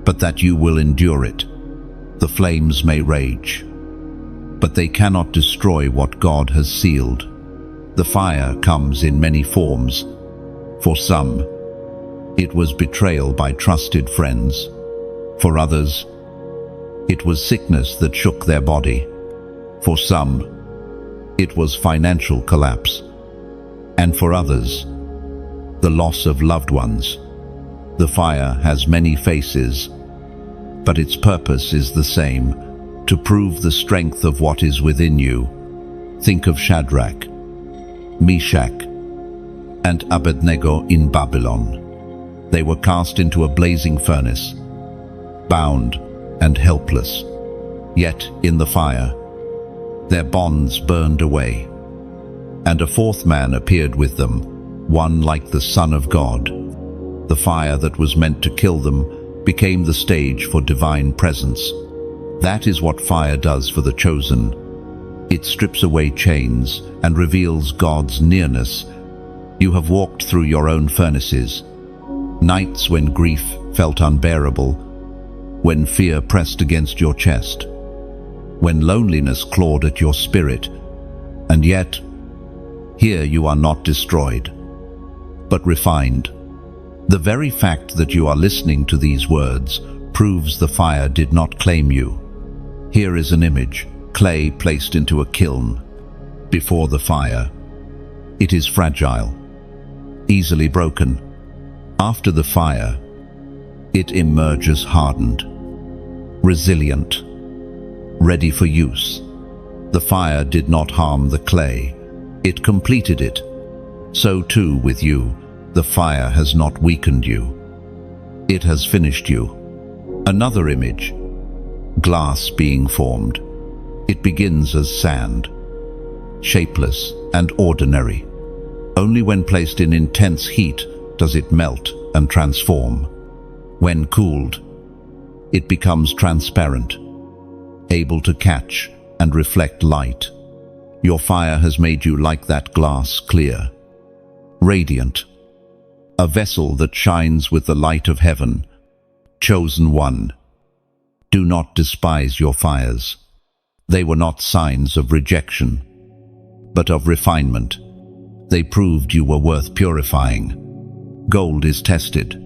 but that you will endure it. The flames may rage, but they cannot destroy what God has sealed. The fire comes in many forms. For some, it was betrayal by trusted friends. For others, it was sickness that shook their body. For some, it was financial collapse. And for others, the loss of loved ones. The fire has many faces, but its purpose is the same, to prove the strength of what is within you. Think of Shadrach, Meshach, and Abednego in Babylon. They were cast into a blazing furnace, bound and helpless. Yet in the fire, their bonds burned away. And a fourth man appeared with them, one like the Son of God. The fire that was meant to kill them became the stage for divine presence. That is what fire does for the chosen. It strips away chains and reveals God's nearness. You have walked through your own furnaces, nights when grief felt unbearable, when fear pressed against your chest, when loneliness clawed at your spirit, and yet, here you are not destroyed, but refined. The very fact that you are listening to these words proves the fire did not claim you. Here is an image, clay placed into a kiln. Before the fire, it is fragile, easily broken. After the fire, it emerges hardened, resilient, ready for use. The fire did not harm the clay, it completed it. So too with you, the fire has not weakened you. It has finished you. Another image, glass being formed. It begins as sand, shapeless and ordinary. Only when placed in intense heat does it melt and transform. When cooled, it becomes transparent, able to catch and reflect light. Your fire has made you like that glass, clear, radiant, a vessel that shines with the light of heaven. Chosen one, do not despise your fires. They were not signs of rejection, but of refinement. They proved you were worth purifying. Gold is tested.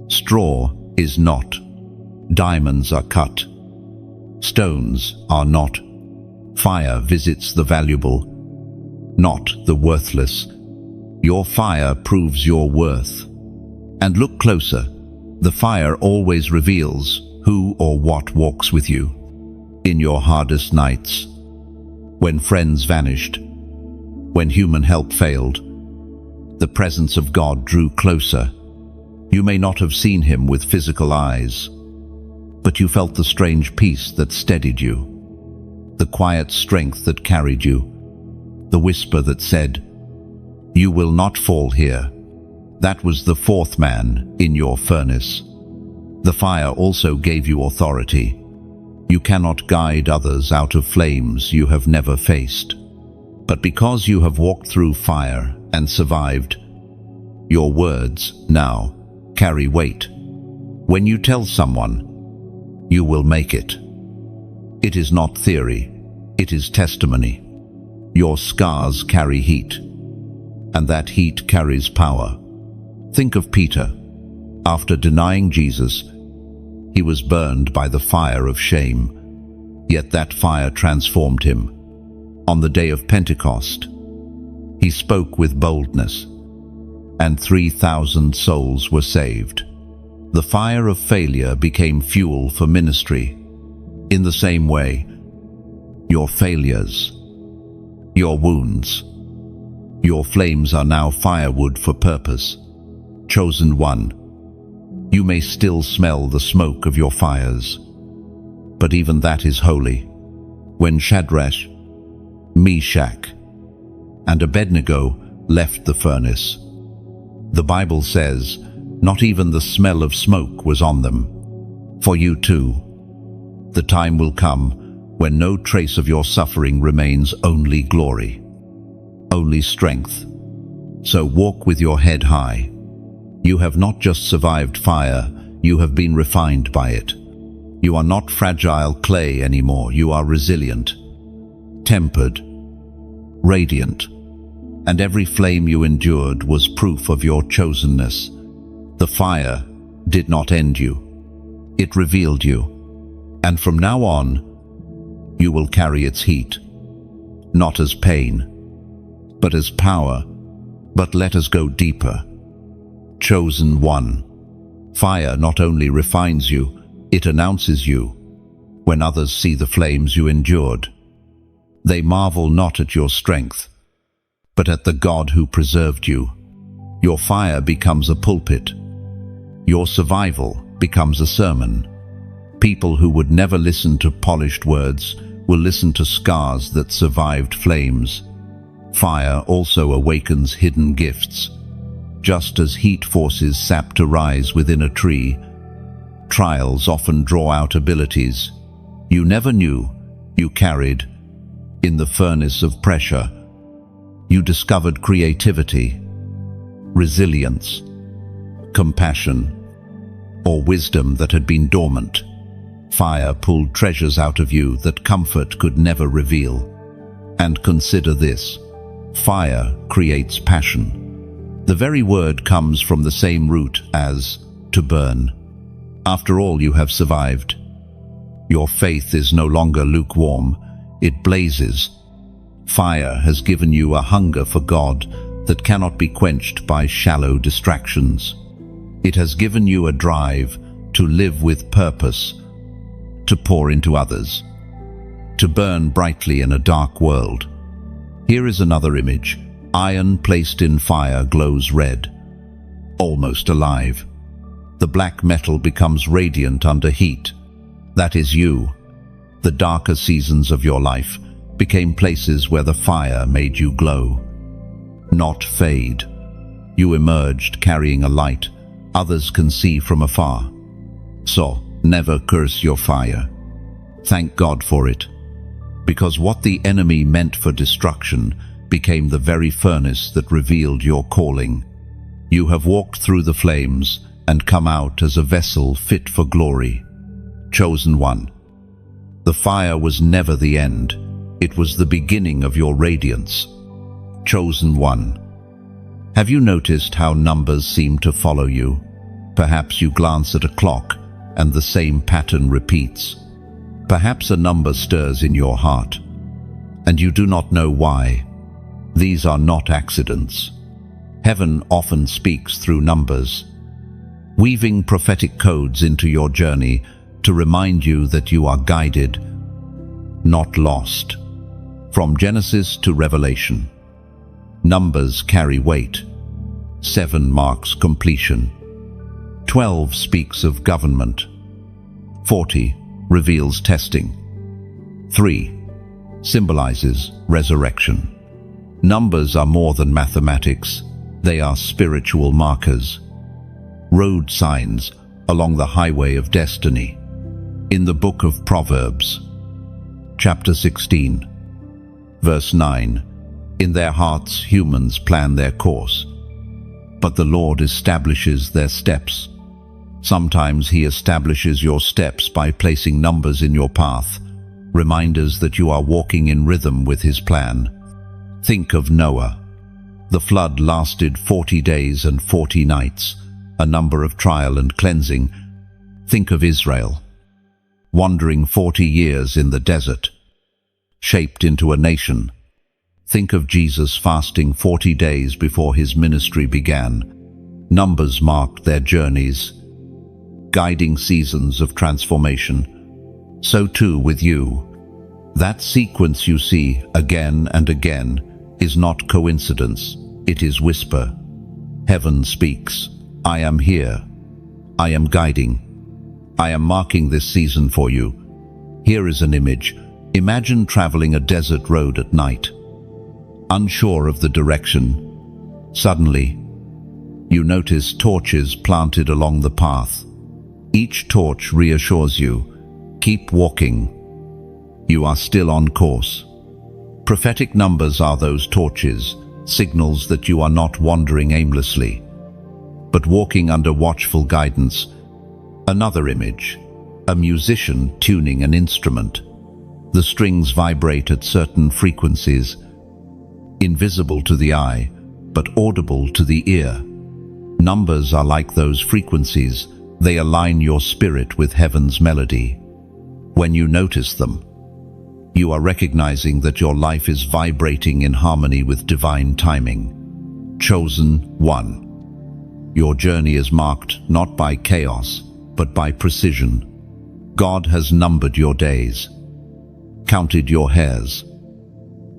Straw is not. Diamonds are cut. Stones are not. Fire visits the valuable, not the worthless. Your fire proves your worth. And look closer. The fire always reveals who or what walks with you. In your hardest nights, when friends vanished, when human help failed, the presence of God drew closer. You may not have seen him with physical eyes, but you felt the strange peace that steadied you, the quiet strength that carried you, the whisper that said, "You will not fall here." That was the fourth man in your furnace. The fire also gave you authority. You cannot guide others out of flames you have never faced. But because you have walked through fire and survived, your words now carry weight. When you tell someone, you will make it. It is not theory, it is testimony. Your scars carry heat. and that heat carries power. Think of Peter. After denying Jesus, he was burned by the fire of shame, yet that fire transformed him. On the day of Pentecost, he spoke with boldness, and 3,000 souls were saved. The fire of failure became fuel for ministry. In the same way, your failures, your wounds, your flames are now firewood for purpose. Chosen one, you may still smell the smoke of your fires, but even that is holy. When Shadrach, Meshach, and Abednego left the furnace, the Bible says, not even the smell of smoke was on them. For you too, the time will come when no trace of your suffering remains, only glory, only strength. So walk with your head high. You have not just survived fire, you have been refined by it. You are not fragile clay anymore, you are resilient, tempered, radiant. And every flame you endured was proof of your chosenness. The fire did not end you, it revealed you. And from now on, you will carry its heat, not as pain, but as power. But let us go deeper. Chosen one. Fire not only refines you, it announces you. When others see the flames you endured, they marvel not at your strength, but at the God who preserved you. Your fire becomes a pulpit. Your survival becomes a sermon. People who would never listen to polished words will listen to scars that survived flames. Fire also awakens hidden gifts. Just as heat forces sap to rise within a tree, trials often draw out abilities you never knew you carried. In the furnace of pressure, you discovered creativity, resilience, compassion, or wisdom that had been dormant. Fire pulled treasures out of you that comfort could never reveal. And consider this: fire creates passion. The very word comes from the same root as to burn. After all you have survived, your faith is no longer lukewarm, it blazes. Fire has given you a hunger for God that cannot be quenched by shallow distractions. It has given you a drive to live with purpose, to pour into others, to burn brightly in a dark world. Here is another image. Iron placed in fire glows red, almost alive. The black metal becomes radiant under heat. That is you. The darker seasons of your life became places where the fire made you glow, not fade. You emerged carrying a light others can see from afar. So, never curse your fire. Thank God for it, because what the enemy meant for destruction became the very furnace that revealed your calling. You have walked through the flames and come out as a vessel fit for glory. Chosen one. The fire was never the end. It was the beginning of your radiance. Chosen one. Have you noticed how numbers seem to follow you? Perhaps you glance at a clock and the same pattern repeats. Perhaps a number stirs in your heart, and you do not know why. These are not accidents. Heaven often speaks through numbers, weaving prophetic codes into your journey to remind you that you are guided, not lost. From Genesis to Revelation, numbers carry weight. 7 marks completion. 12 speaks of government. 40 reveals testing. 3 symbolizes resurrection. Numbers are more than mathematics. They are spiritual markers, road signs along the highway of destiny. In the book of Proverbs, chapter 16, verse 9, in their hearts humans plan their course, but the Lord establishes their steps. Sometimes He establishes your steps by placing numbers in your path, reminders that you are walking in rhythm with His plan. Think of Noah. The flood lasted 40 days and 40 nights, a number of trial and cleansing. Think of Israel, wandering 40 years in the desert, shaped into a nation. Think of Jesus fasting 40 days before his ministry began. Numbers marked their journeys, guiding seasons of transformation. So too with you. That sequence you see again and again is not coincidence, it is whisper. Heaven speaks, I am here. I am guiding. I am marking this season for you. Here is an image. Imagine traveling a desert road at night, unsure of the direction. Suddenly, you notice torches planted along the path. Each torch reassures you, keep walking. You are still on course. Prophetic numbers are those torches, signals that you are not wandering aimlessly, but walking under watchful guidance. Another image, a musician tuning an instrument. The strings vibrate at certain frequencies, invisible to the eye, but audible to the ear. Numbers are like those frequencies. They align your spirit with heaven's melody. When you notice them, you are recognizing that your life is vibrating in harmony with divine timing. Chosen one. Your journey is marked not by chaos, but by precision. God has numbered your days, counted your hairs,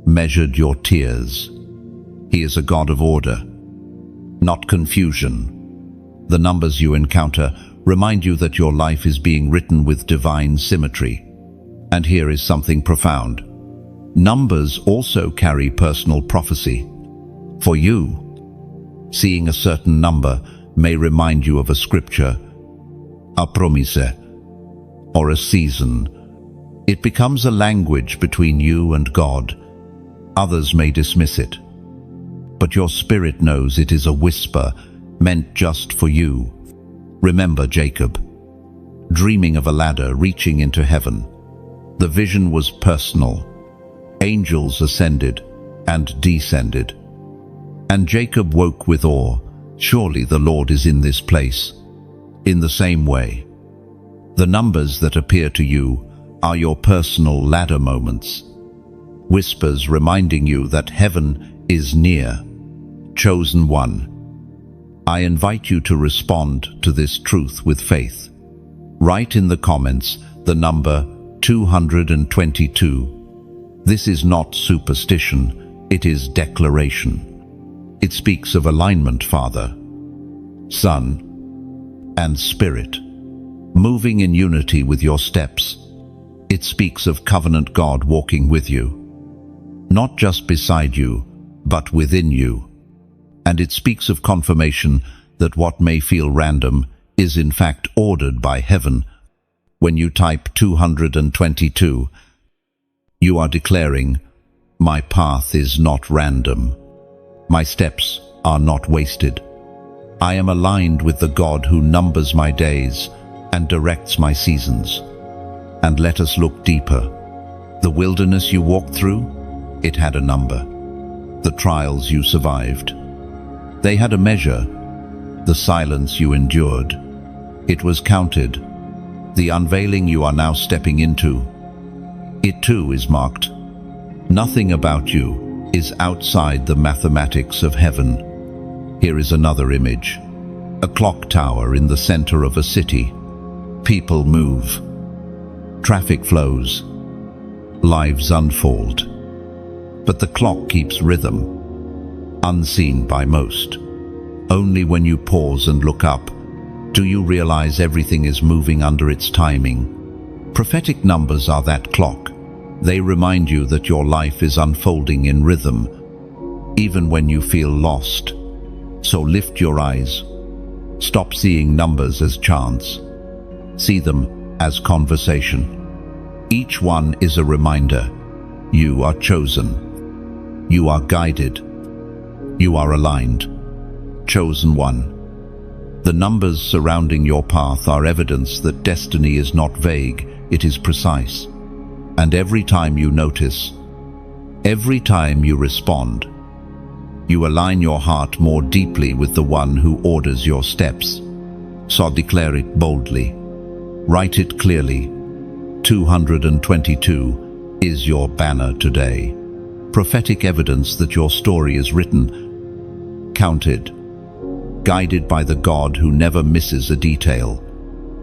measured your tears. He is a God of order, not confusion. The numbers you encounter remind you that your life is being written with divine symmetry. And here is something profound. Numbers also carry personal prophecy. For you, seeing a certain number may remind you of a scripture, a promise, or a season. It becomes a language between you and God. Others may dismiss it, but your spirit knows it is a whisper meant just for you. Remember Jacob, dreaming of a ladder reaching into heaven. The vision was personal. Angels ascended and descended. And Jacob woke with awe. Surely the Lord is in this place. In the same way, the numbers that appear to you are your personal ladder moments. Whispers reminding you that heaven is near. Chosen one. I invite you to respond to this truth with faith. Write in the comments the number 222. This is not superstition, it is declaration. It speaks of alignment, Father, Son, and Spirit, moving in unity with your steps. It speaks of covenant God walking with you, not just beside you, but within you. And it speaks of confirmation that what may feel random is in fact ordered by heaven. When you type 222, you are declaring, my path is not random. My steps are not wasted. I am aligned with the God who numbers my days and directs my seasons. And let us look deeper. The wilderness you walked through, it had a number. The trials you survived, they had a measure. The silence you endured, it was counted. The unveiling you are now stepping into, it too is marked. Nothing about you is outside the mathematics of heaven. Here is another image. A clock tower in the center of a city. People move. Traffic flows. Lives unfold. But the clock keeps rhythm, unseen by most. Only when you pause and look up do you realize everything is moving under its timing. Prophetic numbers are that clock. They remind you that your life is unfolding in rhythm, even when you feel lost. So lift your eyes. Stop seeing numbers as chance. See them as conversation. Each one is a reminder. You are chosen. You are guided. You are aligned. Chosen one. The numbers surrounding your path are evidence that destiny is not vague, it is precise. And every time you notice, every time you respond, You align your heart more deeply with the one who orders your steps. So declare it boldly. Write it clearly. 222 is your banner today. Prophetic evidence that your story is written, counted, guided by the God who never misses a detail.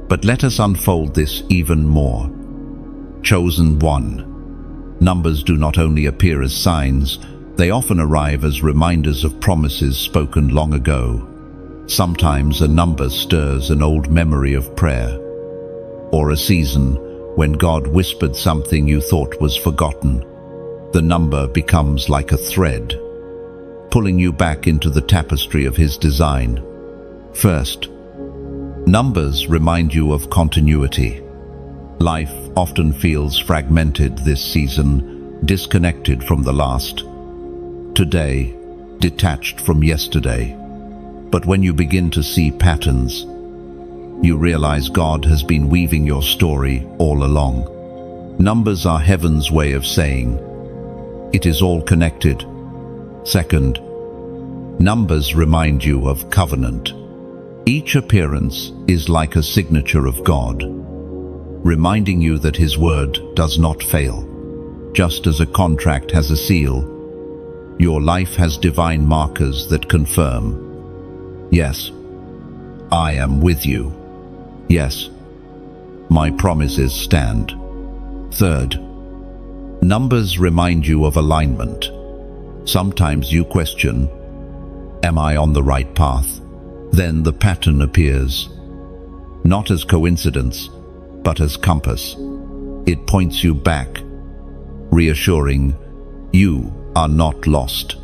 But let us unfold this even more. Chosen one. Numbers do not only appear as signs, they often arrive as reminders of promises spoken long ago. Sometimes a number stirs an old memory of prayer, or a season when God whispered something you thought was forgotten. The number becomes like a thread, pulling you back into the tapestry of His design. First, numbers remind you of continuity. Life often feels fragmented this season, disconnected from the last. Today, detached from yesterday. But when you begin to see patterns, you realize God has been weaving your story all along. Numbers are heaven's way of saying, it is all connected. Second, numbers remind you of covenant. Each appearance is like a signature of God, reminding you that His word does not fail. Just as a contract has a seal, your life has divine markers that confirm, yes, I am with you. Yes, my promises stand. Third, numbers remind you of alignment. Sometimes you question, am I on the right path? Then the pattern appears, not as coincidence, but as compass. It points you back, reassuring, you are not lost.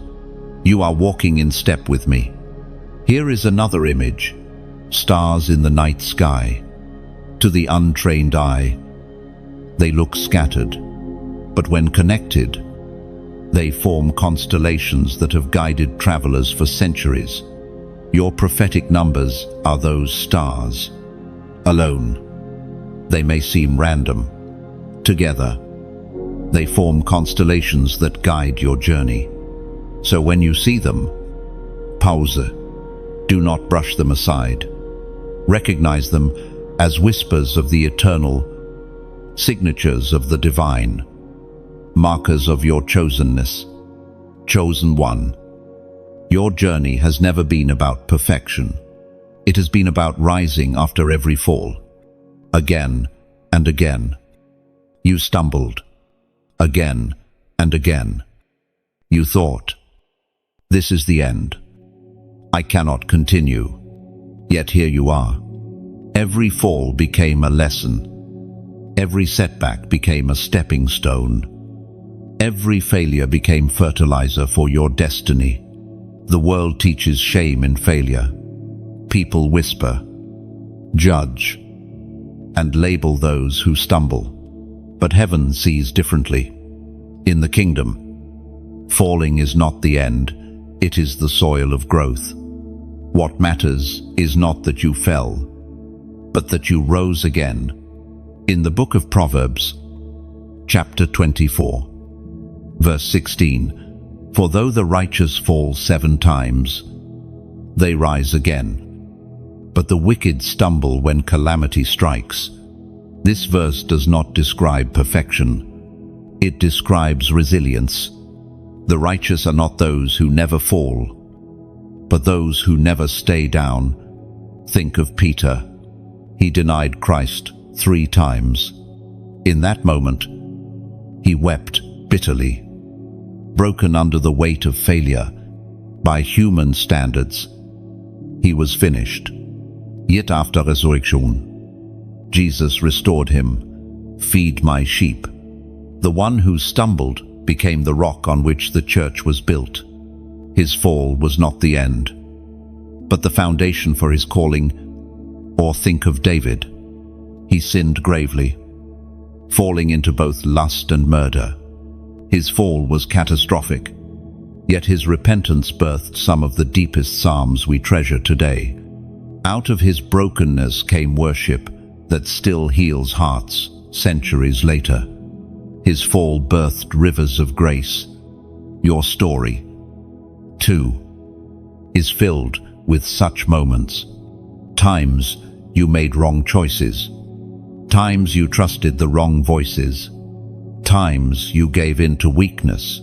You are walking in step with me. Here is another image, stars in the night sky. To the untrained eye, they look scattered, but when connected, they form constellations that have guided travelers for centuries. Your prophetic numbers are those stars. Alone, they may seem random. Together, they form constellations that guide your journey. So when you see them, pause. Do not brush them aside. Recognize them as whispers of the eternal, signatures of the divine, markers of your chosenness. Chosen one. Your journey has never been about perfection. It has been about rising after every fall. Again and again. You stumbled. Again and again. You thought, this is the end. I cannot continue. Yet here you are. Every fall became a lesson. Every setback became a stepping stone. Every failure became fertilizer for your destiny. The world teaches shame in failure. People whisper, judge, and label those who stumble. But heaven sees differently. In the kingdom, falling is not the end, it is the soil of growth. What matters is not that you fell, but that you rose again. In the book of Proverbs, chapter 24, verse 16, for though the righteous fall 7 times, they rise again. But the wicked stumble when calamity strikes. This verse does not describe perfection. It describes resilience. The righteous are not those who never fall, but those who never stay down. Think of Peter. He denied Christ 3 times. In that moment, he wept bitterly, broken under the weight of failure. By human standards, he was finished. Yet after resurrection, Jesus restored him. Feed my sheep. The one who stumbled became the rock on which the church was built. His fall was not the end, but the foundation for his calling. Or think of David. He sinned gravely, falling into both lust and murder. His fall was catastrophic, yet his repentance birthed some of the deepest psalms we treasure today. Out of his brokenness came worship that still heals hearts centuries later. His fall birthed rivers of grace. Your story, too, is filled with such moments. Times you made wrong choices. Times you trusted the wrong voices. Times you gave in to weakness.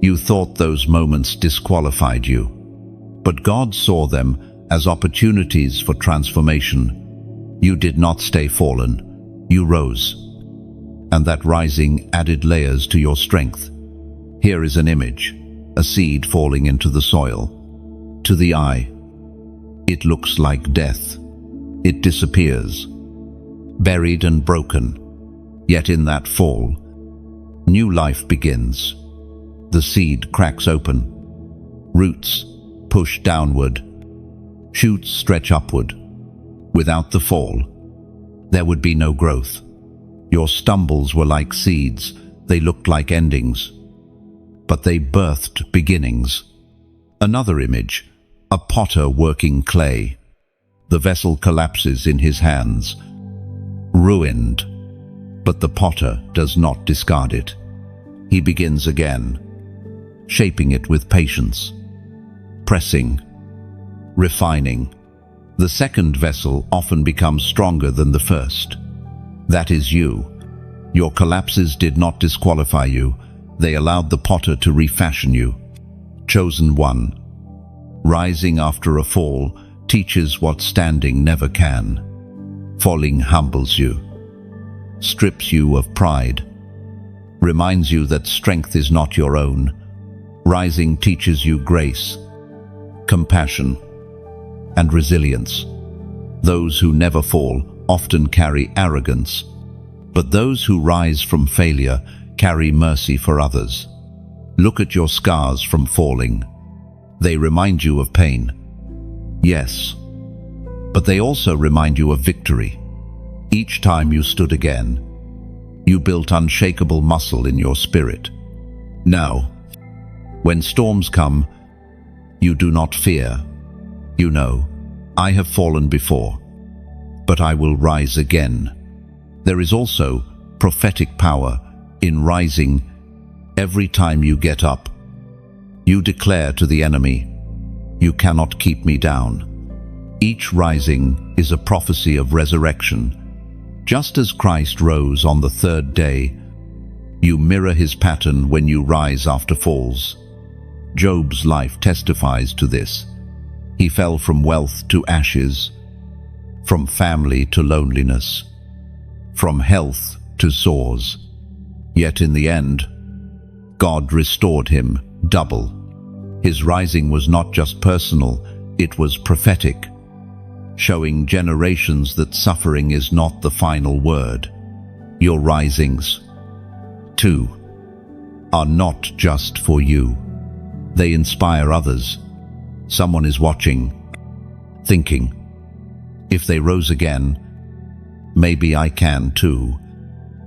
You thought those moments disqualified you, but God saw them as opportunities for transformation. You did not stay fallen, you rose. And that rising added layers to your strength. Here is an image, a seed falling into the soil. To the eye, it looks like death. It disappears, buried and broken. Yet in that fall, new life begins. The seed cracks open. Roots push downward. Shoots stretch upward. Without the fall, there would be no growth. Your stumbles were like seeds. They looked like endings, but they birthed beginnings. Another image, a potter working clay. The vessel collapses in his hands, ruined, but the potter does not discard it. He begins again, shaping it with patience, pressing, refining. The second vessel often becomes stronger than the first. That is you. Your collapses did not disqualify you. They allowed the potter to refashion you. Chosen one. Rising after a fall teaches what standing never can. Falling humbles you, strips you of pride, reminds you that strength is not your own. Rising teaches you grace, compassion, and resilience. Those who never fall often carry arrogance, but those who rise from failure carry mercy for others. Look at your scars from falling. They remind you of pain. Yes, but they also remind you of victory. Each time you stood again, you built unshakable muscle in your spirit. Now, when storms come, you do not fear. You know, I have fallen before, but I will rise again. There is also prophetic power in rising. Every time you get up, you declare to the enemy, "You cannot keep me down." Each rising is a prophecy of resurrection. Just as Christ rose on the third day, you mirror his pattern when you rise after falls. Job's life testifies to this. He fell from wealth to ashes, from family to loneliness, from health to sores. Yet in the end, God restored him double. His rising was not just personal, it was prophetic, showing generations that suffering is not the final word. Your risings, too, are not just for you. They inspire others. Someone is watching, thinking, if they rose again, maybe I can too.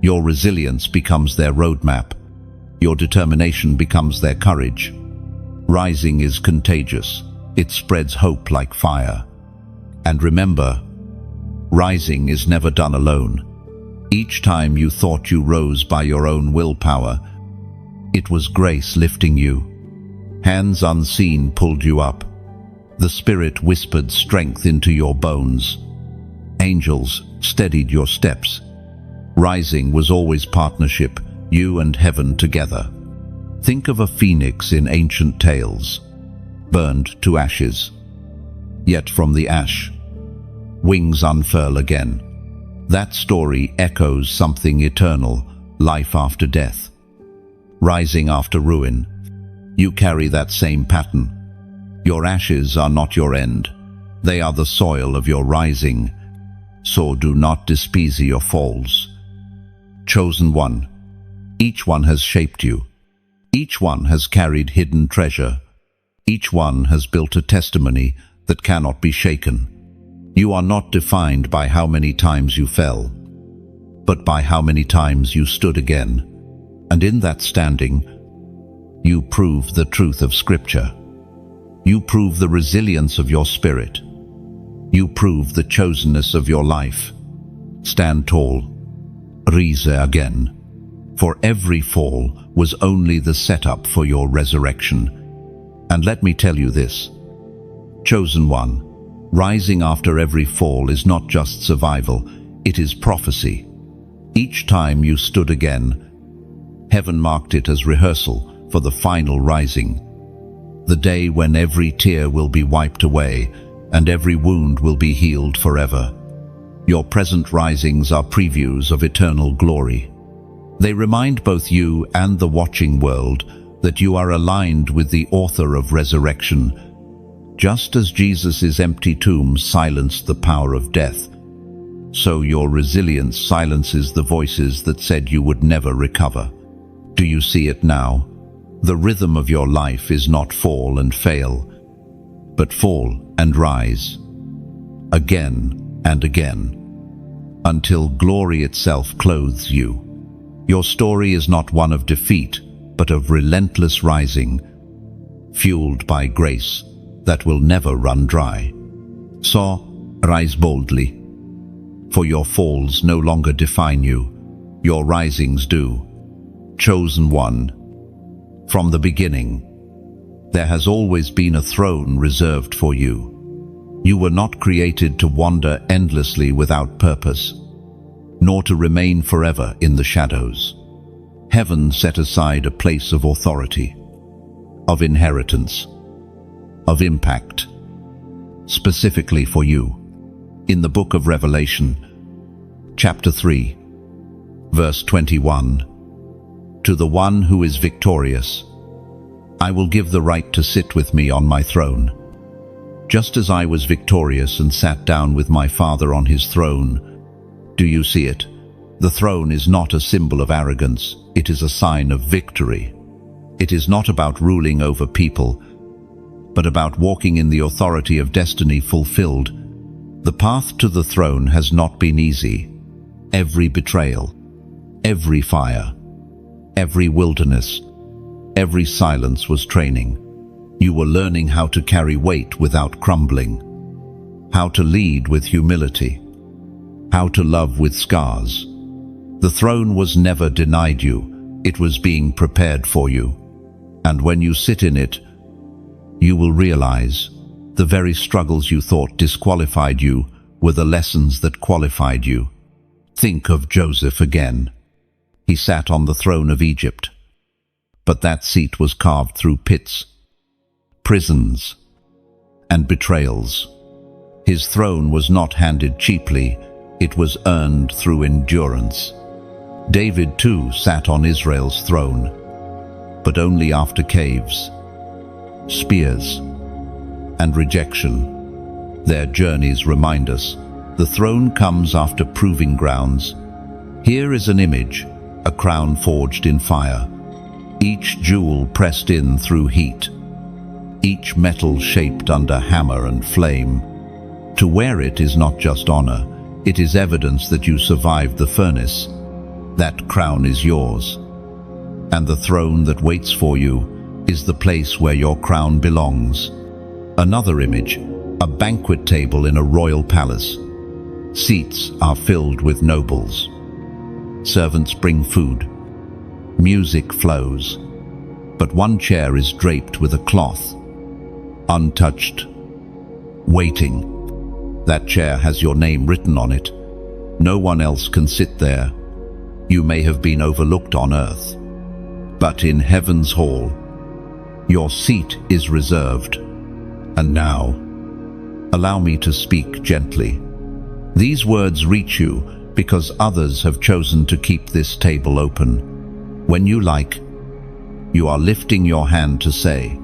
Your resilience becomes their roadmap. Your determination becomes their courage. Rising is contagious. It spreads hope like fire. And remember, rising is never done alone. Each time you thought you rose by your own willpower, it was grace lifting you. Hands unseen pulled you up. The Spirit whispered strength into your bones. Angels steadied your steps. Rising was always partnership, you and heaven together. Think of a phoenix in ancient tales, burned to ashes. Yet from the ash, wings unfurl again. That story echoes something eternal, life after death. Rising after ruin, you carry that same pattern. Your ashes are not your end. They are the soil of your rising. So do not despise your falls. Chosen one, each one has shaped you. Each one has carried hidden treasure. Each one has built a testimony that cannot be shaken. You are not defined by how many times you fell, but by how many times you stood again. And in that standing, you prove the truth of Scripture. You prove the resilience of your spirit. You prove the chosenness of your life. Stand tall. Rise again. For every fall was only the setup for your resurrection. And let me tell you this, chosen one, rising after every fall is not just survival, it is prophecy. Each time you stood again, heaven marked it as rehearsal for the final rising, the day when every tear will be wiped away and every wound will be healed forever. Your present risings are previews of eternal glory. They remind both you and the watching world that you are aligned with the author of resurrection. Just as Jesus' empty tomb silenced the power of death, so your resilience silences the voices that said you would never recover. Do you see it now? The rhythm of your life is not fall and fail, but fall and rise, again and again, until glory itself clothes you. Your story is not one of defeat, but of relentless rising, fueled by grace that will never run dry. So, rise boldly, for your falls no longer define you, your risings do. Chosen one, from the beginning, there has always been a throne reserved for you. You were not created to wander endlessly without purpose, nor to remain forever in the shadows. Heaven set aside a place of authority, of inheritance, of impact, specifically for you. In the book of Revelation, chapter 3, verse 21, to the one who is victorious, I will give the right to sit with me on my throne. Just as I was victorious and sat down with my Father on his throne. Do you see it? The throne is not a symbol of arrogance, it is a sign of victory. It is not about ruling over people, but about walking in the authority of destiny fulfilled. The path to the throne has not been easy. Every betrayal, every fire, every wilderness, every silence was training. You were learning how to carry weight without crumbling, how to lead with humility, how to love with scars. The throne was never denied you, it was being prepared for you. And when you sit in it, you will realize the very struggles you thought disqualified you were the lessons that qualified you. Think of Joseph again. He sat on the throne of Egypt, but that seat was carved through pits, prisons, and betrayals. His throne was not handed cheaply, it was earned through endurance. David too sat on Israel's throne, but only after caves, spears, and rejection. Their journeys remind us the throne comes after proving grounds. Here is an image, a crown forged in fire, each jewel pressed in through heat, each metal shaped under hammer and flame. To wear it is not just honor, it is evidence that you survived the furnace. That crown is yours, and the throne that waits for you is the place where your crown belongs. Another image, a banquet table in a royal palace. Seats are filled with nobles. Servants bring food. Music flows. But one chair is draped with a cloth, untouched, waiting. That chair has your name written on it. No one else can sit there. You may have been overlooked on earth, but in heaven's hall, your seat is reserved. And now, allow me to speak gently. These words reach you because others have chosen to keep this table open. When you like, you are lifting your hand to say,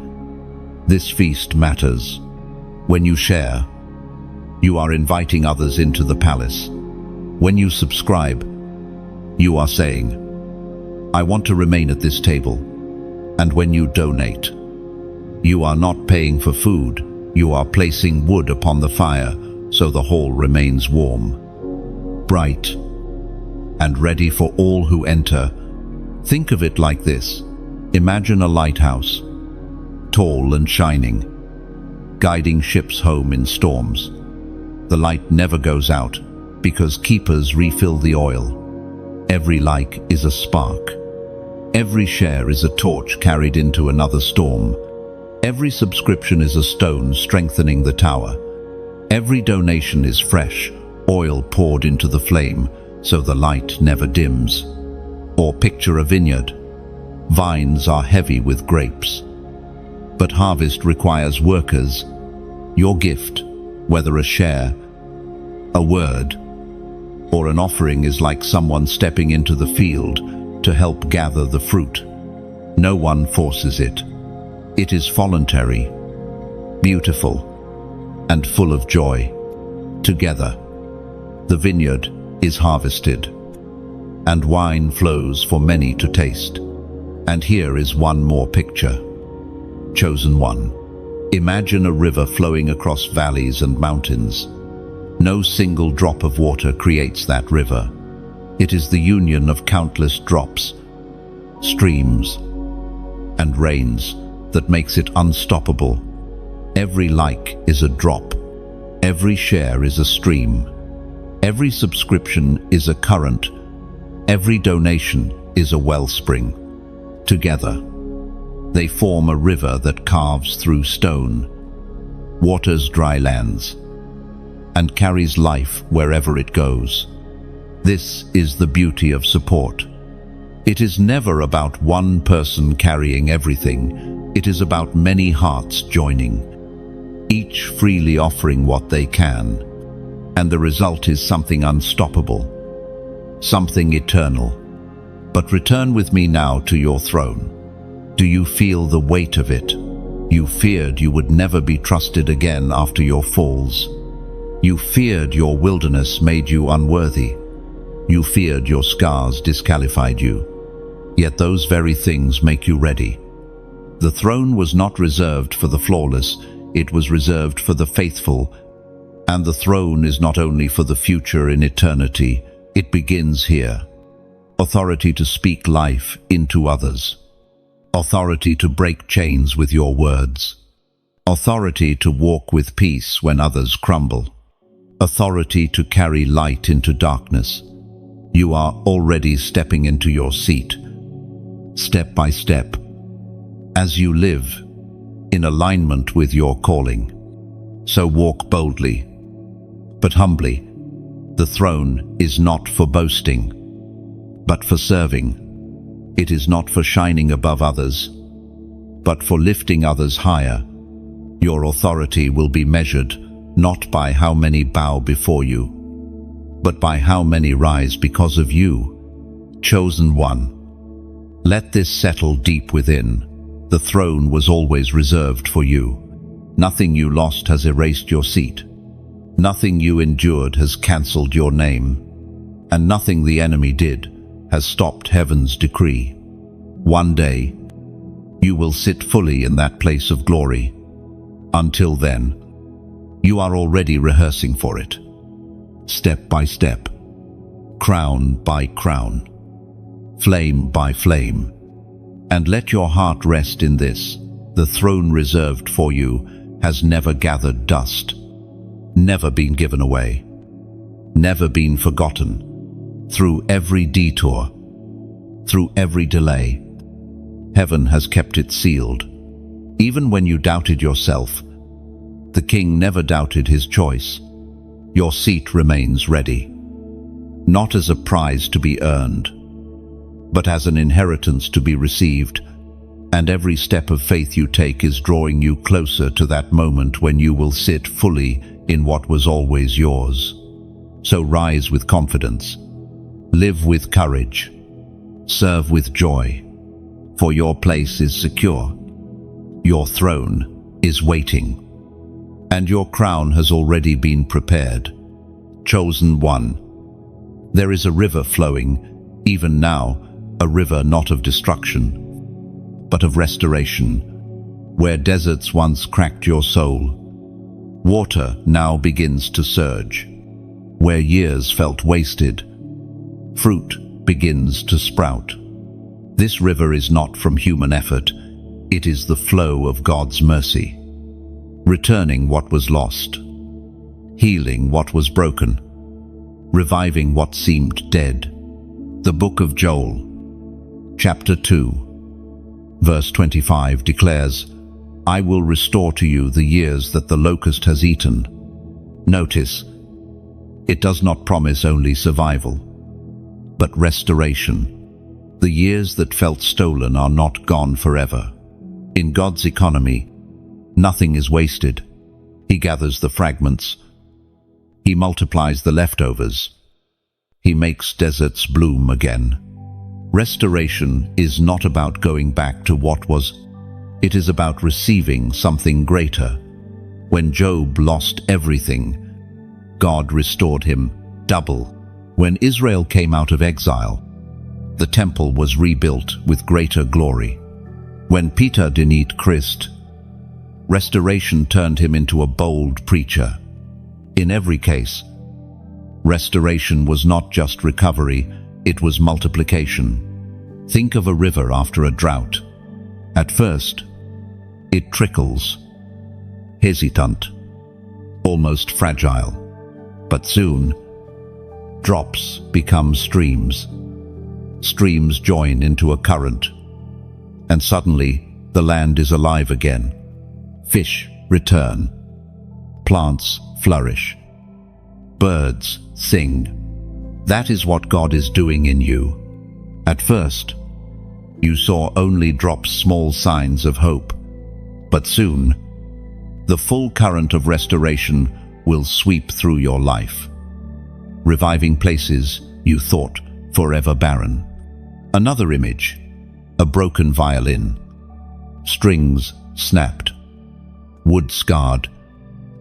this feast matters. When you share, you are inviting others into the palace. When you subscribe, you are saying, I want to remain at this table. And when you donate, you are not paying for food, you are placing wood upon the fire so the hall remains warm, bright, and ready for all who enter. Think of it like this. Imagine a lighthouse, tall and shining, guiding ships home in storms. The light never goes out because keepers refill the oil. Every like is a spark. Every share is a torch carried into another storm. Every subscription is a stone strengthening the tower. Every donation is fresh, oil poured into the flame, so the light never dims. Or picture a vineyard. Vines are heavy with grapes. But harvest requires workers. Your gift, whether a share, a word, or an offering, is like someone stepping into the field to help gather the fruit. No one forces it. It is voluntary, beautiful, and full of joy. Together, the vineyard is harvested, and wine flows for many to taste. And here is one more picture. Chosen one. Imagine a river flowing across valleys and mountains. No single drop of water creates that river. It is the union of countless drops, streams, and rains that makes it unstoppable. Every like is a drop. Every share is a stream. Every subscription is a current. Every donation is a wellspring. Together, they form a river that carves through stone, waters dry lands, and carries life wherever it goes. This is the beauty of support. It is never about one person carrying everything. It is about many hearts joining, each freely offering what they can. And the result is something unstoppable, something eternal. But return with me now to your throne. Do you feel the weight of it? You feared you would never be trusted again after your falls. You feared your wilderness made you unworthy. You feared your scars disqualified you. Yet those very things make you ready. The throne was not reserved for the flawless, it was reserved for the faithful. And the throne is not only for the future in eternity, it begins here. Authority to speak life into others. Authority to break chains with your words. Authority to walk with peace when others crumble. Authority to carry light into darkness. You are already stepping into your seat, step by step, as you live in alignment with your calling. So walk boldly, but humbly. The throne is not for boasting, but for serving. It is not for shining above others, but for lifting others higher. Your authority will be measured not by how many bow before you, but by how many rise because of you, chosen one. Let this settle deep within. The throne was always reserved for you. Nothing you lost has erased your seat. Nothing you endured has cancelled your name. And nothing the enemy did has stopped heaven's decree. One day, you will sit fully in that place of glory. Until then, you are already rehearsing for it. Step by step, crown by crown, flame by flame. And let your heart rest in this. The throne reserved for you has never gathered dust, never been given away, never been forgotten. Through every detour, through every delay, heaven has kept it sealed. Even when you doubted yourself, the king never doubted his choice. Your seat remains ready, not as a prize to be earned, but as an inheritance to be received. And every step of faith you take is drawing you closer to that moment when you will sit fully in what was always yours. So rise with confidence, live with courage, serve with joy, for your place is secure. Your throne is waiting, and your crown has already been prepared. Chosen one. There is a river flowing, even now, a river not of destruction, but of restoration. Where deserts once cracked your soul, water now begins to surge. Where years felt wasted, fruit begins to sprout. This river is not from human effort, it is the flow of God's mercy, returning what was lost, healing what was broken, reviving what seemed dead. The book of Joel, chapter 2, verse 25 declares, I will restore to you the years that the locust has eaten. Notice, it does not promise only survival, but restoration. The years that felt stolen are not gone forever. In God's economy, nothing is wasted. He gathers the fragments. He multiplies the leftovers. He makes deserts bloom again. Restoration is not about going back to what was. It is about receiving something greater. When Job lost everything, God restored him double. When Israel came out of exile, the temple was rebuilt with greater glory. When Peter denied Christ, restoration turned him into a bold preacher. In every case, restoration was not just recovery, it was multiplication. Think of a river after a drought. At first, it trickles, hesitant, almost fragile. But soon, drops become streams. Streams join into a current, and suddenly the land is alive again. Fish return. Plants flourish. Birds sing. That is what God is doing in you. At first, you saw only drops, small signs of hope. But soon, the full current of restoration will sweep through your life, reviving places you thought forever barren. Another image, a broken violin. Strings snapped, wood scarred,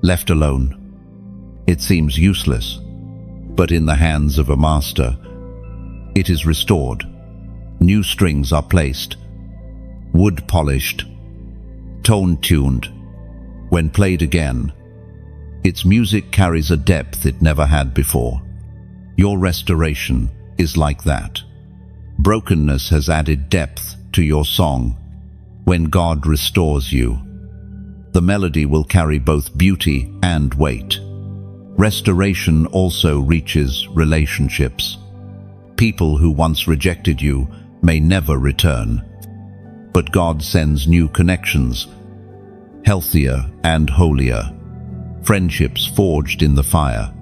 left alone. It seems useless, but in the hands of a master, it is restored. New strings are placed, wood polished, tone tuned. When played again, its music carries a depth it never had before. Your restoration is like that. Brokenness has added depth to your song. When God restores you, the melody will carry both beauty and weight. Restoration also reaches relationships. People who once rejected you may never return, but God sends new connections, healthier and holier. Friendships forged in the fire.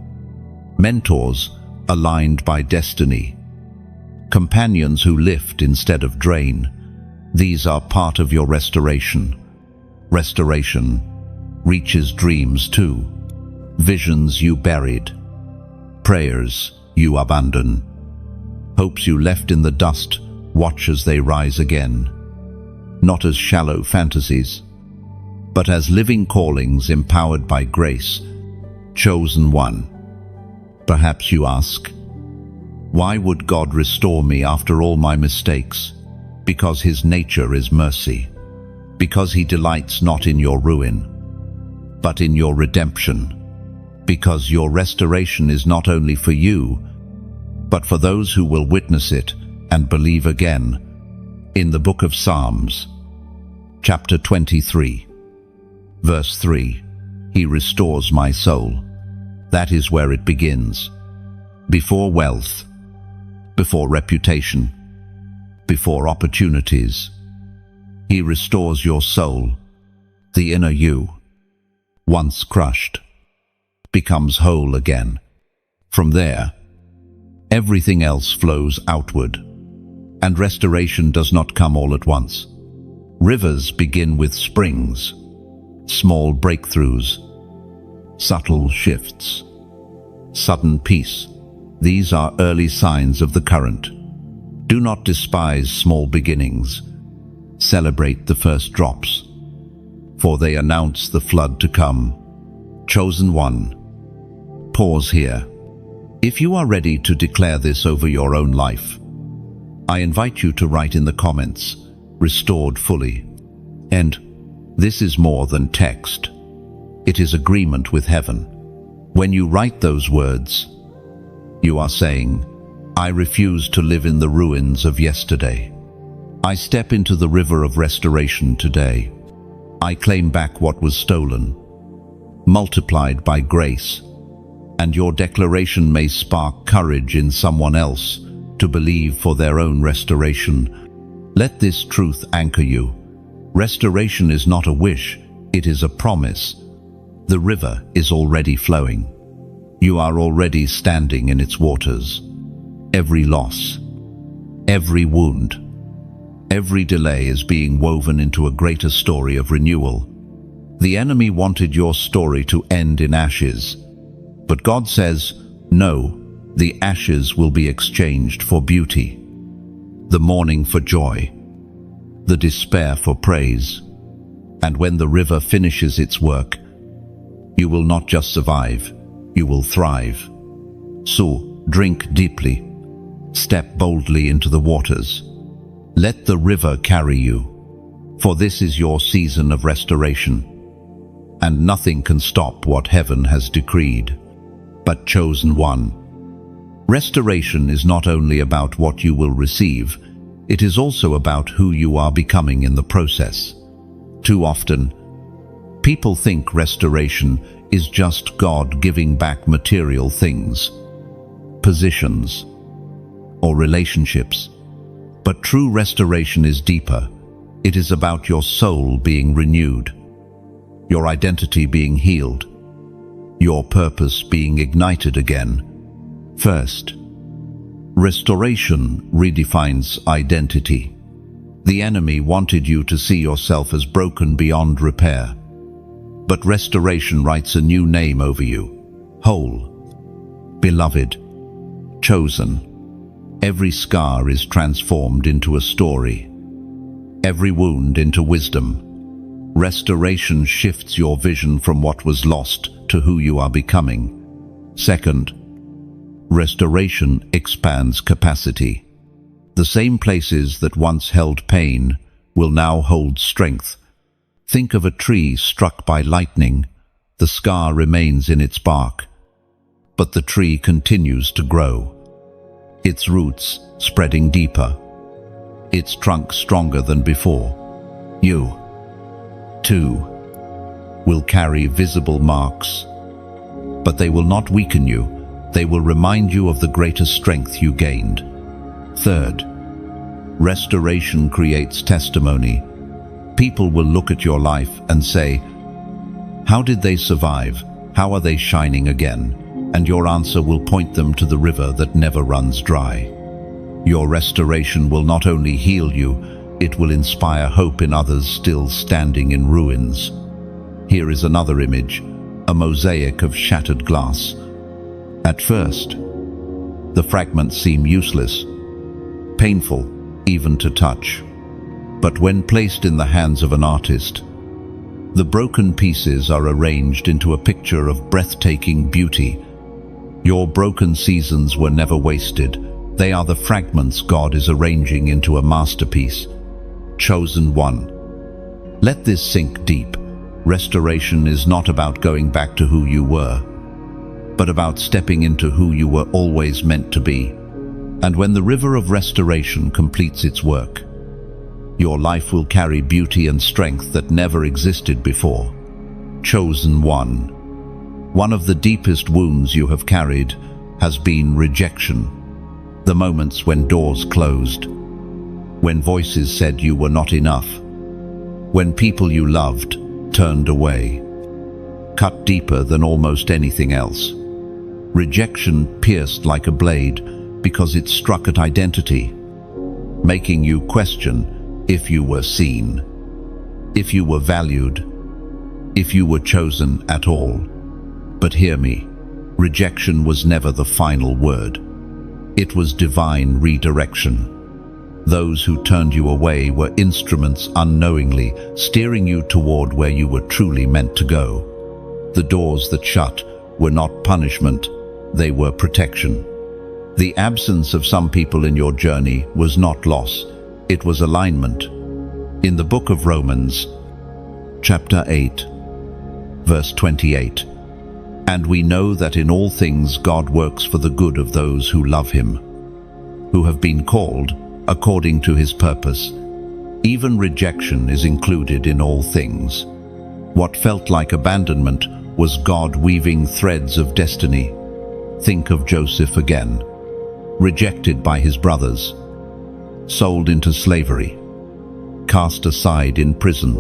Mentors aligned by destiny. Companions who lift instead of drain. These are part of your restoration. Restoration reaches dreams too. Visions you buried. Prayers you abandon. Hopes you left in the dust, watch as they rise again. Not as shallow fantasies, but as living callings empowered by grace. Chosen one. Perhaps you ask, why would God restore me after all my mistakes? Because His nature is mercy. Because He delights not in your ruin, but in your redemption. Because your restoration is not only for you, but for those who will witness it and believe again. In the book of Psalms, chapter 23, verse 3, He restores my soul. That is where it begins. Before wealth, before reputation, before opportunities, He restores your soul. The inner you, once crushed, becomes whole again. From there, everything else flows outward, and restoration does not come all at once. Rivers begin with springs, small breakthroughs, subtle shifts, sudden peace. These are early signs of the current. Do not despise small beginnings. Celebrate the first drops, for they announce the flood to come. Chosen one. Pause here. If you are ready to declare this over your own life, I invite you to write in the comments, restored fully. And this is more than text. It is agreement with heaven. When you write those words, you are saying, I refuse to live in the ruins of yesterday. I step into the river of restoration today. I claim back what was stolen, multiplied by grace. And your declaration may spark courage in someone else to believe for their own restoration. Let this truth anchor you. Restoration is not a wish, it is a promise. The river is already flowing. You are already standing in its waters. Every loss, every wound, every delay is being woven into a greater story of renewal. The enemy wanted your story to end in ashes, but God says, no, the ashes will be exchanged for beauty, the mourning for joy, the despair for praise. And when the river finishes its work, you will not just survive, you will thrive. So, drink deeply, step boldly into the waters. Let the river carry you, for this is your season of restoration. And nothing can stop what heaven has decreed. But chosen one. Restoration is not only about what you will receive, it is also about who you are becoming in the process. Too often, people think restoration is just God giving back material things, positions, or relationships. But true restoration is deeper. It is about your soul being renewed, your identity being healed, your purpose being ignited again. First, restoration redefines identity. The enemy wanted you to see yourself as broken beyond repair. But restoration writes a new name over you: whole, beloved, chosen. Every scar is transformed into a story, every wound into wisdom. Restoration shifts your vision from what was lost to who you are becoming. Second, restoration expands capacity. The same places that once held pain will now hold strength. Think of a tree struck by lightning. The scar remains in its bark, but the tree continues to grow. Its roots spreading deeper, its trunk stronger than before. You, too, will carry visible marks, but they will not weaken you. They will remind you of the greater strength you gained. Third, restoration creates testimony. People will look at your life and say, how did they survive? How are they shining again? And your answer will point them to the river that never runs dry. Your restoration will not only heal you, it will inspire hope in others still standing in ruins. Here is another image, a mosaic of shattered glass. At first, the fragments seem useless, painful even to touch. But when placed in the hands of an artist, the broken pieces are arranged into a picture of breathtaking beauty. Your broken seasons were never wasted. They are the fragments God is arranging into a masterpiece. Chosen one. Let this sink deep. Restoration is not about going back to who you were, but about stepping into who you were always meant to be. And when the river of restoration completes its work, your life will carry beauty and strength that never existed before. Chosen one. One of the deepest wounds you have carried has been rejection. The moments when doors closed, when voices said you were not enough, when people you loved turned away, cut deeper than almost anything else. Rejection pierced like a blade because it struck at identity, making you question if you were seen, if you were valued, if you were chosen at all. But hear me, rejection was never the final word. It was divine redirection. Those who turned you away were instruments unknowingly steering you toward where you were truly meant to go. The doors that shut were not punishment, they were protection. The absence of some people in your journey was not loss, it was alignment. In the book of Romans, chapter 8, verse 28, and we know that in all things God works for the good of those who love him, who have been called according to his purpose. Even rejection is included in all things. What felt like abandonment was God weaving threads of destiny. Think of Joseph again, rejected by his brothers, sold into slavery, cast aside in prison.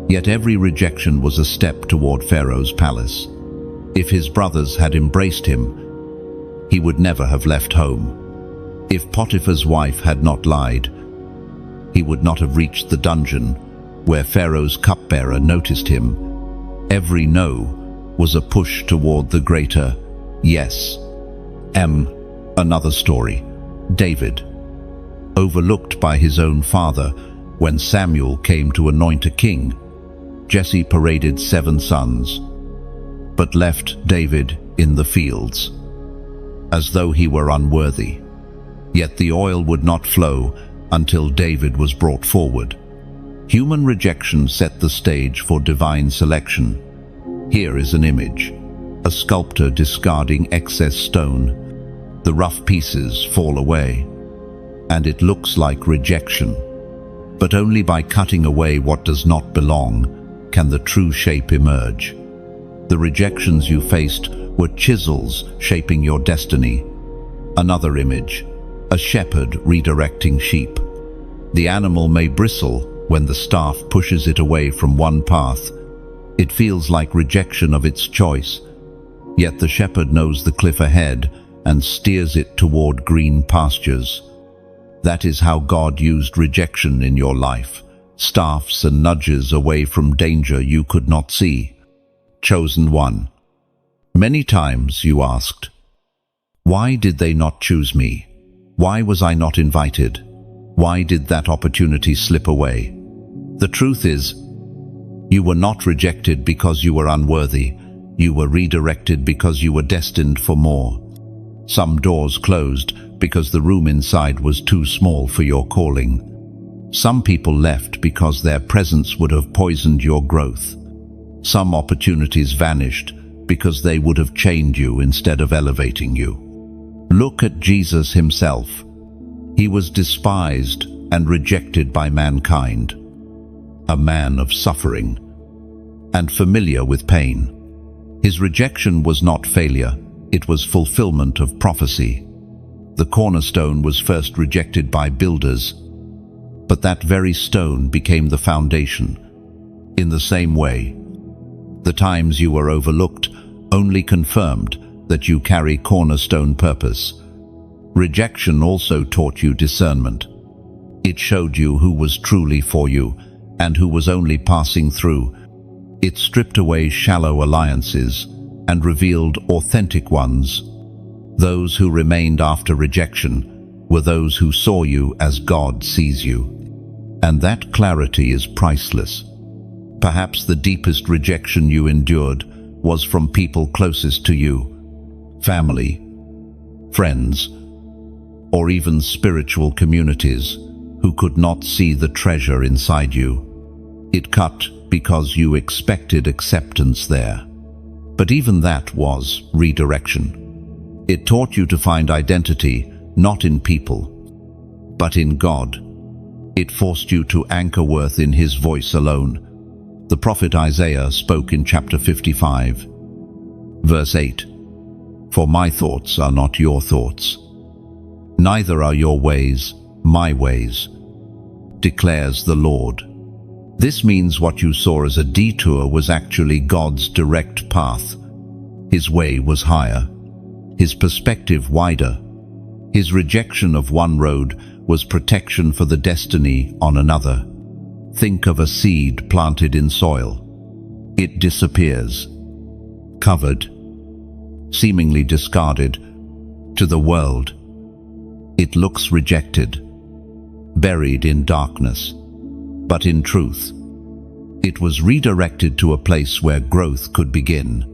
Yet every rejection was a step toward Pharaoh's palace. If his brothers had embraced him, he would never have left home. If Potiphar's wife had not lied, he would not have reached the dungeon where Pharaoh's cupbearer noticed him. Every no was a push toward the greater yes. Another story. David. Overlooked by his own father, when Samuel came to anoint a king, Jesse paraded 7 sons, but left David in the fields, as though he were unworthy. Yet the oil would not flow until David was brought forward. Human rejection set the stage for divine selection. Here is an image. A sculptor discarding excess stone. The rough pieces fall away, and it looks like rejection. But only by cutting away what does not belong can the true shape emerge. The rejections you faced were chisels shaping your destiny. Another image. A shepherd redirecting sheep. The animal may bristle when the staff pushes it away from one path. It feels like rejection of its choice. Yet the shepherd knows the cliff ahead and steers it toward green pastures. That is how God used rejection in your life. Staffs and nudges away from danger you could not see. Chosen one. Many times you asked, why did they not choose me? Why was I not invited? Why did that opportunity slip away? The truth is, you were not rejected because you were unworthy. You were redirected because you were destined for more. Some doors closed because the room inside was too small for your calling. Some people left because their presence would have poisoned your growth. Some opportunities vanished because they would have chained you instead of elevating you. Look at Jesus himself. He was despised and rejected by mankind. A man of suffering and familiar with pain. His rejection was not failure, it was fulfillment of prophecy. The cornerstone was first rejected by builders, but that very stone became the foundation. In the same way, the times you were overlooked only confirmed that you carry cornerstone purpose. Rejection also taught you discernment. It showed you who was truly for you and who was only passing through. It stripped away shallow alliances and revealed authentic ones. Those who remained after rejection were those who saw you as God sees you. And that clarity is priceless. Perhaps the deepest rejection you endured was from people closest to you. Family, friends, or even spiritual communities who could not see the treasure inside you. It cut because you expected acceptance there. But even that was redirection. It taught you to find identity not in people, but in God. It forced you to anchor worth in His voice alone. The prophet Isaiah spoke in chapter 55, verse 8, "For my thoughts are not your thoughts, neither are your ways my ways, declares the Lord." This means what you saw as a detour was actually God's direct path. His way was higher, His perspective wider. His rejection of one road was protection for the destiny on another. Think of a seed planted in soil. It disappears, covered, seemingly discarded. To the world, it looks rejected, buried in darkness. But in truth, it was redirected to a place where growth could begin.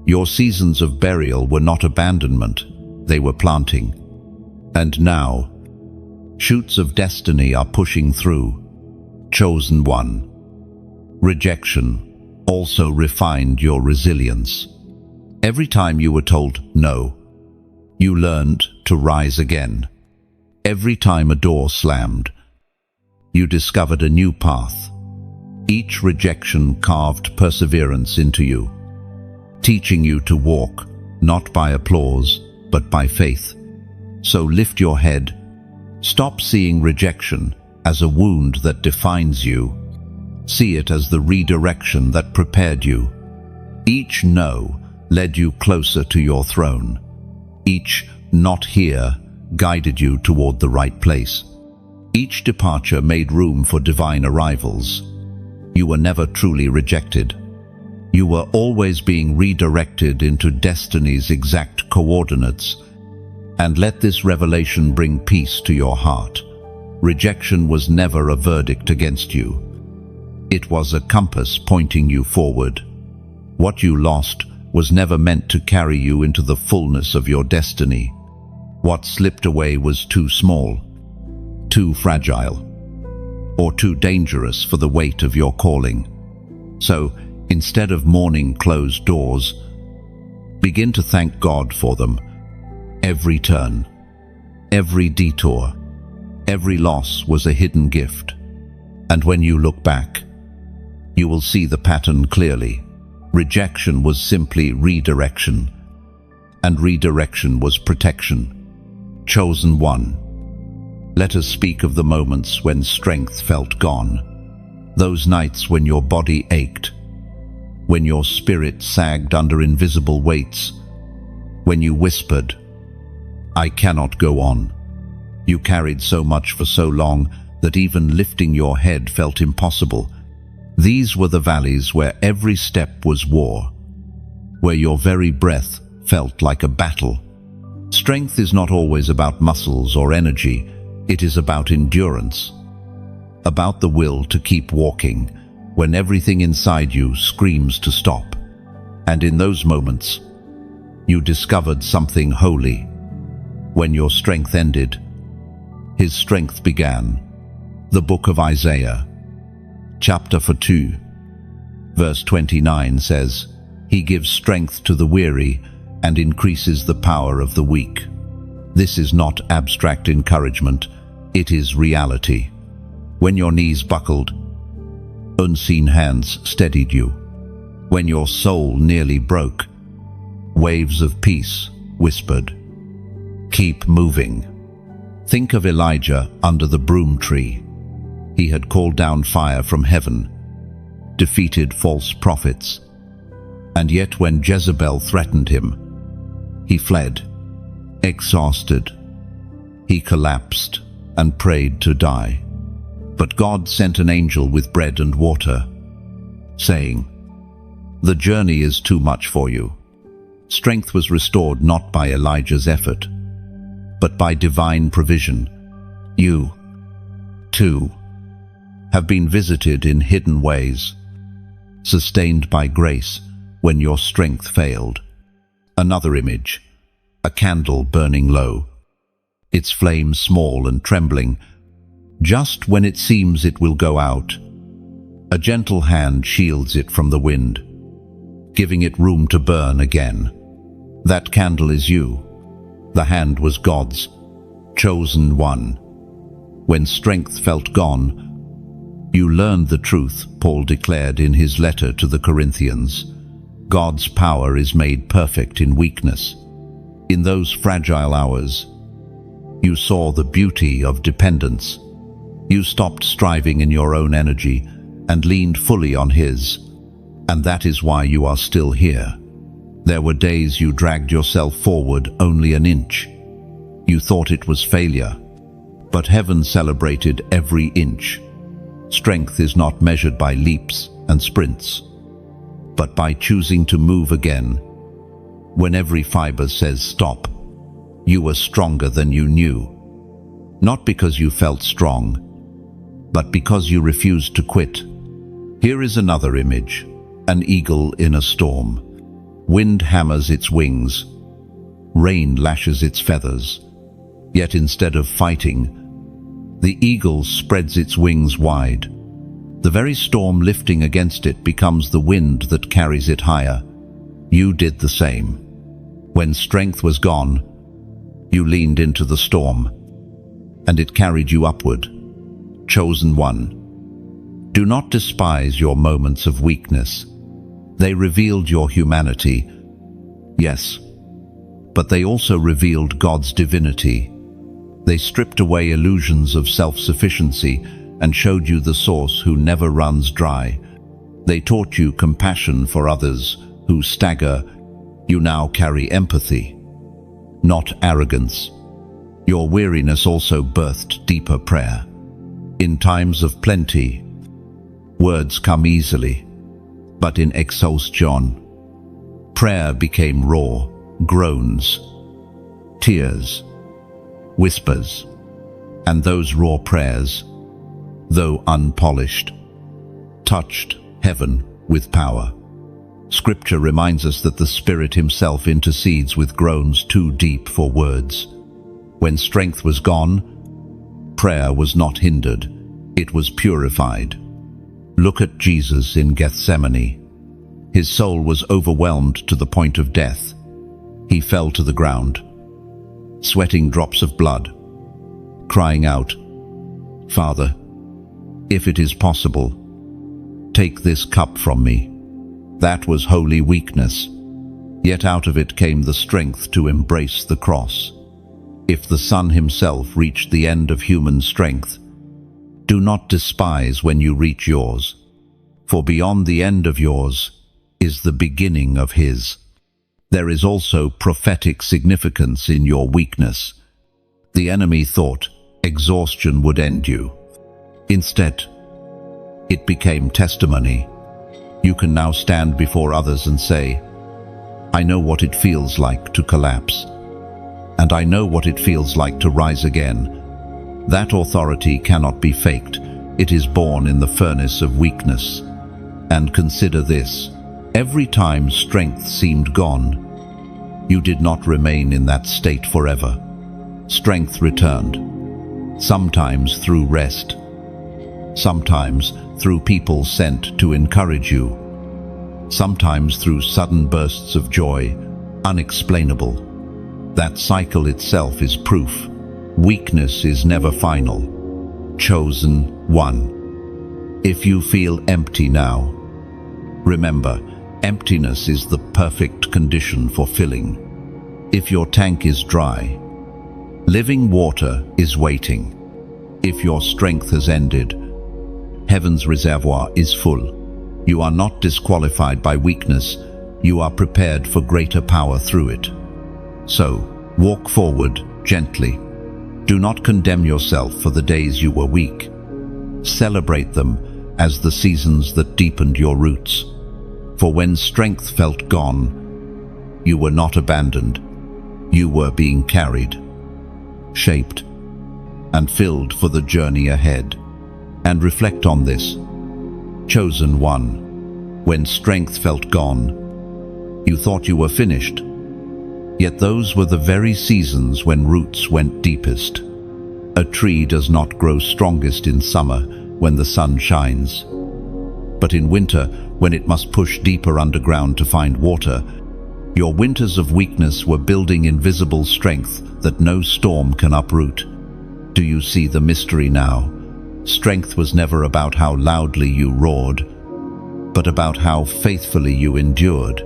Your seasons of burial were not abandonment, they were planting. And now, shoots of destiny are pushing through. Chosen one. Rejection also refined your resilience. Every time you were told no, you learned to rise again. Every time a door slammed, you discovered a new path. Each rejection carved perseverance into you, teaching you to walk not by applause, but by faith. So lift your head, stop seeing rejection, as a wound that defines you. See it as the redirection that prepared you. Each no led you closer to your throne. Each not here guided you toward the right place. Each departure made room for divine arrivals. You were never truly rejected. You were always being redirected into destiny's exact coordinates. And let this revelation bring peace to your heart. Rejection was never a verdict against you. It was a compass pointing you forward. What you lost was never meant to carry you into the fullness of your destiny. What slipped away was too small, too fragile, or too dangerous for the weight of your calling. So, instead of mourning closed doors, begin to thank God for them. Every turn, every detour, every loss was a hidden gift. And when you look back, you will see the pattern clearly. Rejection was simply redirection, and redirection was protection. Chosen one. Let us speak of the moments when strength felt gone. Those nights when your body ached, when your spirit sagged under invisible weights, when you whispered, "I cannot go on." You carried so much for so long that even lifting your head felt impossible. These were the valleys where every step was war, where your very breath felt like a battle. Strength is not always about muscles or energy. It is about endurance, about the will to keep walking when everything inside you screams to stop. And in those moments, you discovered something holy. When your strength ended, His strength began. The book of Isaiah, chapter 2, verse 29 says, "He gives strength to the weary and increases the power of the weak." This is not abstract encouragement, it is reality. When your knees buckled, unseen hands steadied you. When your soul nearly broke, waves of peace whispered, "Keep moving." Think of Elijah under the broom tree. He had called down fire from heaven, defeated false prophets, and yet when Jezebel threatened him, he fled. Exhausted, he collapsed and prayed to die. But God sent an angel with bread and water, saying, "The journey is too much for you." Strength was restored not by Elijah's effort, but by divine provision. You, too, have been visited in hidden ways, sustained by grace when your strength failed. Another image, a candle burning low, its flame small and trembling. Just when it seems it will go out, a gentle hand shields it from the wind, giving it room to burn again. That candle is you. The hand was God's, chosen one. When strength felt gone, you learned the truth Paul declared in his letter to the Corinthians. God's power is made perfect in weakness. In those fragile hours, you saw the beauty of dependence. You stopped striving in your own energy and leaned fully on His. And that is why you are still here. There were days you dragged yourself forward only an inch. You thought it was failure, but heaven celebrated every inch. Strength is not measured by leaps and sprints, but by choosing to move again. When every fiber says stop, you were stronger than you knew. Not because you felt strong, but because you refused to quit. Here is another image, an eagle in a storm. Wind hammers its wings, rain lashes its feathers. Yet instead of fighting, the eagle spreads its wings wide. The very storm lifting against it becomes the wind that carries it higher. You did the same. When strength was gone, you leaned into the storm, and it carried you upward. Chosen one. Do not despise your moments of weakness. They revealed your humanity, yes, but they also revealed God's divinity. They stripped away illusions of self-sufficiency and showed you the source who never runs dry. They taught you compassion for others who stagger. You now carry empathy, not arrogance. Your weariness also birthed deeper prayer. In times of plenty, words come easily, but in exhaustion, prayer became raw, groans, tears, whispers, and those raw prayers, though unpolished, touched heaven with power. Scripture reminds us that the Spirit Himself intercedes with groans too deep for words. When strength was gone, prayer was not hindered, it was purified. Look at Jesus in Gethsemane. His soul was overwhelmed to the point of death. He fell to the ground, sweating drops of blood, crying out, "Father, if it is possible, take this cup from me." That was holy weakness, yet out of it came the strength to embrace the cross. If the Son Himself reached the end of human strength, do not despise when you reach yours, for beyond the end of yours is the beginning of His. There is also prophetic significance in your weakness. The enemy thought exhaustion would end you. Instead, it became testimony. You can now stand before others and say, "I know what it feels like to collapse, and I know what it feels like to rise again." That authority cannot be faked. It is born in the furnace of weakness. And consider this: every time strength seemed gone, you did not remain in that state forever. Strength returned, sometimes through rest, sometimes through people sent to encourage you, sometimes through sudden bursts of joy, unexplainable. That cycle itself is proof. Weakness is never final. Chosen one. If you feel empty now, remember, emptiness is the perfect condition for filling. If your tank is dry, living water is waiting. If your strength has ended, heaven's reservoir is full. You are not disqualified by weakness. You are prepared for greater power through it. So, walk forward gently. Do not condemn yourself for the days you were weak. Celebrate them as the seasons that deepened your roots. For when strength felt gone, you were not abandoned. You were being carried, shaped, and filled for the journey ahead. And reflect on this. Chosen one. When strength felt gone, you thought you were finished. Yet those were the very seasons when roots went deepest. A tree does not grow strongest in summer when the sun shines, but in winter when it must push deeper underground to find water. Your winters of weakness were building invisible strength that no storm can uproot. Do you see the mystery now? Strength was never about how loudly you roared, but about how faithfully you endured.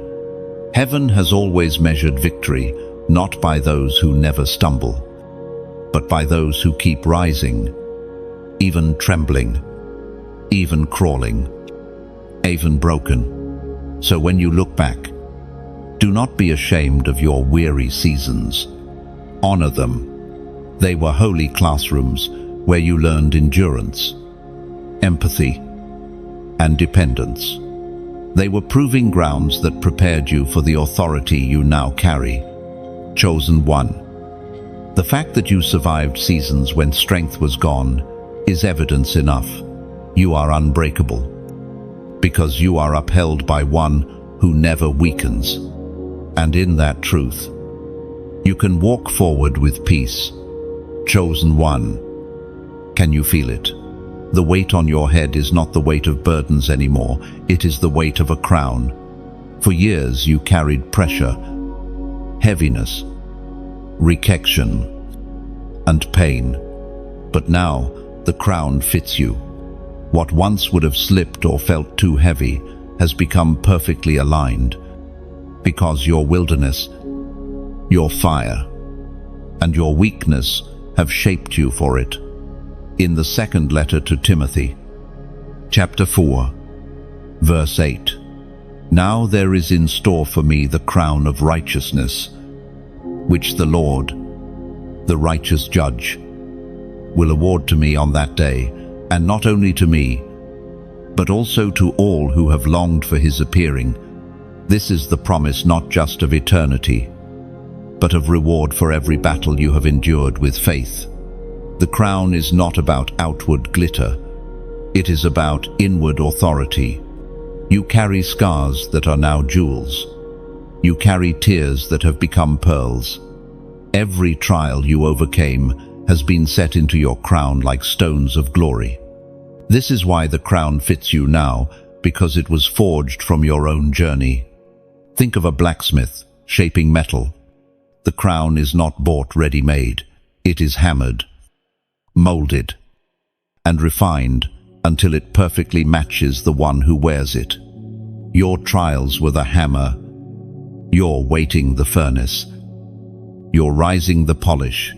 Heaven has always measured victory, not by those who never stumble, but by those who keep rising, even trembling, even crawling, even broken. So when you look back, do not be ashamed of your weary seasons. Honor them. They were holy classrooms where you learned endurance, empathy, and dependence. They were proving grounds that prepared you for the authority you now carry. Chosen one. The fact that you survived seasons when strength was gone is evidence enough. You are unbreakable, because you are upheld by one who never weakens. And in that truth, you can walk forward with peace. Chosen one. Can you feel it? The weight on your head is not the weight of burdens anymore. It is the weight of a crown. For years you carried pressure, heaviness, rejection, and pain. But now the crown fits you. What once would have slipped or felt too heavy has become perfectly aligned, because your wilderness, your fire, and your weakness have shaped you for it. In the second letter to Timothy, chapter 4, verse 8, "Now there is in store for me the crown of righteousness, which the Lord, the righteous judge, will award to me on that day, and not only to me, but also to all who have longed for his appearing." This is the promise not just of eternity, but of reward for every battle you have endured with faith. The crown is not about outward glitter. It is about inward authority. You carry scars that are now jewels. You carry tears that have become pearls. Every trial you overcame has been set into your crown like stones of glory. This is why the crown fits you now, because it was forged from your own journey. Think of a blacksmith shaping metal. The crown is not bought ready-made. It is hammered, molded, and refined until it perfectly matches the one who wears it. Your trials were the hammer. You're weighting the furnace. You're rising the polish.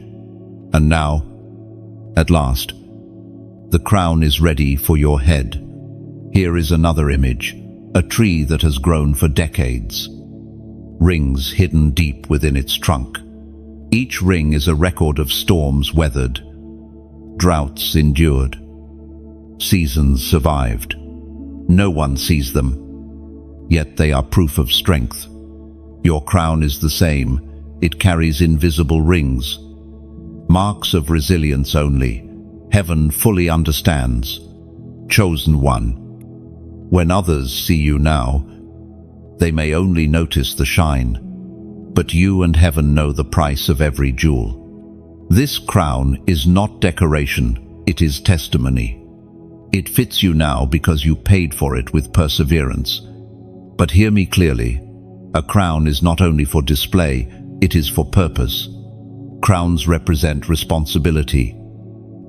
And now, at last, the crown is ready for your head. Here is another image, a tree that has grown for decades. Rings hidden deep within its trunk. Each ring is a record of storms weathered, droughts endured, seasons survived. No one sees them, yet they are proof of strength. Your crown is the same. It carries invisible rings, marks of resilience only. Heaven fully understands. Chosen one. When others see you now, they may only notice the shine, but you and heaven know the price of every jewel. This crown is not decoration, it is testimony. It fits you now because you paid for it with perseverance. But hear me clearly, a crown is not only for display, it is for purpose. Crowns represent responsibility.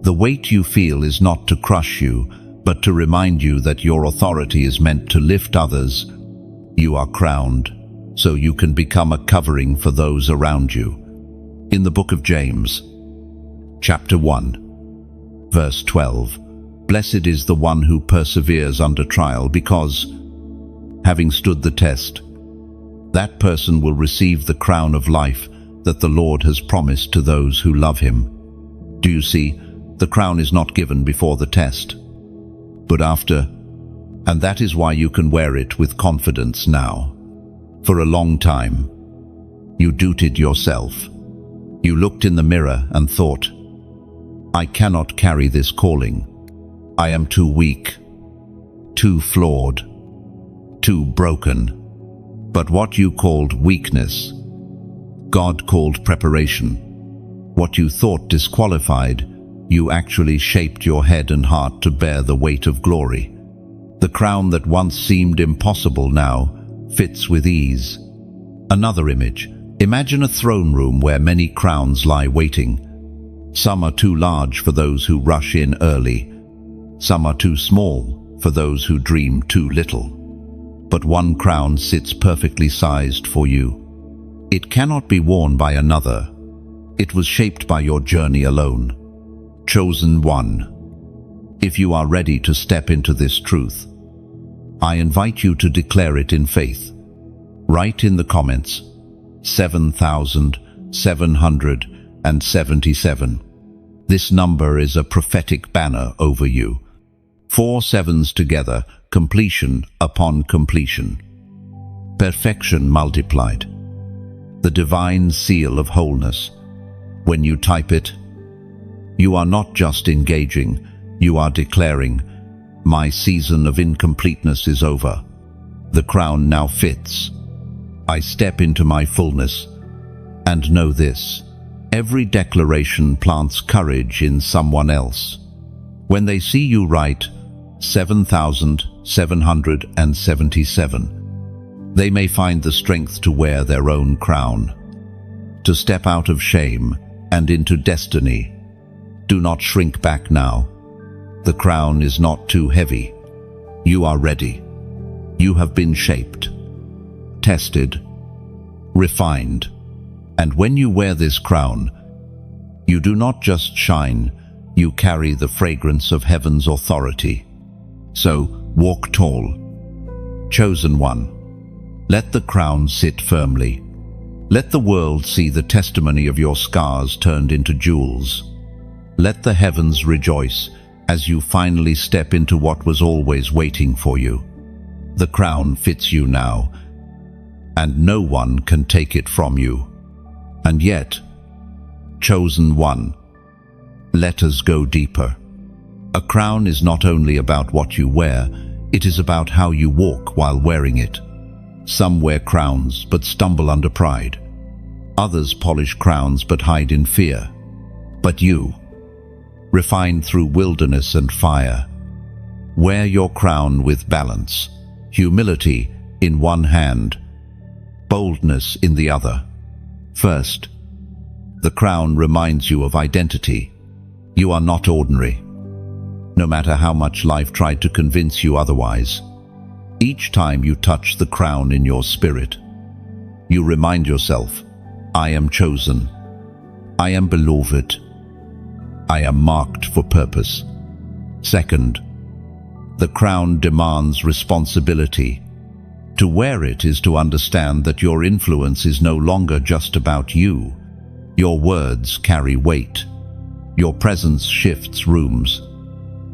The weight you feel is not to crush you, but to remind you that your authority is meant to lift others. You are crowned, so you can become a covering for those around you. In the book of James, chapter 1, verse 12, "Blessed is the one who perseveres under trial, because, having stood the test, that person will receive the crown of life that the Lord has promised to those who love him." Do you see? The crown is not given before the test, but after, and that is why you can wear it with confidence now. For a long time, you doubted yourself. You looked in the mirror and thought, "I cannot carry this calling. I am too weak, too flawed, too broken." But what you called weakness, God called preparation. What you thought disqualified, you actually shaped your head and heart to bear the weight of glory. The crown that once seemed impossible now fits with ease. Another image. Imagine a throne room where many crowns lie waiting. Some are too large for those who rush in early. Some are too small for those who dream too little. But one crown sits perfectly sized for you. It cannot be worn by another. It was shaped by your journey alone. Chosen one. If you are ready to step into this truth, I invite you to declare it in faith. Write in the comments, 7,777. This number is a prophetic banner over you. 4 sevens together, completion upon completion. Perfection multiplied. The divine seal of wholeness. When you type it, you are not just engaging, you are declaring, "My season of incompleteness is over. The crown now fits. I step into my fullness." And know this, every declaration plants courage in someone else. When they see you write 7,777, they may find the strength to wear their own crown, to step out of shame and into destiny. Do not shrink back now. The crown is not too heavy. You are ready. You have been shaped, tested, refined, and when you wear this crown, You do not just shine, you carry the fragrance of heaven's authority. So, walk tall. Chosen one, let the crown sit firmly. Let the world see the testimony of your scars turned into jewels. Let the heavens rejoice as you finally step into what was always waiting for you. The crown fits you now, and no one can take it from you. And yet, chosen one, let us go deeper. A crown is not only about what you wear, it is about how you walk while wearing it. Some wear crowns but stumble under pride. Others polish crowns but hide in fear. But you, refined through wilderness and fire, wear your crown with balance, humility in one hand, boldness in the other. First, the crown reminds you of identity. You are not ordinary, no matter how much life tried to convince you otherwise. Each time you touch the crown in your spirit, you remind yourself, I am chosen, I am beloved, I am marked for purpose. Second, the crown demands responsibility. To wear it is to understand that your influence is no longer just about you. Your words carry weight. Your presence shifts rooms.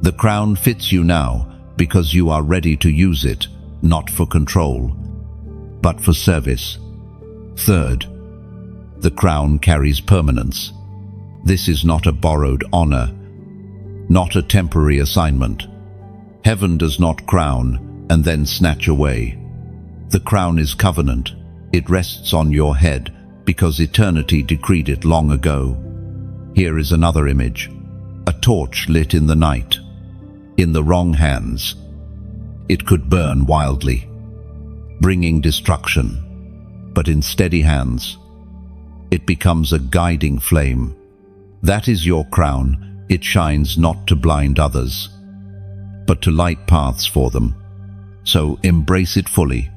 The crown fits you now because you are ready to use it, not for control, but for service. Third, the crown carries permanence. This is not a borrowed honor, not a temporary assignment. Heaven does not crown and then snatch away. The crown is covenant. It rests on your head because eternity decreed it long ago. Here is another image. A torch lit in the night. In the wrong hands, it could burn wildly, bringing destruction. But in steady hands, it becomes a guiding flame. That is your crown. It shines not to blind others, but to light paths for them. So embrace it fully.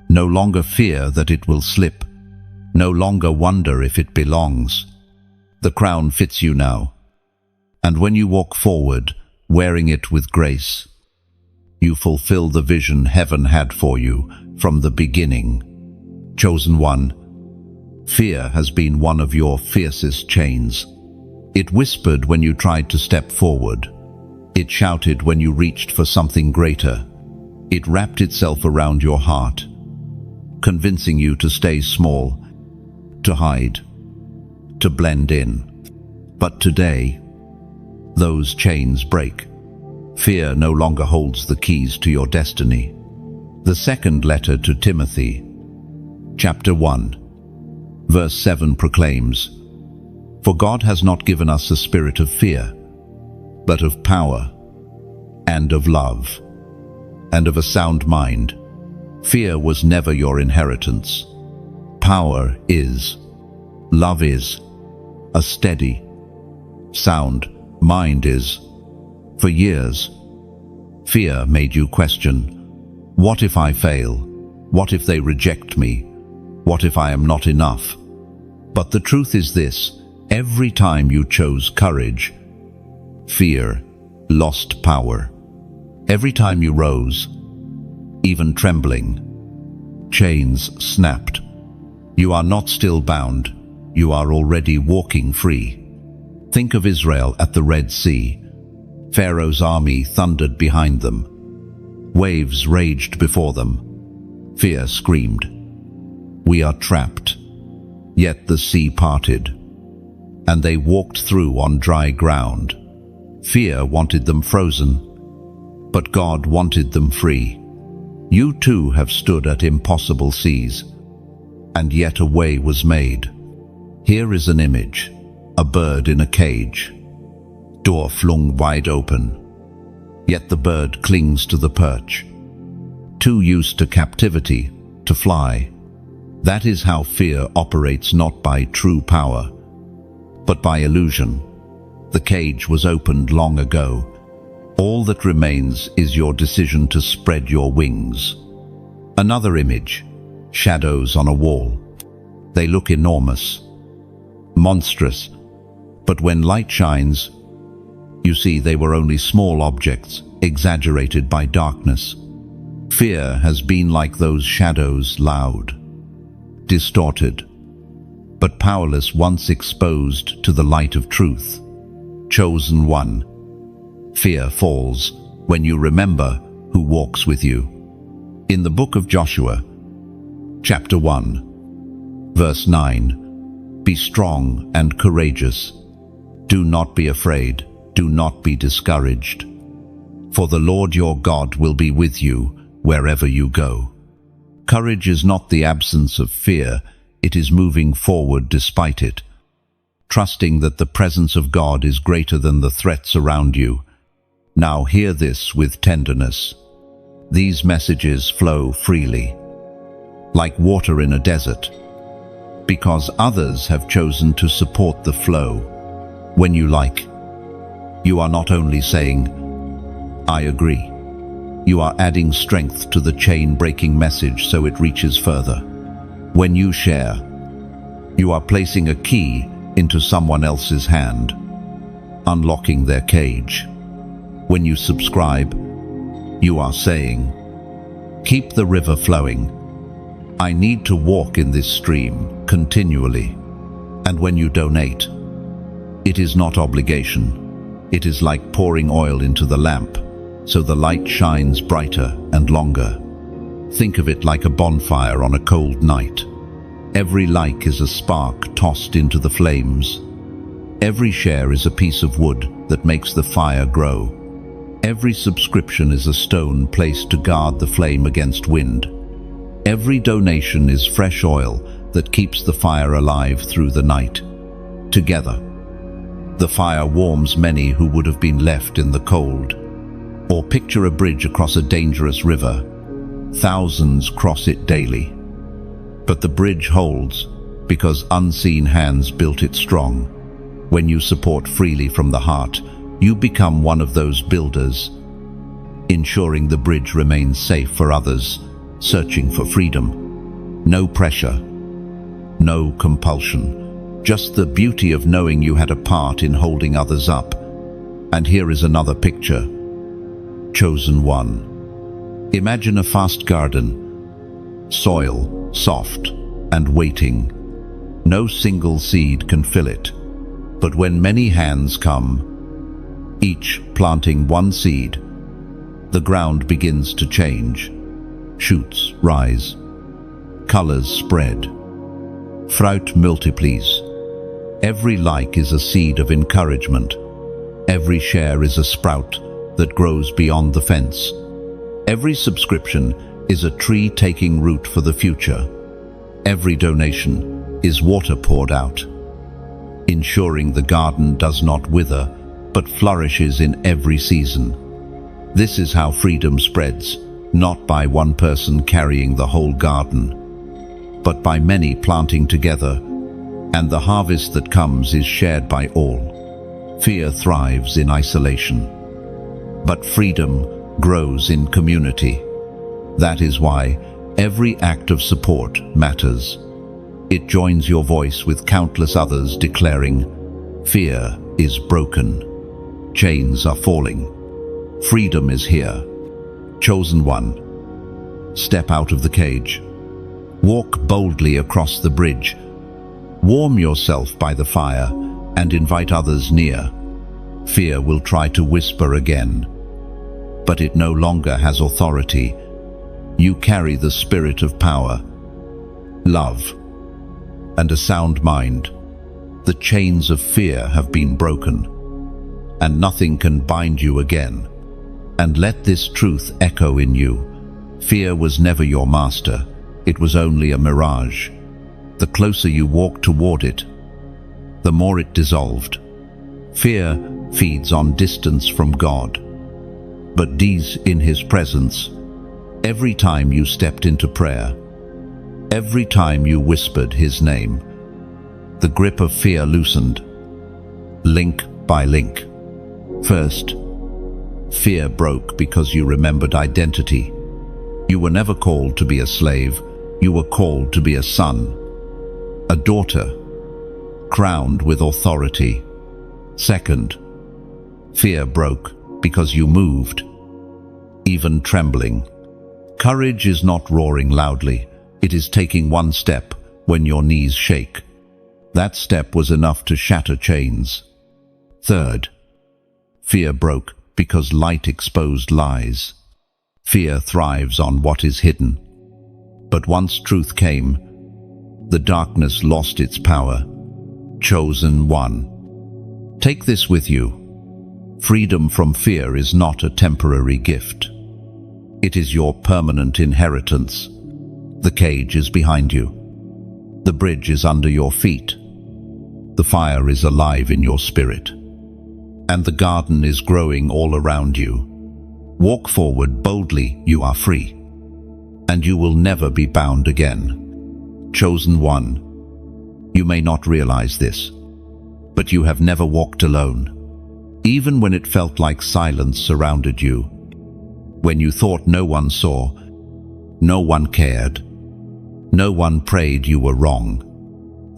No longer fear that it will slip. No longer wonder if it belongs. The crown fits you now. And when you walk forward, wearing it with grace, you fulfill the vision heaven had for you from the beginning. Chosen one, fear has been one of your fiercest chains. It whispered when you tried to step forward. It shouted when you reached for something greater. It wrapped itself around your heart, convincing you to stay small, to hide, to blend in. But today, those chains break. Fear no longer holds the keys to your destiny. The second letter to Timothy, chapter 1, verse 7 proclaims, For God has not given us a spirit of fear, but of power, and of love, and of a sound mind. Fear was never your inheritance. Power is. Love is. A steady, sound mind is. For years, fear made you question, what if I fail? What if they reject me? What if I am not enough? But the truth is this, every time you chose courage, fear lost power. Every time you rose, even trembling, chains snapped. You are not still bound, you are already walking free. Think of Israel at the Red Sea. Pharaoh's army thundered behind them. Waves raged before them. Fear screamed, we are trapped. Yet the sea parted, and they walked through on dry ground. Fear wanted them frozen, but God wanted them free. You too have stood at impossible seas, and yet a way was made. Here is an image, a bird in a cage, door flung wide open, yet the bird clings to the perch, too used to captivity to fly. That is how fear operates, not by true power, but by illusion. The cage was opened long ago. All that remains is your decision to spread your wings. Another image, shadows on a wall. They look enormous, monstrous, But when light shines, you see they were only small objects, exaggerated by darkness. Fear has been like those shadows, loud, distorted, but powerless once exposed to the light of truth. Chosen one. Fear falls when you remember who walks with you. In the book of Joshua, chapter 1, verse 9, "Be strong and courageous. Do not be afraid. Do not be discouraged. For the Lord your God will be with you wherever you go." Courage is not the absence of fear, it is moving forward despite it, trusting that the presence of God is greater than the threats around you. Now hear this with tenderness. These messages flow freely, like water in a desert, because others have chosen to support the flow. When you like, you are not only saying, "I agree." You are adding strength to the chain-breaking message so it reaches further. When you share, you are placing a key into someone else's hand, unlocking their cage. When you subscribe, you are saying, "Keep the river flowing. I need to walk in this stream continually." And when you donate, it is not obligation. It is like pouring oil into the lamp, so the light shines brighter and longer. Think of it like a bonfire on a cold night. Every like is a spark tossed into the flames. Every share is a piece of wood that makes the fire grow. Every subscription is a stone placed to guard the flame against wind. Every donation is fresh oil that keeps the fire alive through the night. Together, the fire warms many who would have been left in the cold. Or picture a bridge across a dangerous river. Thousands cross it daily. But the bridge holds because unseen hands built it strong. When you support freely from the heart, you become one of those builders, ensuring the bridge remains safe for others searching for freedom. No pressure, no compulsion, just the beauty of knowing you had a part in holding others up. And here is another picture. Chosen one. Imagine a vast garden, soil soft and waiting. No single seed can fill it. But when many hands come, each planting one seed, the ground begins to change. Shoots rise, colors spread, fruit multiplies. Every like is a seed of encouragement. Every share is a sprout that grows beyond the fence. Every subscription is a tree taking root for the future. Every donation is water poured out, ensuring the garden does not wither, but flourishes in every season. This is how freedom spreads, not by one person carrying the whole garden, but by many planting together, and the harvest that comes is shared by all. Fear thrives in isolation, but freedom grows in community. That is why every act of support matters. It joins your voice with countless others declaring, "Fear is broken. Chains are falling. Freedom is here." Chosen one. Step out of the cage. Walk boldly across the bridge. Warm yourself by the fire and invite others near. Fear will try to whisper again, but it no longer has authority. You carry the spirit of power, love, and a sound mind. The chains of fear have been broken, and nothing can bind you again. And let this truth echo in you. Fear was never your master. It was only a mirage. The closer you walked toward it, the more it dissolved. Fear feeds on distance from God, but deeds in His presence. Every time you stepped into prayer, every time you whispered His name, the grip of fear loosened, link by link. First, fear broke because you remembered identity. You were never called to be a slave. You were called to be a son, a daughter, crowned with authority. Second, fear broke because you moved, even trembling. Courage is not roaring loudly. It is taking one step when your knees shake. That step was enough to shatter chains. Third, fear broke because light exposed lies. Fear thrives on what is hidden. But once truth came, the darkness lost its power. Chosen one. Take this with you. Freedom from fear is not a temporary gift. It is your permanent inheritance. The cage is behind you. The bridge is under your feet. The fire is alive in your spirit. And the garden is growing all around you. Walk forward boldly, you are free. And you will never be bound again. Chosen one. You may not realize this, but you have never walked alone. Even when it felt like silence surrounded you, when you thought no one saw, no one cared, no one prayed, you were wrong.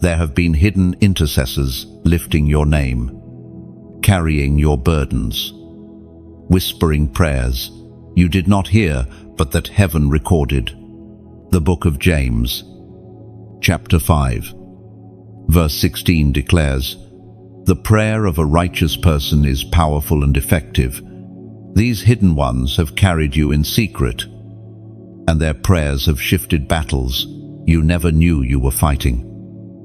There have been hidden intercessors lifting your name, carrying your burdens, whispering prayers you did not hear but that heaven recorded. The book of James, chapter 5, verse 16 declares, "The prayer of a righteous person is powerful and effective. These hidden ones have carried you in secret, and their prayers have shifted battles you never knew you were fighting."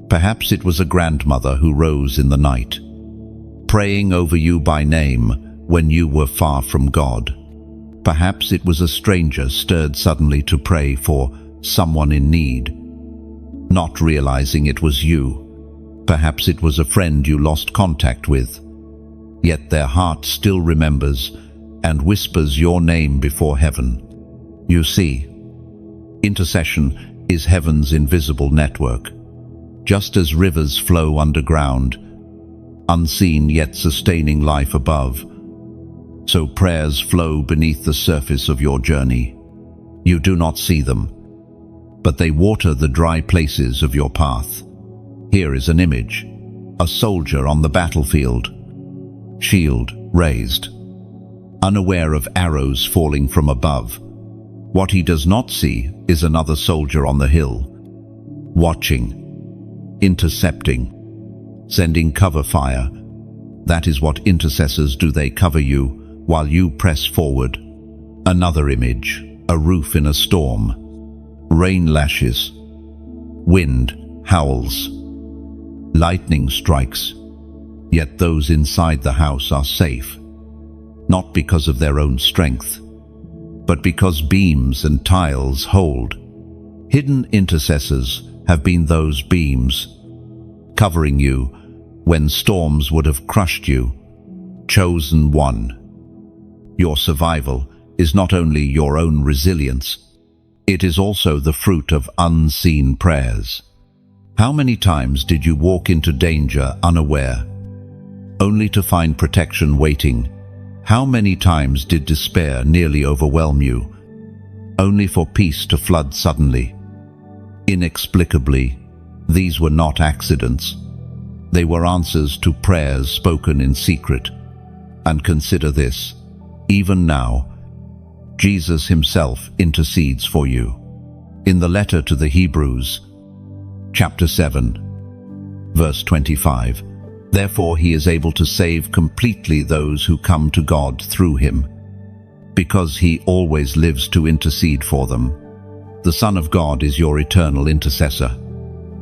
Perhaps it was a grandmother who rose in the night, praying over you by name when you were far from God. Perhaps it was a stranger stirred suddenly to pray for someone in need, not realizing it was you. Perhaps it was a friend you lost contact with, yet their heart still remembers and whispers your name before heaven. You see, intercession is heaven's invisible network. Just as rivers flow underground, unseen yet sustaining life above, so prayers flow beneath the surface of your journey. You do not see them, but they water the dry places of your path. Here is an image: a soldier on the battlefield, shield raised, unaware of arrows falling from above. What he does not see is another soldier on the hill, watching, intercepting, sending cover fire. That is what intercessors do. They cover you while you press forward. Another image: a roof in a storm. Rain lashes, wind howls, lightning strikes, yet those inside the house are safe, not because of their own strength, but because beams and tiles hold. Hidden intercessors have been those beams, covering you when storms would have crushed you. Chosen one. Your survival is not only your own resilience, it is also the fruit of unseen prayers. How many times did you walk into danger unaware, only to find protection waiting? How many times did despair nearly overwhelm you, only for peace to flood suddenly? Inexplicably, these were not accidents. They were answers to prayers spoken in secret. And consider this: even now, Jesus himself intercedes for you. In the letter to the Hebrews, chapter 7, verse 25, "Therefore he is able to save completely those who come to God through him, because he always lives to intercede for them." The Son of God is your eternal intercessor.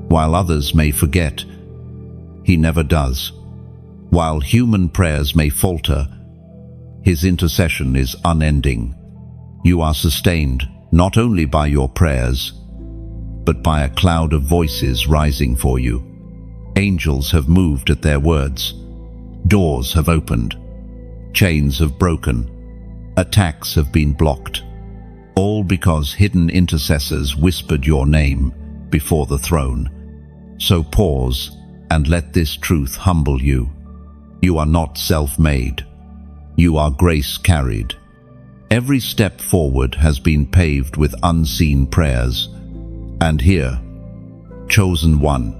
While others may forget, he never does. While human prayers may falter, his intercession is unending. You are sustained not only by your prayers, but by a cloud of voices rising for you. Angels have moved at their words. Doors have opened. Chains have broken. Attacks have been blocked. All because hidden intercessors whispered your name before the throne. So pause and let this truth humble you. You are not self-made. You are grace-carried. Every step forward has been paved with unseen prayers. And here, chosen one,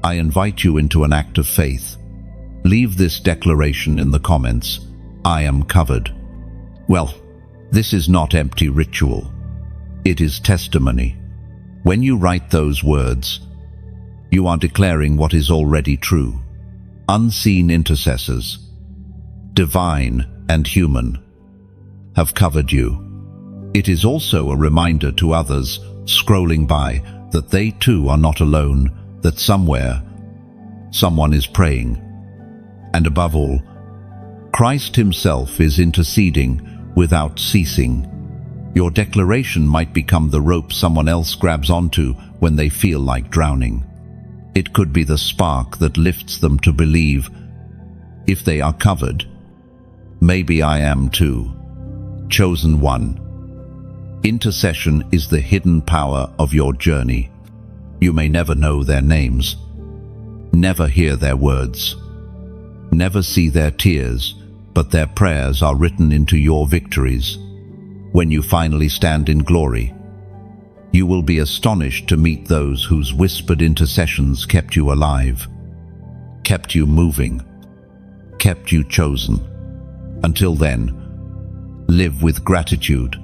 I invite you into an act of faith. Leave this declaration in the comments: I am covered. Well, this is not empty ritual. It is testimony. When you write those words, you are declaring what is already true. Unseen intercessors, divine and human, have covered you. It is also a reminder to others scrolling by that they too are not alone, that somewhere, someone is praying. And above all, Christ himself is interceding without ceasing. Your declaration might become the rope someone else grabs onto when they feel like drowning. It could be the spark that lifts them to believe, if they are covered, maybe I am too. Chosen one. Intercession is the hidden power of your journey. You may never know their names, never hear their words, never see their tears, but their prayers are written into your victories. When you finally stand in glory, you will be astonished to meet those whose whispered intercessions kept you alive, kept you moving, kept you chosen. Until then, live with gratitude,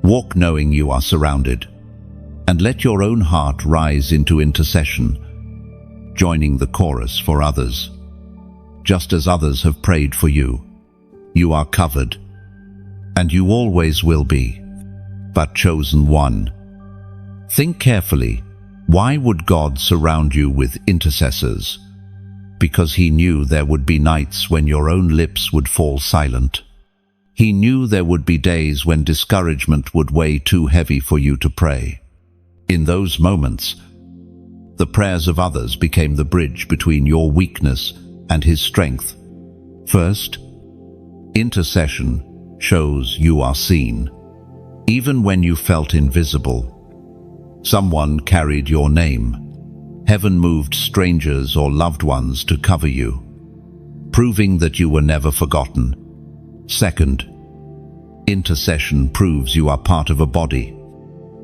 walk knowing you are surrounded, and let your own heart rise into intercession, joining the chorus for others. Just as others have prayed for you, you are covered, and you always will be. But chosen one. Think carefully. Why would God surround you with intercessors? Because he knew there would be nights when your own lips would fall silent. He knew there would be days when discouragement would weigh too heavy for you to pray. In those moments, the prayers of others became the bridge between your weakness and his strength. First, intercession shows you are seen. Even when you felt invisible, someone carried your name. Heaven moved strangers or loved ones to cover you, proving that you were never forgotten. Second, intercession proves you are part of a body.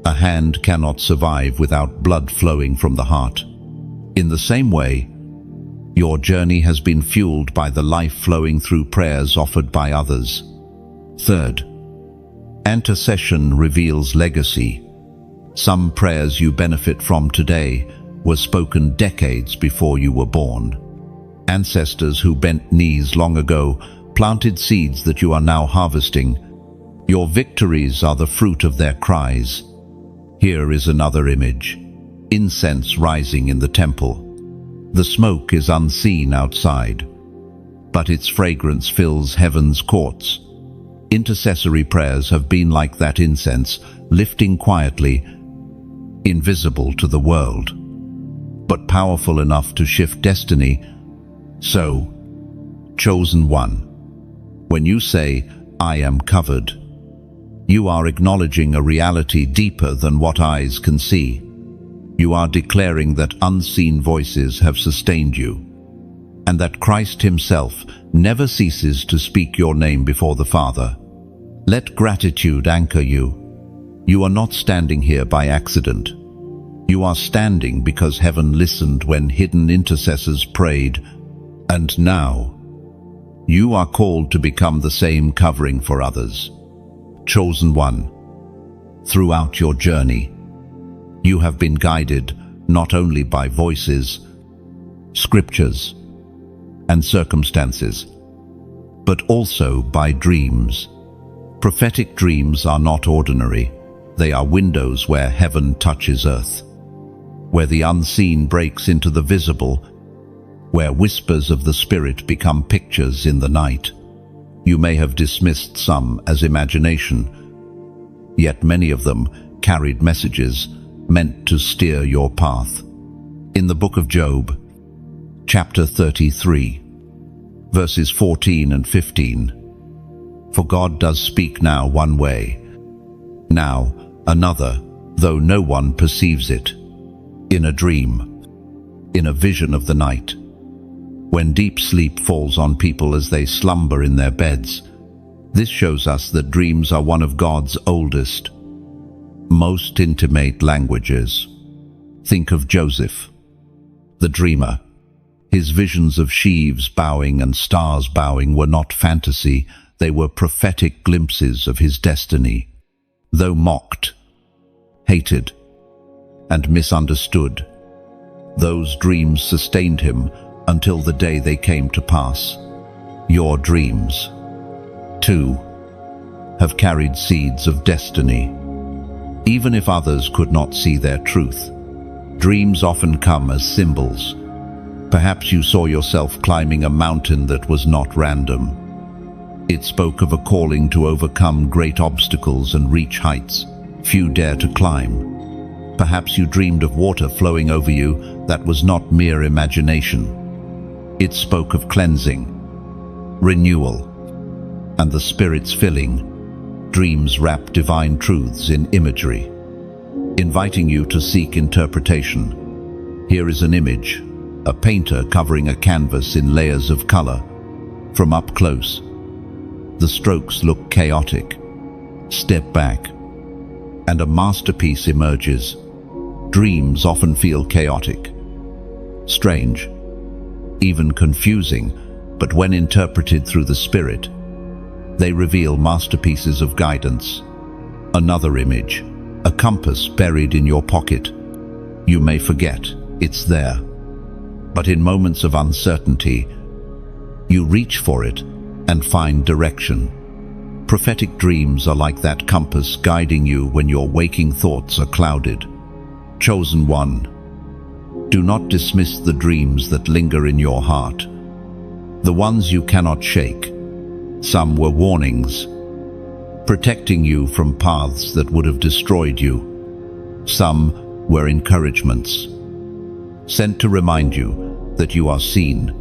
A hand cannot survive without blood flowing from the heart. In the same way, your journey has been fueled by the life flowing through prayers offered by others. Third, intercession reveals legacy. Some prayers you benefit from today were spoken decades before you were born. Ancestors who bent knees long ago planted seeds that you are now harvesting. Your victories are the fruit of their cries. Here is another image. Incense rising in the temple. The smoke is unseen outside, but its fragrance fills heaven's courts. Intercessory prayers have been like that incense, lifting quietly, invisible to the world, but powerful enough to shift destiny. So, chosen one, when you say, I am covered, you are acknowledging a reality deeper than what eyes can see. You are declaring that unseen voices have sustained you, and that Christ himself never ceases to speak your name before the Father. Let gratitude anchor you. You are not standing here by accident. You are standing because heaven listened when hidden intercessors prayed, and now you are called to become the same covering for others. Chosen one, throughout your journey, you have been guided not only by voices, scriptures, and circumstances, but also by dreams. Prophetic dreams are not ordinary. They are windows where heaven touches earth, where the unseen breaks into the visible, where whispers of the Spirit become pictures in the night. You may have dismissed some as imagination, yet many of them carried messages meant to steer your path. In the book of Job, chapter 33, verses 14 and 15, for God does speak now one way, now another, though no one perceives it, in a dream, in a vision of the night. When deep sleep falls on people as they slumber in their beds, this shows us that dreams are one of God's oldest, most intimate languages. Think of Joseph, the dreamer. His visions of sheaves bowing and stars bowing were not fantasy, they were prophetic glimpses of his destiny. Though mocked, hated, and misunderstood, those dreams sustained him until the day they came to pass. Your dreams, too, have carried seeds of destiny. Even if others could not see their truth, dreams often come as symbols. Perhaps you saw yourself climbing a mountain that was not random. It spoke of a calling to overcome great obstacles and reach heights few dare to climb. Perhaps you dreamed of water flowing over you that was not mere imagination. It spoke of cleansing, renewal, and the Spirit's filling. Dreams wrap divine truths in imagery, inviting you to seek interpretation. Here is an image, a painter covering a canvas in layers of color. From up close, the strokes look chaotic. Step back, and a masterpiece emerges. Dreams often feel chaotic, strange, even confusing, but when interpreted through the Spirit, they reveal masterpieces of guidance. Another image, a compass buried in your pocket. You may forget it's there, but in moments of uncertainty, you reach for it and find direction. Prophetic dreams are like that compass guiding you when your waking thoughts are clouded. Chosen one, do not dismiss the dreams that linger in your heart, the ones you cannot shake. Some were warnings, protecting you from paths that would have destroyed you. Some were encouragements, sent to remind you that you are seen.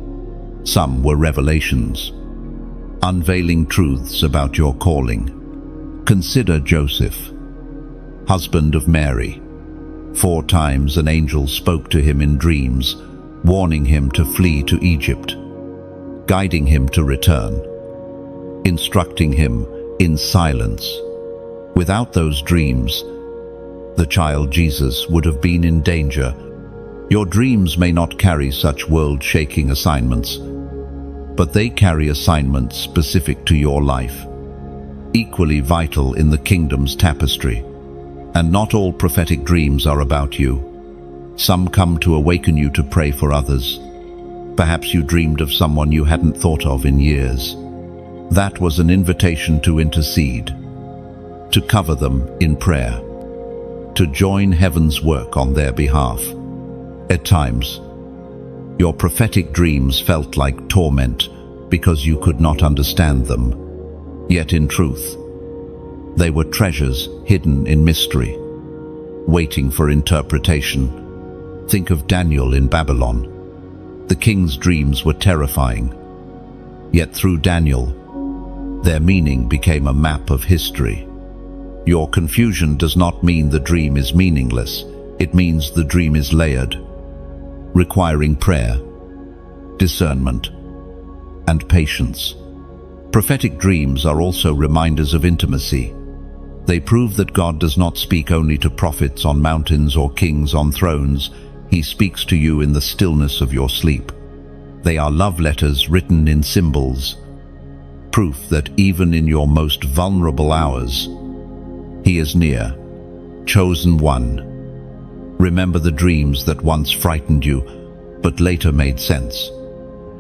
Some were revelations, unveiling truths about your calling. Consider Joseph, husband of Mary. 4 times an angel spoke to him in dreams, warning him to flee to Egypt, guiding him to return, instructing him in silence. Without those dreams, the child Jesus would have been in danger. Your dreams may not carry such world-shaking assignments, but they carry assignments specific to your life, equally vital in the kingdom's tapestry. And not all prophetic dreams are about you. Some come to awaken you to pray for others. Perhaps you dreamed of someone you hadn't thought of in years. That was an invitation to intercede, to cover them in prayer, to join heaven's work on their behalf. At times, your prophetic dreams felt like torment because you could not understand them. Yet in truth, they were treasures hidden in mystery, waiting for interpretation. Think of Daniel in Babylon. The king's dreams were terrifying, yet through Daniel, their meaning became a map of history. Your confusion does not mean the dream is meaningless. It means the dream is layered, requiring prayer, discernment, and patience. Prophetic dreams are also reminders of intimacy. They prove that God does not speak only to prophets on mountains or kings on thrones. He speaks to you in the stillness of your sleep. They are love letters written in symbols, proof that even in your most vulnerable hours, He is near. Chosen one, remember the dreams that once frightened you, but later made sense.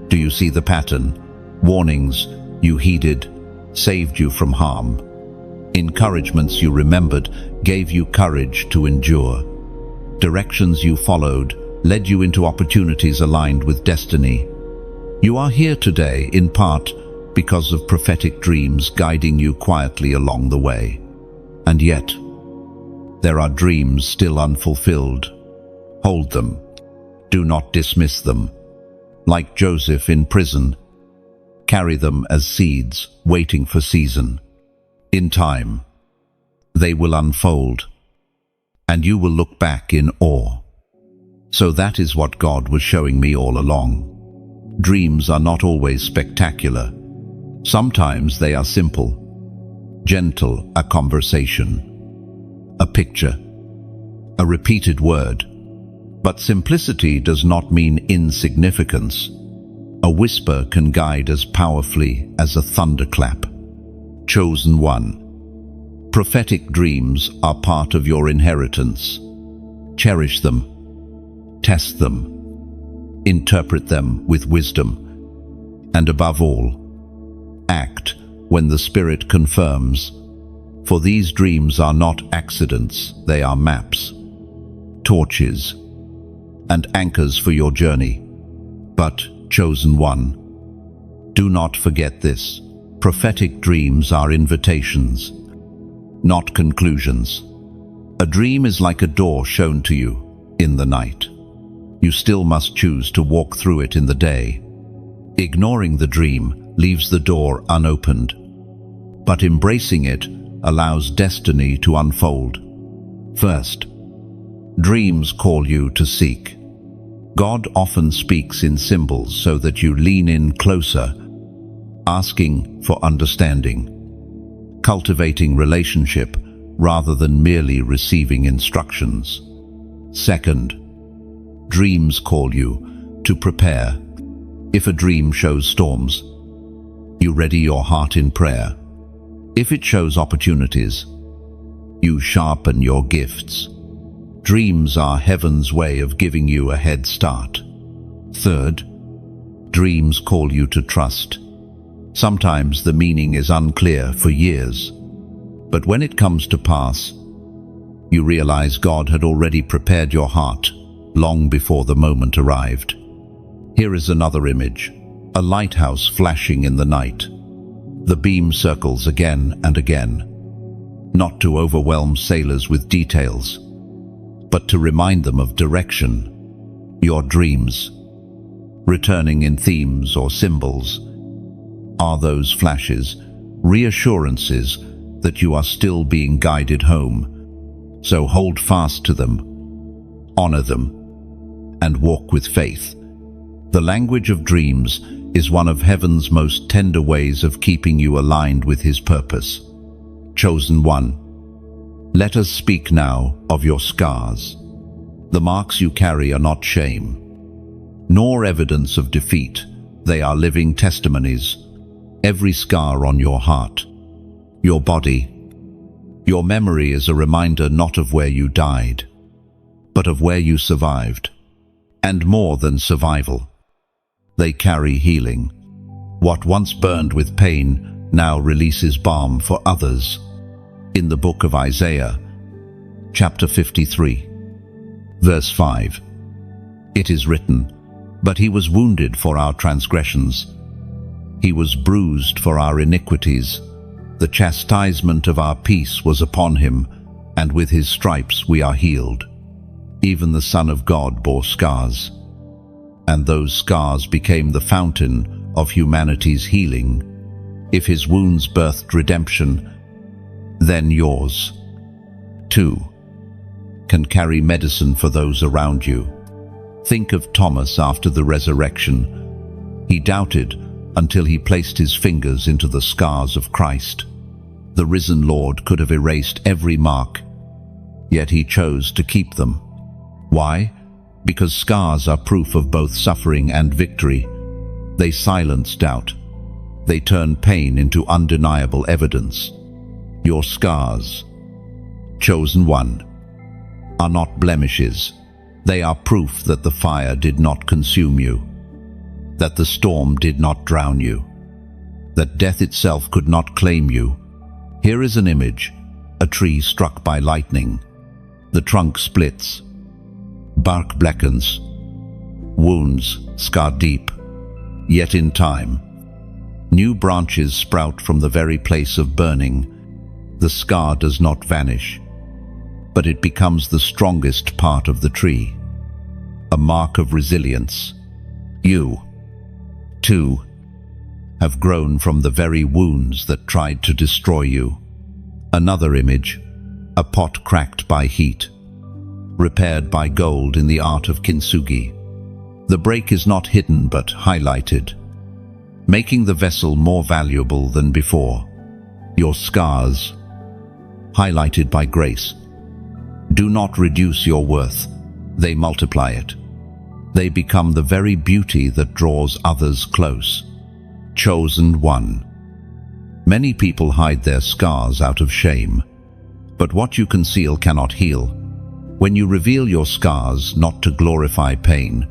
Do you see the pattern? Warnings you heeded saved you from harm. Encouragements you remembered gave you courage to endure. Directions you followed led you into opportunities aligned with destiny. You are here today in part because of prophetic dreams guiding you quietly along the way. And yet, there are dreams still unfulfilled. Hold them. Do not dismiss them. Like Joseph in prison, carry them as seeds waiting for season. In time, they will unfold, and you will look back in awe. So that is what God was showing me all along. Dreams are not always spectacular. Sometimes they are simple, gentle, a conversation, a picture, a repeated word, But simplicity does not mean insignificance. A whisper can guide as powerfully as a thunderclap. Chosen one. Prophetic dreams are part of your inheritance. Cherish them. Test them. Interpret them with wisdom. And above all, act when the Spirit confirms. For these dreams are not accidents, they are maps, torches, and anchors for your journey. But, chosen one, do not forget this. Prophetic dreams are invitations, not conclusions. A dream is like a door shown to you in the night. You still must choose to walk through it in the day. Ignoring the dream leaves the door unopened, but embracing it allows destiny to unfold. First, dreams call you to seek. God often speaks in symbols so that you lean in closer, asking for understanding, cultivating relationship rather than merely receiving instructions. Second, dreams call you to prepare. If a dream shows storms, you ready your heart in prayer. If it shows opportunities, you sharpen your gifts. Dreams are heaven's way of giving you a head start. Third, dreams call you to trust. Sometimes the meaning is unclear for years, but when it comes to pass, you realize God had already prepared your heart long before the moment arrived. Here is another image, a lighthouse flashing in the night. The beam circles again and again, not to overwhelm sailors with details, but to remind them of direction. Your dreams, returning in themes or symbols, are those flashes, reassurances that you are still being guided home. So hold fast to them, honor them, and walk with faith. The language of dreams is one of heaven's most tender ways of keeping you aligned with His purpose. Chosen one, let us speak now of your scars. The marks you carry are not shame, nor evidence of defeat. They are living testimonies. Every scar on your heart, your body, your memory is a reminder not of where you died, but of where you survived. And more than survival, they carry healing. What once burned with pain now releases balm for others. In the book of Isaiah, chapter 53, verse 5, it is written, "But he was wounded for our transgressions. He was bruised for our iniquities. The chastisement of our peace was upon him, and with his stripes we are healed." Even the Son of God bore scars, and those scars became the fountain of humanity's healing. If his wounds birthed redemption, then yours, too, can carry medicine for those around you. Think of Thomas after the resurrection. He doubted until he placed his fingers into the scars of Christ. The risen Lord could have erased every mark, yet he chose to keep them. Why? Because scars are proof of both suffering and victory. They silence doubt. They turn pain into undeniable evidence. Your scars, chosen one, are not blemishes. They are proof that the fire did not consume you, that the storm did not drown you, that death itself could not claim you. Here is an image, a tree struck by lightning. The trunk splits, bark blackens, wounds scar deep. Yet in time, new branches sprout from the very place of burning. The scar does not vanish, but it becomes the strongest part of the tree, a mark of resilience. You, too, have grown from the very wounds that tried to destroy you. Another image, a pot cracked by heat, repaired by gold in the art of kintsugi. The break is not hidden but highlighted, making the vessel more valuable than before. Your scars, highlighted by grace, do not reduce your worth. They multiply it. They become the very beauty that draws others close. Chosen one. Many people hide their scars out of shame, but what you conceal cannot heal. When you reveal your scars, not to glorify pain,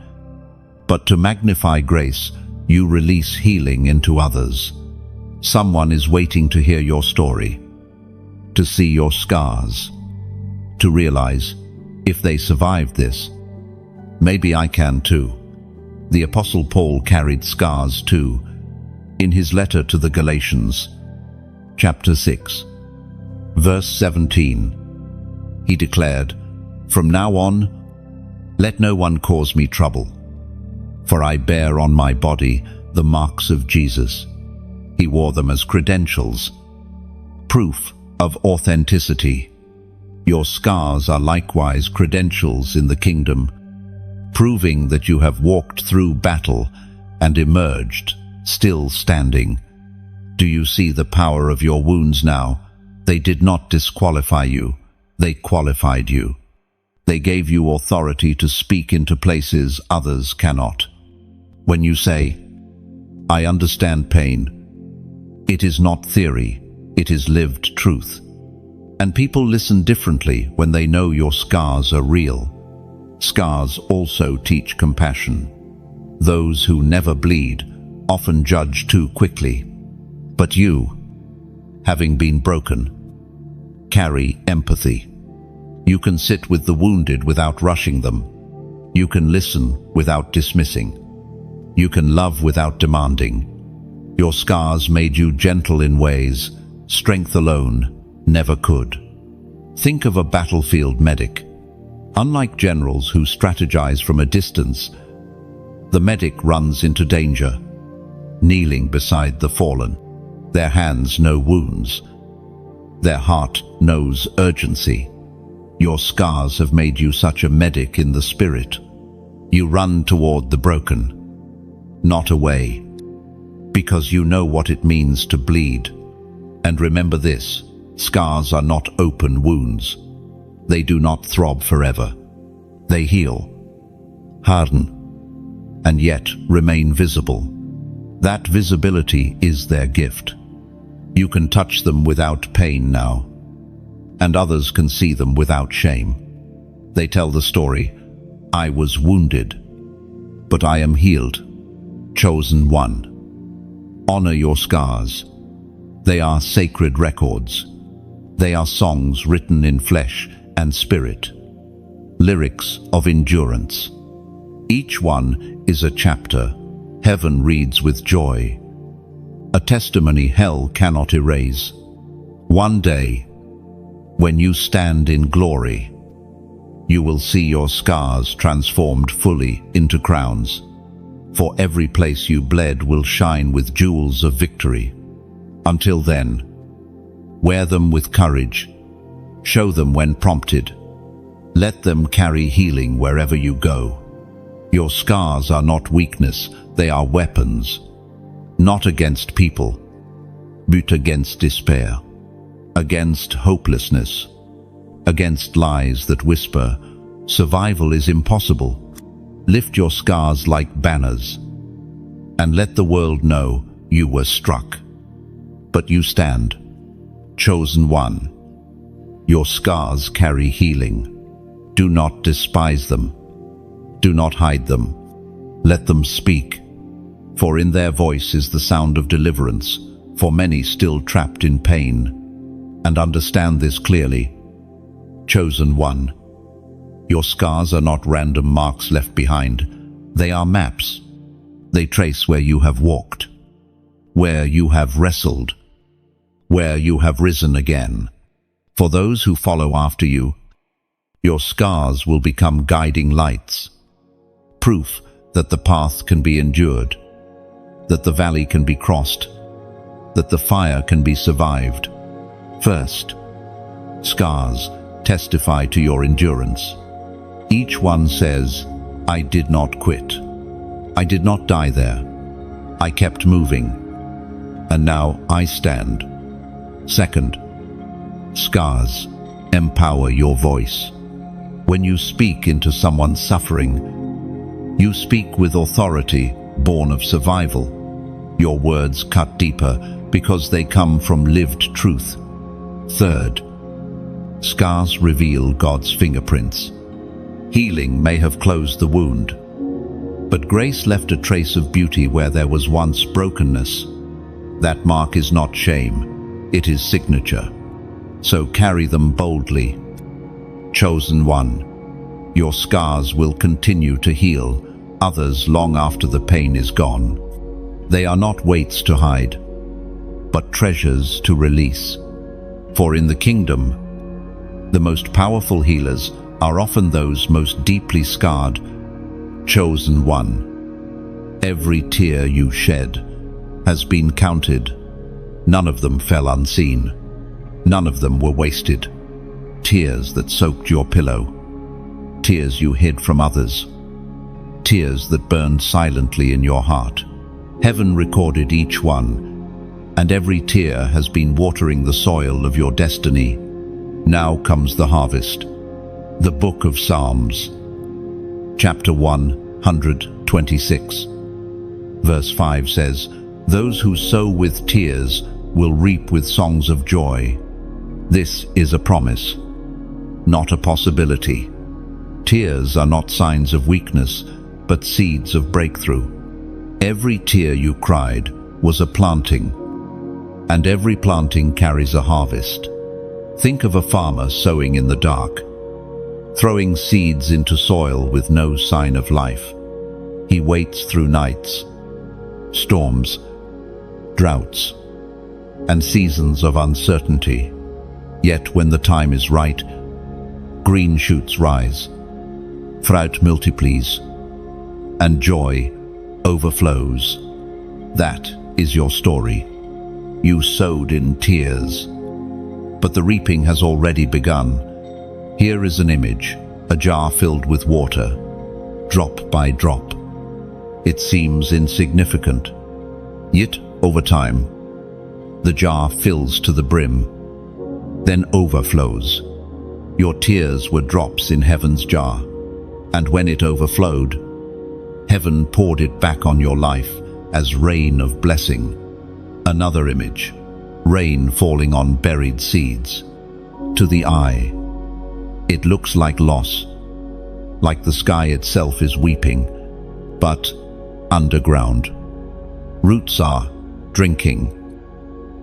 but to magnify grace, you release healing into others. Someone is waiting to hear your story, to see your scars, to realize, if they survived this, maybe I can too. The Apostle Paul carried scars too. In his letter to the Galatians, chapter 6, verse 17, he declared, "From now on, let no one cause me trouble, for I bear on my body the marks of Jesus." He wore them as credentials, proof of authenticity. Your scars are likewise credentials in the kingdom, proving that you have walked through battle and emerged still standing. Do you see the power of your wounds now? They did not disqualify you, they qualified you. They gave you authority to speak into places others cannot. When you say, "I understand pain," it is not theory, it is lived truth. And people listen differently when they know your scars are real. Scars also teach compassion. Those who never bleed often judge too quickly. But you, having been broken, carry empathy. You can sit with the wounded without rushing them. You can listen without dismissing. You can love without demanding. Your scars made you gentle in ways strength alone never could. Think of a battlefield medic. Unlike generals who strategize from a distance, the medic runs into danger, kneeling beside the fallen. Their hands know wounds. Their heart knows urgency. Your scars have made you such a medic in the spirit. You run toward the broken, not away, because you know what it means to bleed. And remember this, scars are not open wounds. They do not throb forever. They heal, harden, and yet remain visible. That visibility is their gift. You can touch them without pain now, and others can see them without shame. They tell the story, "I was wounded, but I am healed." Chosen one. Honor your scars. They are sacred records. They are songs written in flesh and spirit, lyrics of endurance. Each one is a chapter heaven reads with joy, a testimony hell cannot erase. One day, when you stand in glory, you will see your scars transformed fully into crowns. For every place you bled will shine with jewels of victory. Until then, wear them with courage. Show them when prompted. Let them carry healing wherever you go. Your scars are not weakness, they are weapons. Not against people, but against despair, against hopelessness, against lies that whisper, survival is impossible. Lift your scars like banners, and let the world know you were struck. But you stand, chosen one. Your scars carry healing. Do not despise them. Do not hide them. Let them speak, for in their voice is the sound of deliverance, for many still trapped in pain. And understand this clearly, chosen one. Your scars are not random marks left behind. They are maps. They trace where you have walked, where you have wrestled, where you have risen again. For those who follow after you, your scars will become guiding lights, proof that the path can be endured, that the valley can be crossed, that the fire can be survived. First, scars testify to your endurance. Each one says, "I did not quit. I did not die there. I kept moving, and now I stand." Second, scars empower your voice. When you speak into someone's suffering, you speak with authority born of survival. Your words cut deeper because they come from lived truth. Third, scars reveal God's fingerprints. Healing may have closed the wound, but grace left a trace of beauty where there was once brokenness. That mark is not shame, it is signature. So carry them boldly. Chosen one, your scars will continue to heal others long after the pain is gone. They are not weights to hide, but treasures to release. For in the kingdom, the most powerful healers are often those most deeply scarred. Chosen one, every tear you shed has been counted. None of them fell unseen. None of them were wasted. Tears that soaked your pillow. Tears you hid from others. Tears that burned silently in your heart. Heaven recorded each one, and every tear has been watering the soil of your destiny. Now comes the harvest. The Book of Psalms, chapter 126, verse 5 says, "Those who sow with tears will reap with songs of joy." This is a promise, not a possibility. Tears are not signs of weakness, but seeds of breakthrough. Every tear you cried was a planting, and every planting carries a harvest. Think of a farmer sowing in the dark, throwing seeds into soil with no sign of life. He waits through nights, storms, droughts, and seasons of uncertainty. Yet when the time is right, green shoots rise, fruit multiplies, and joy overflows. That is your story. You sowed in tears, but the reaping has already begun. Here is an image, a jar filled with water, drop by drop. It seems insignificant, yet over time, the jar fills to the brim, then overflows. Your tears were drops in heaven's jar, and when it overflowed, heaven poured it back on your life as rain of blessing. Another image, rain falling on buried seeds. To the eye, it looks like loss, like the sky itself is weeping, but underground, roots are drinking,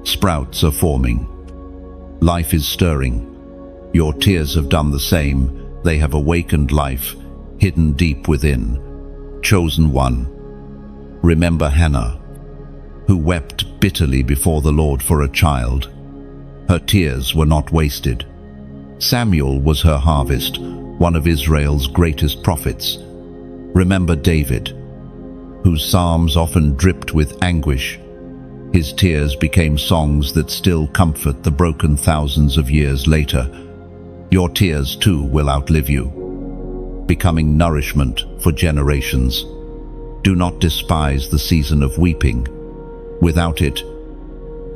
sprouts are forming, life is stirring. Your tears have done the same. They have awakened life, hidden deep within. Chosen one, remember Hannah, who wept bitterly before the Lord for a child. Her tears were not wasted. Samuel was her harvest, one of Israel's greatest prophets. Remember David, whose psalms often dripped with anguish. His tears became songs that still comfort the broken thousands of years later. Your tears too will outlive you, becoming nourishment for generations. Do not despise the season of weeping. Without it,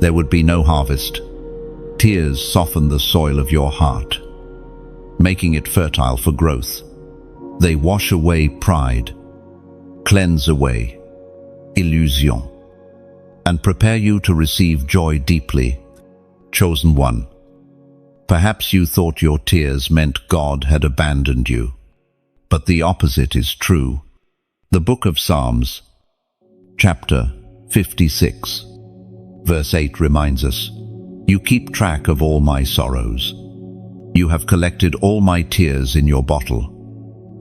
there would be no harvest. Tears soften the soil of your heart, making it fertile for growth. They wash away pride, cleanse away illusion, and prepare you to receive joy deeply. Chosen one, perhaps you thought your tears meant God had abandoned you, but the opposite is true. The Book of Psalms, chapter 56, verse 8 reminds us, "You keep track of all my sorrows. You have collected all my tears in your bottle.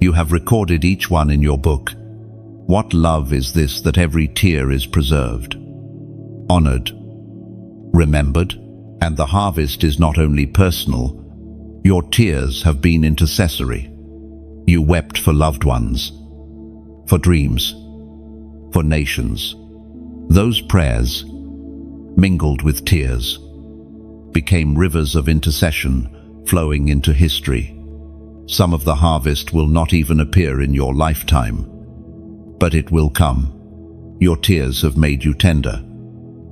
You have recorded each one in your book. What love is this that every tear is preserved, honored, remembered, and the harvest is not only personal. Your tears have been intercessory. You wept for loved ones, for dreams, for nations. Those prayers, mingled with tears, became rivers of intercession flowing into history. Some of the harvest will not even appear in your lifetime, but it will come. Your tears have made you tender,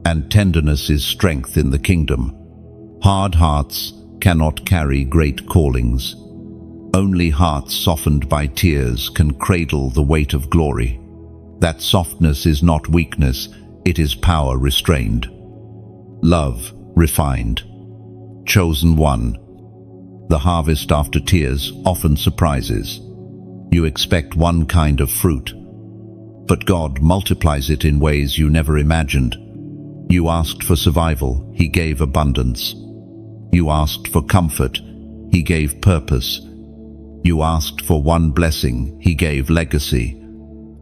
and tenderness is strength in the kingdom. Hard hearts cannot carry great callings. Only hearts softened by tears can cradle the weight of glory. That softness is not weakness, it is power restrained. Love refined. Chosen one. The harvest after tears often surprises. You expect one kind of fruit, but God multiplies it in ways you never imagined. You asked for survival, He gave abundance. You asked for comfort, He gave purpose. You asked for one blessing, He gave legacy.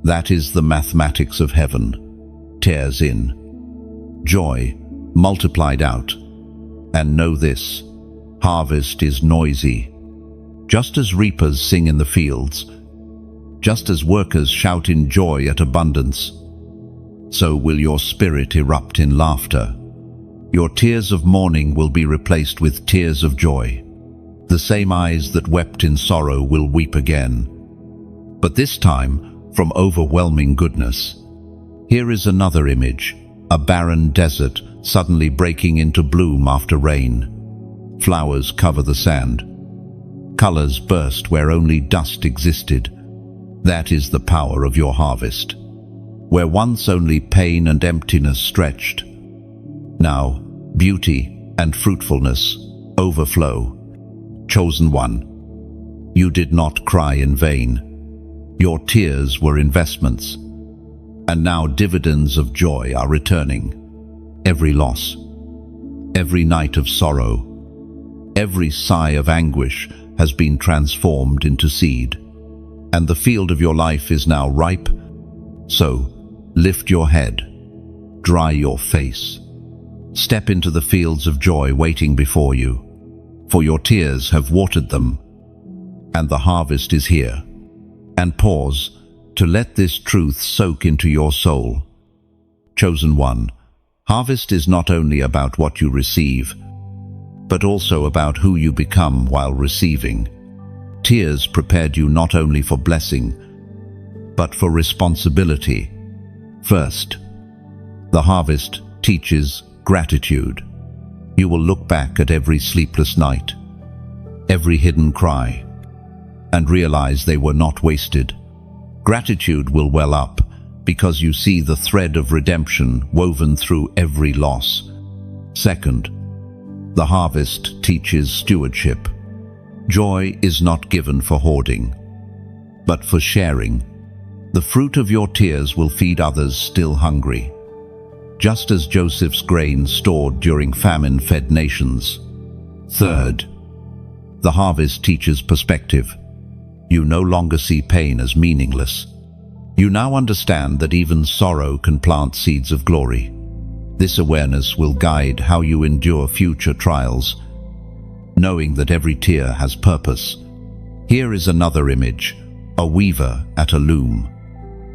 That is the mathematics of heaven. Tears in. Joy multiplied out. And know this, harvest is noisy. Just as reapers sing in the fields, just as workers shout in joy at abundance, so will your spirit erupt in laughter. Your tears of mourning will be replaced with tears of joy. The same eyes that wept in sorrow will weep again. But this time, from overwhelming goodness. Here is another image, a barren desert suddenly breaking into bloom after rain. Flowers cover the sand. Colors burst where only dust existed. That is the power of your harvest. Where once only pain and emptiness stretched, now beauty and fruitfulness overflow. Chosen one, you did not cry in vain. Your tears were investments, and now dividends of joy are returning. Every loss, every night of sorrow, every sigh of anguish has been transformed into seed, and the field of your life is now ripe. So, lift your head, dry your face, step into the fields of joy waiting before you, for your tears have watered them, and the harvest is here. And pause to let this truth soak into your soul. Chosen one, harvest is not only about what you receive, but also about who you become while receiving. Tears prepared you not only for blessing, but for responsibility. First, the harvest teaches gratitude. You will look back at every sleepless night, every hidden cry, and realize they were not wasted. Gratitude will well up because you see the thread of redemption woven through every loss. Second, the harvest teaches stewardship. Joy is not given for hoarding, but for sharing. The fruit of your tears will feed others still hungry, just as Joseph's grain stored during famine fed nations. Third, the harvest teaches perspective. You no longer see pain as meaningless. You now understand that even sorrow can plant seeds of glory. This awareness will guide how you endure future trials, knowing that every tear has purpose. Here is another image, a weaver at a loom.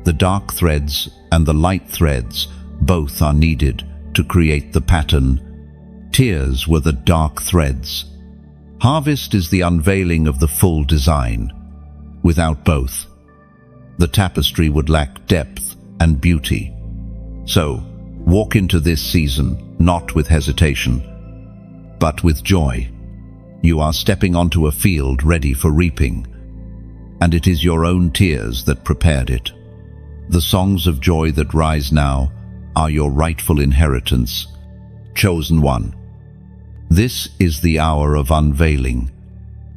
The dark threads and the light threads both are needed to create the pattern. Tears were the dark threads. Harvest is the unveiling of the full design. Without both, the tapestry would lack depth and beauty. So, walk into this season not with hesitation, but with joy. You are stepping onto a field ready for reaping, and it is your own tears that prepared it. The songs of joy that rise now are your rightful inheritance. Chosen one, this is the hour of unveiling.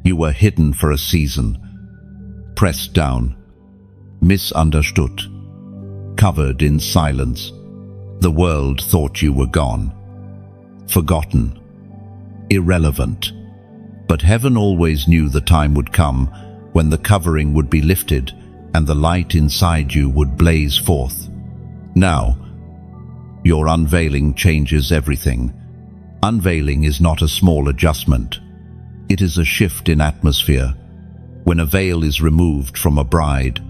You were hidden for a season, pressed down, misunderstood, covered in silence. The world thought you were gone, forgotten, irrelevant. But heaven always knew the time would come when the covering would be lifted and the light inside you would blaze forth. Now, your unveiling changes everything. Unveiling is not a small adjustment. It is a shift in atmosphere. When a veil is removed from a bride,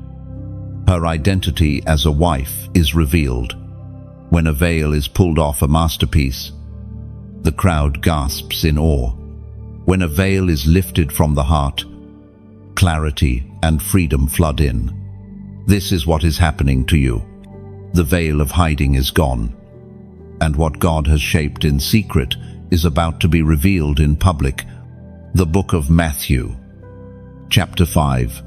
her identity as a wife is revealed. When a veil is pulled off a masterpiece, the crowd gasps in awe. When a veil is lifted from the heart, clarity and freedom flood in. This is what is happening to you. The veil of hiding is gone, and what God has shaped in secret is about to be revealed in public. The book of Matthew. Chapter 5,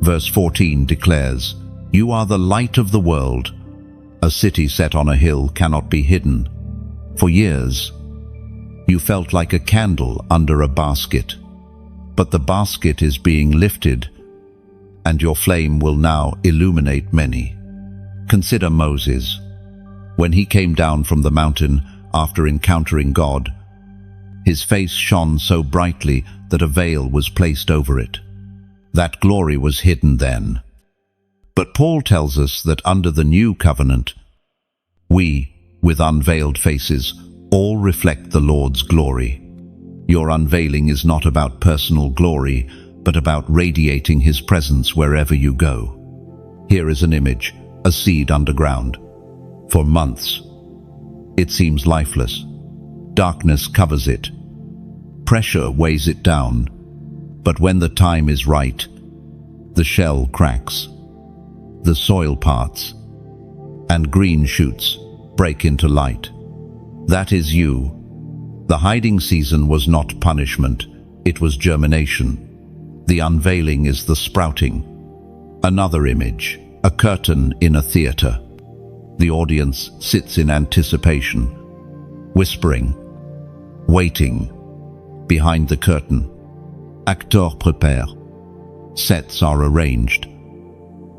verse 14 declares, "You are the light of the world. A city set on a hill cannot be hidden. For years, you felt like a candle under a basket, but the basket is being lifted, and your flame will now illuminate many." Consider Moses. When he came down from the mountain after encountering God, his face shone so brightly that a veil was placed over it. That glory was hidden then. But Paul tells us that under the new covenant, we, with unveiled faces, all reflect the Lord's glory. Your unveiling is not about personal glory, but about radiating His presence wherever you go. Here is an image, a seed underground. For months, it seems lifeless. Darkness covers it. Pressure weighs it down. But when the time is right, the shell cracks, the soil parts, and green shoots break into light. That is you. The hiding season was not punishment, it was germination. The unveiling is the sprouting. Another image, a curtain in a theater. The audience sits in anticipation, whispering, waiting. Behind the curtain, acteurs prépèrent. Sets are arranged.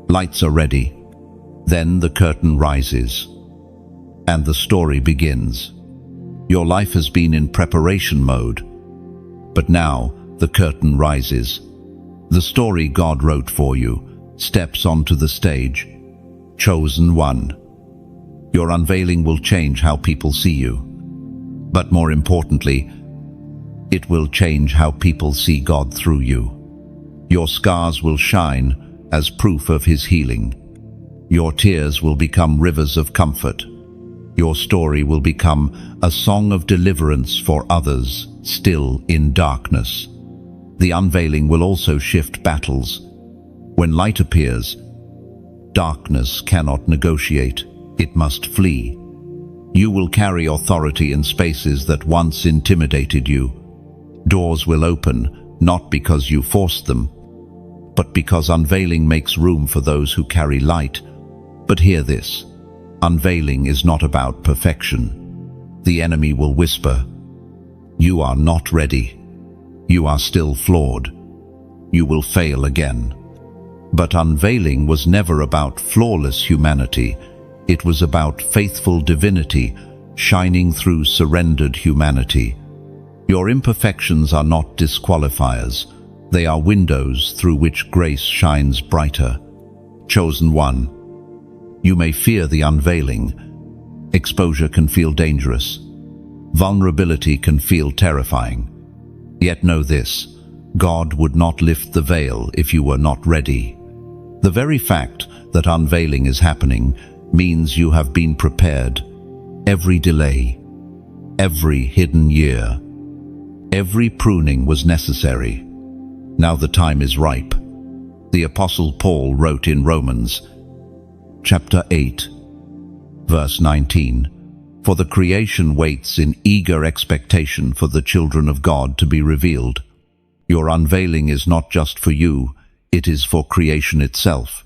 Lights are ready. Then the curtain rises, and the story begins. Your life has been in preparation mode, but now the curtain rises. The story God wrote for you steps onto the stage. Chosen one. Your unveiling will change how people see you. But more importantly, it will change how people see God through you. Your scars will shine as proof of His healing. Your tears will become rivers of comfort. Your story will become a song of deliverance for others still in darkness. The unveiling will also shift battles. When light appears, darkness cannot negotiate. It must flee. You will carry authority in spaces that once intimidated you. Doors will open, not because you forced them, but because unveiling makes room for those who carry light. But hear this. Unveiling is not about perfection. The enemy will whisper, "You are not ready. You are still flawed. You will fail again." But unveiling was never about flawless humanity. It was about faithful divinity shining through surrendered humanity. Your imperfections are not disqualifiers. They are windows through which grace shines brighter. Chosen one. You may fear the unveiling. Exposure can feel dangerous. Vulnerability can feel terrifying. Yet know this, God would not lift the veil if you were not ready. The very fact that unveiling is happening means you have been prepared. Every delay, every hidden year, every pruning was necessary. Now the time is ripe. The Apostle Paul wrote in Romans, chapter 8, verse 19, "For the creation waits in eager expectation for the children of God to be revealed." Your unveiling is not just for you, it is for creation itself.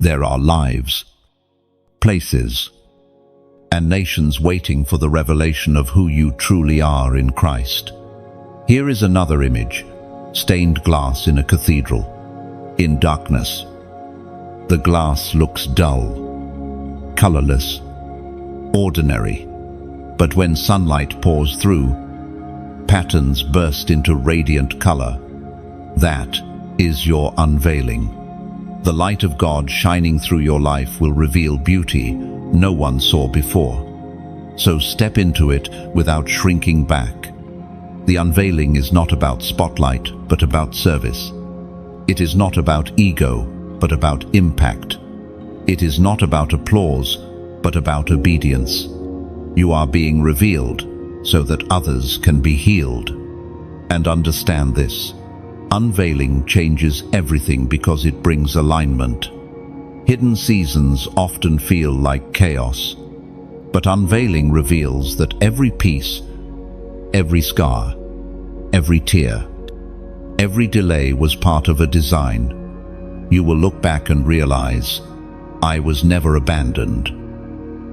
There are lives, places, and nations waiting for the revelation of who you truly are in Christ. Here is another image, stained glass in a cathedral. In darkness, the glass looks dull, colorless, ordinary. But when sunlight pours through, patterns burst into radiant color. That is your unveiling. The light of God shining through your life will reveal beauty no one saw before. So step into it without shrinking back. The unveiling is not about spotlight, but about service. It is not about ego, but about impact. It is not about applause, but about obedience. You are being revealed so that others can be healed. And understand this. Unveiling changes everything because it brings alignment. Hidden seasons often feel like chaos, but unveiling reveals that every piece, every scar, every tear, Every delay was part of a design. You will look back and realize, I was never abandoned.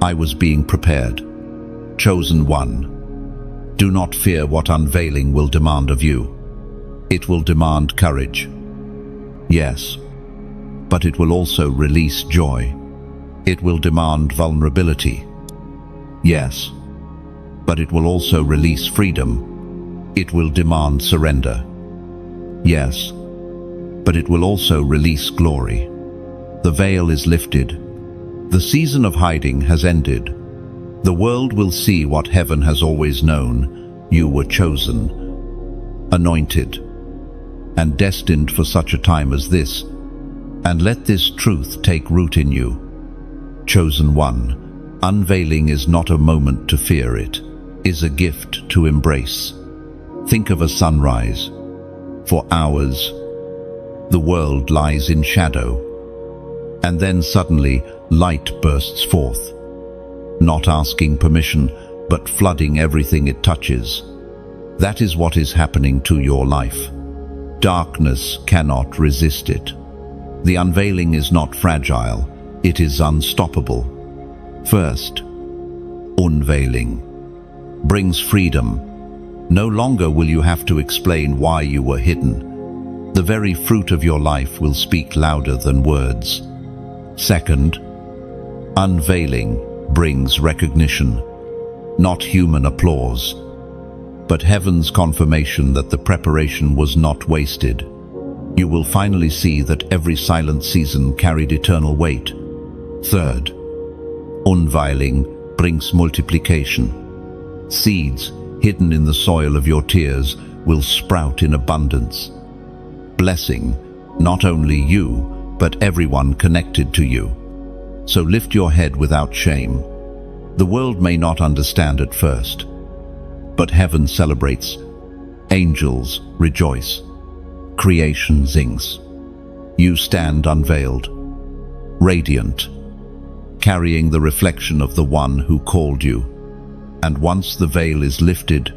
I was being prepared. Chosen one. Do not fear what unveiling will demand of you. It will demand courage. Yes, but it will also release joy. It will demand vulnerability. Yes, but it will also release freedom. It will demand surrender. Yes, but it will also release glory. The veil is lifted. The season of hiding has ended. The world will see what heaven has always known. You were chosen, anointed, and destined for such a time as this. And let this truth take root in you. Chosen one, unveiling is not a moment to fear, it is a gift to embrace. Think of a sunrise. For hours, the world lies in shadow. And then suddenly, light bursts forth, not asking permission, but flooding everything it touches. That is what is happening to your life. Darkness cannot resist it. The unveiling is not fragile, it is unstoppable. First, unveiling brings freedom. No longer will you have to explain why you were hidden. The very fruit of your life will speak louder than words. Second, unveiling brings recognition, not human applause, but heaven's confirmation that the preparation was not wasted. You will finally see that every silent season carried eternal weight. Third, unveiling brings multiplication. Seeds hidden in the soil of your tears will sprout in abundance, blessing not only you, but everyone connected to you. So lift your head without shame. The world may not understand at first, but heaven celebrates. Angels rejoice. Creation sings. You stand unveiled, radiant, carrying the reflection of the one who called you. And once the veil is lifted,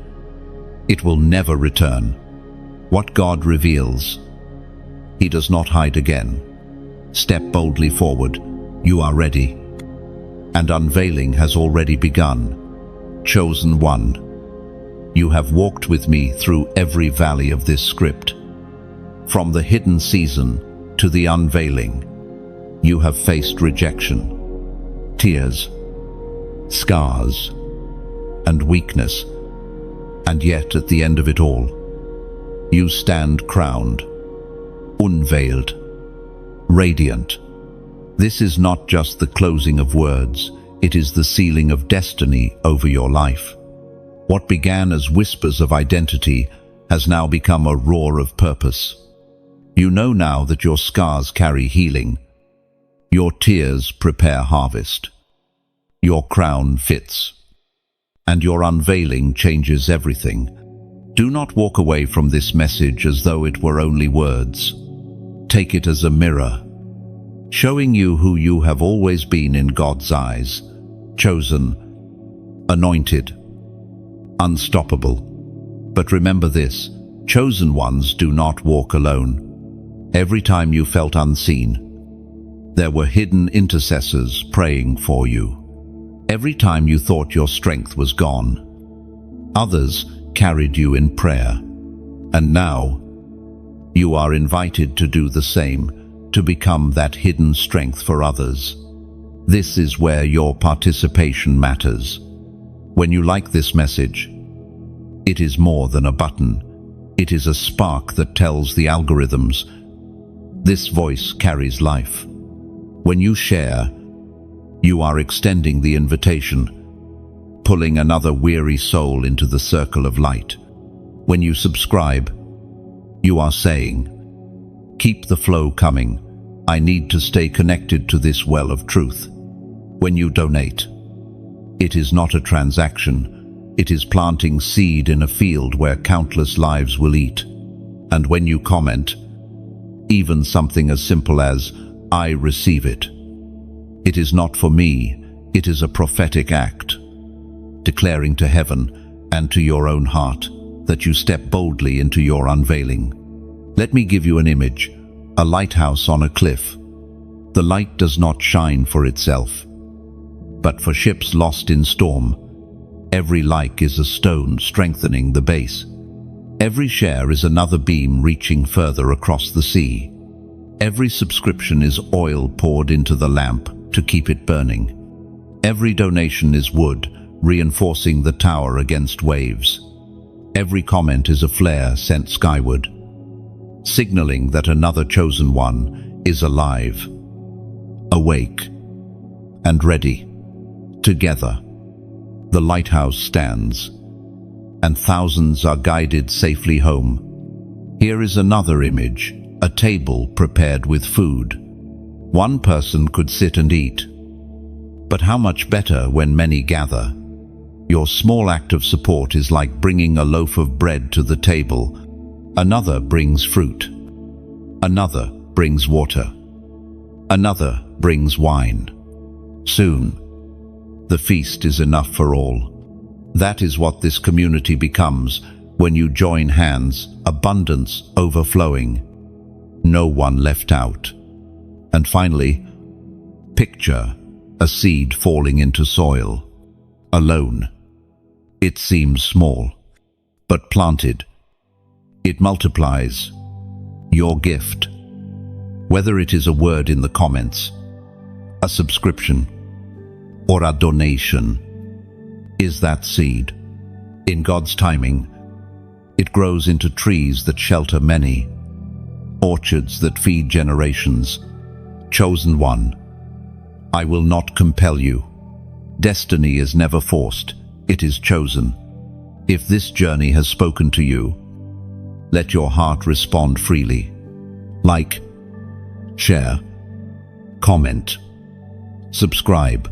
it will never return. What God reveals, He does not hide again. Step boldly forward. You are ready. And unveiling has already begun. Chosen one, you have walked with me through every valley of this script. From the hidden season to the unveiling, you have faced rejection, tears, scars, and weakness. And yet at the end of it all, you stand crowned, unveiled, radiant. This is not just the closing of words, it is the sealing of destiny over your life. What began as whispers of identity has now become a roar of purpose. You know now that your scars carry healing. Your tears prepare harvest. Your crown fits. And your unveiling changes everything. Do not walk away from this message as though it were only words. Take it as a mirror, showing you who you have always been in God's eyes. Chosen, anointed, unstoppable. But remember this, chosen ones do not walk alone. Every time you felt unseen, there were hidden intercessors praying for you. Every time you thought your strength was gone, others carried you in prayer. And now, you are invited to do the same, to become that hidden strength for others. This is where your participation matters. When you like this message, it is more than a button. It is a spark that tells the algorithms, this voice carries life. When you share, you are extending the invitation, pulling another weary soul into the circle of light. When you subscribe, you are saying, keep the flow coming. I need to stay connected to this well of truth. When you donate, it is not a transaction. It is planting seed in a field where countless lives will eat. And when you comment, even something as simple as, I receive it. It is not for me, it is a prophetic act, declaring to heaven and to your own heart that you step boldly into your unveiling. Let me give you an image, a lighthouse on a cliff. The light does not shine for itself, but for ships lost in storm. Every light is a stone strengthening the base. Every share is another beam reaching further across the sea. Every subscription is oil poured into the lamp to keep it burning. Every donation is wood, reinforcing the tower against waves. Every comment is a flare sent skyward, signaling that another chosen one is alive, awake, and ready. Together, the lighthouse stands, and thousands are guided safely home. Here is another image, a table prepared with food. One person could sit and eat. But how much better when many gather? Your small act of support is like bringing a loaf of bread to the table. Another brings fruit. Another brings water. Another brings wine. Soon, the feast is enough for all. That is what this community becomes when you join hands, abundance overflowing, no one left out. And finally, picture a seed falling into soil, alone. It seems small, but planted, it multiplies. Your gift, whether it is a word in the comments, a subscription, or a donation, is that seed. In God's timing, it grows into trees that shelter many, orchards that feed generations. Chosen one, I will not compel you. Destiny is never forced, it is chosen. If this journey has spoken to you, let your heart respond freely. Like, share, comment, subscribe,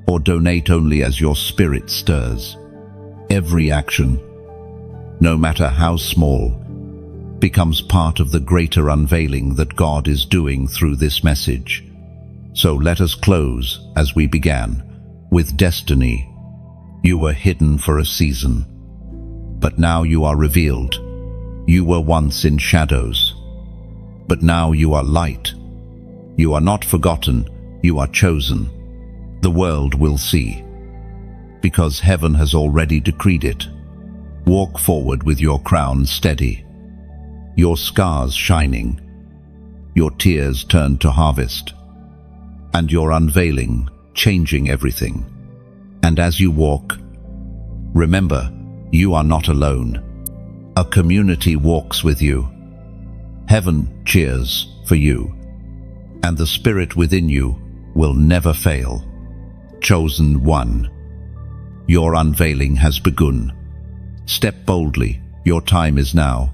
or donate only as your spirit stirs. Every action, no matter how small, becomes part of the greater unveiling that God is doing through this message. So let us close as we began, with destiny. You were hidden for a season, but now you are revealed. You were once in shadows, but now you are light. You are not forgotten, you are chosen. The world will see, because heaven has already decreed it. Walk forward with your crown steady, your scars shining, your tears turned to harvest, and your unveiling changing everything. And as you walk, remember, you are not alone. A community walks with you. Heaven cheers for you, and the Spirit within you will never fail. Chosen one, your unveiling has begun. Step boldly, your time is now.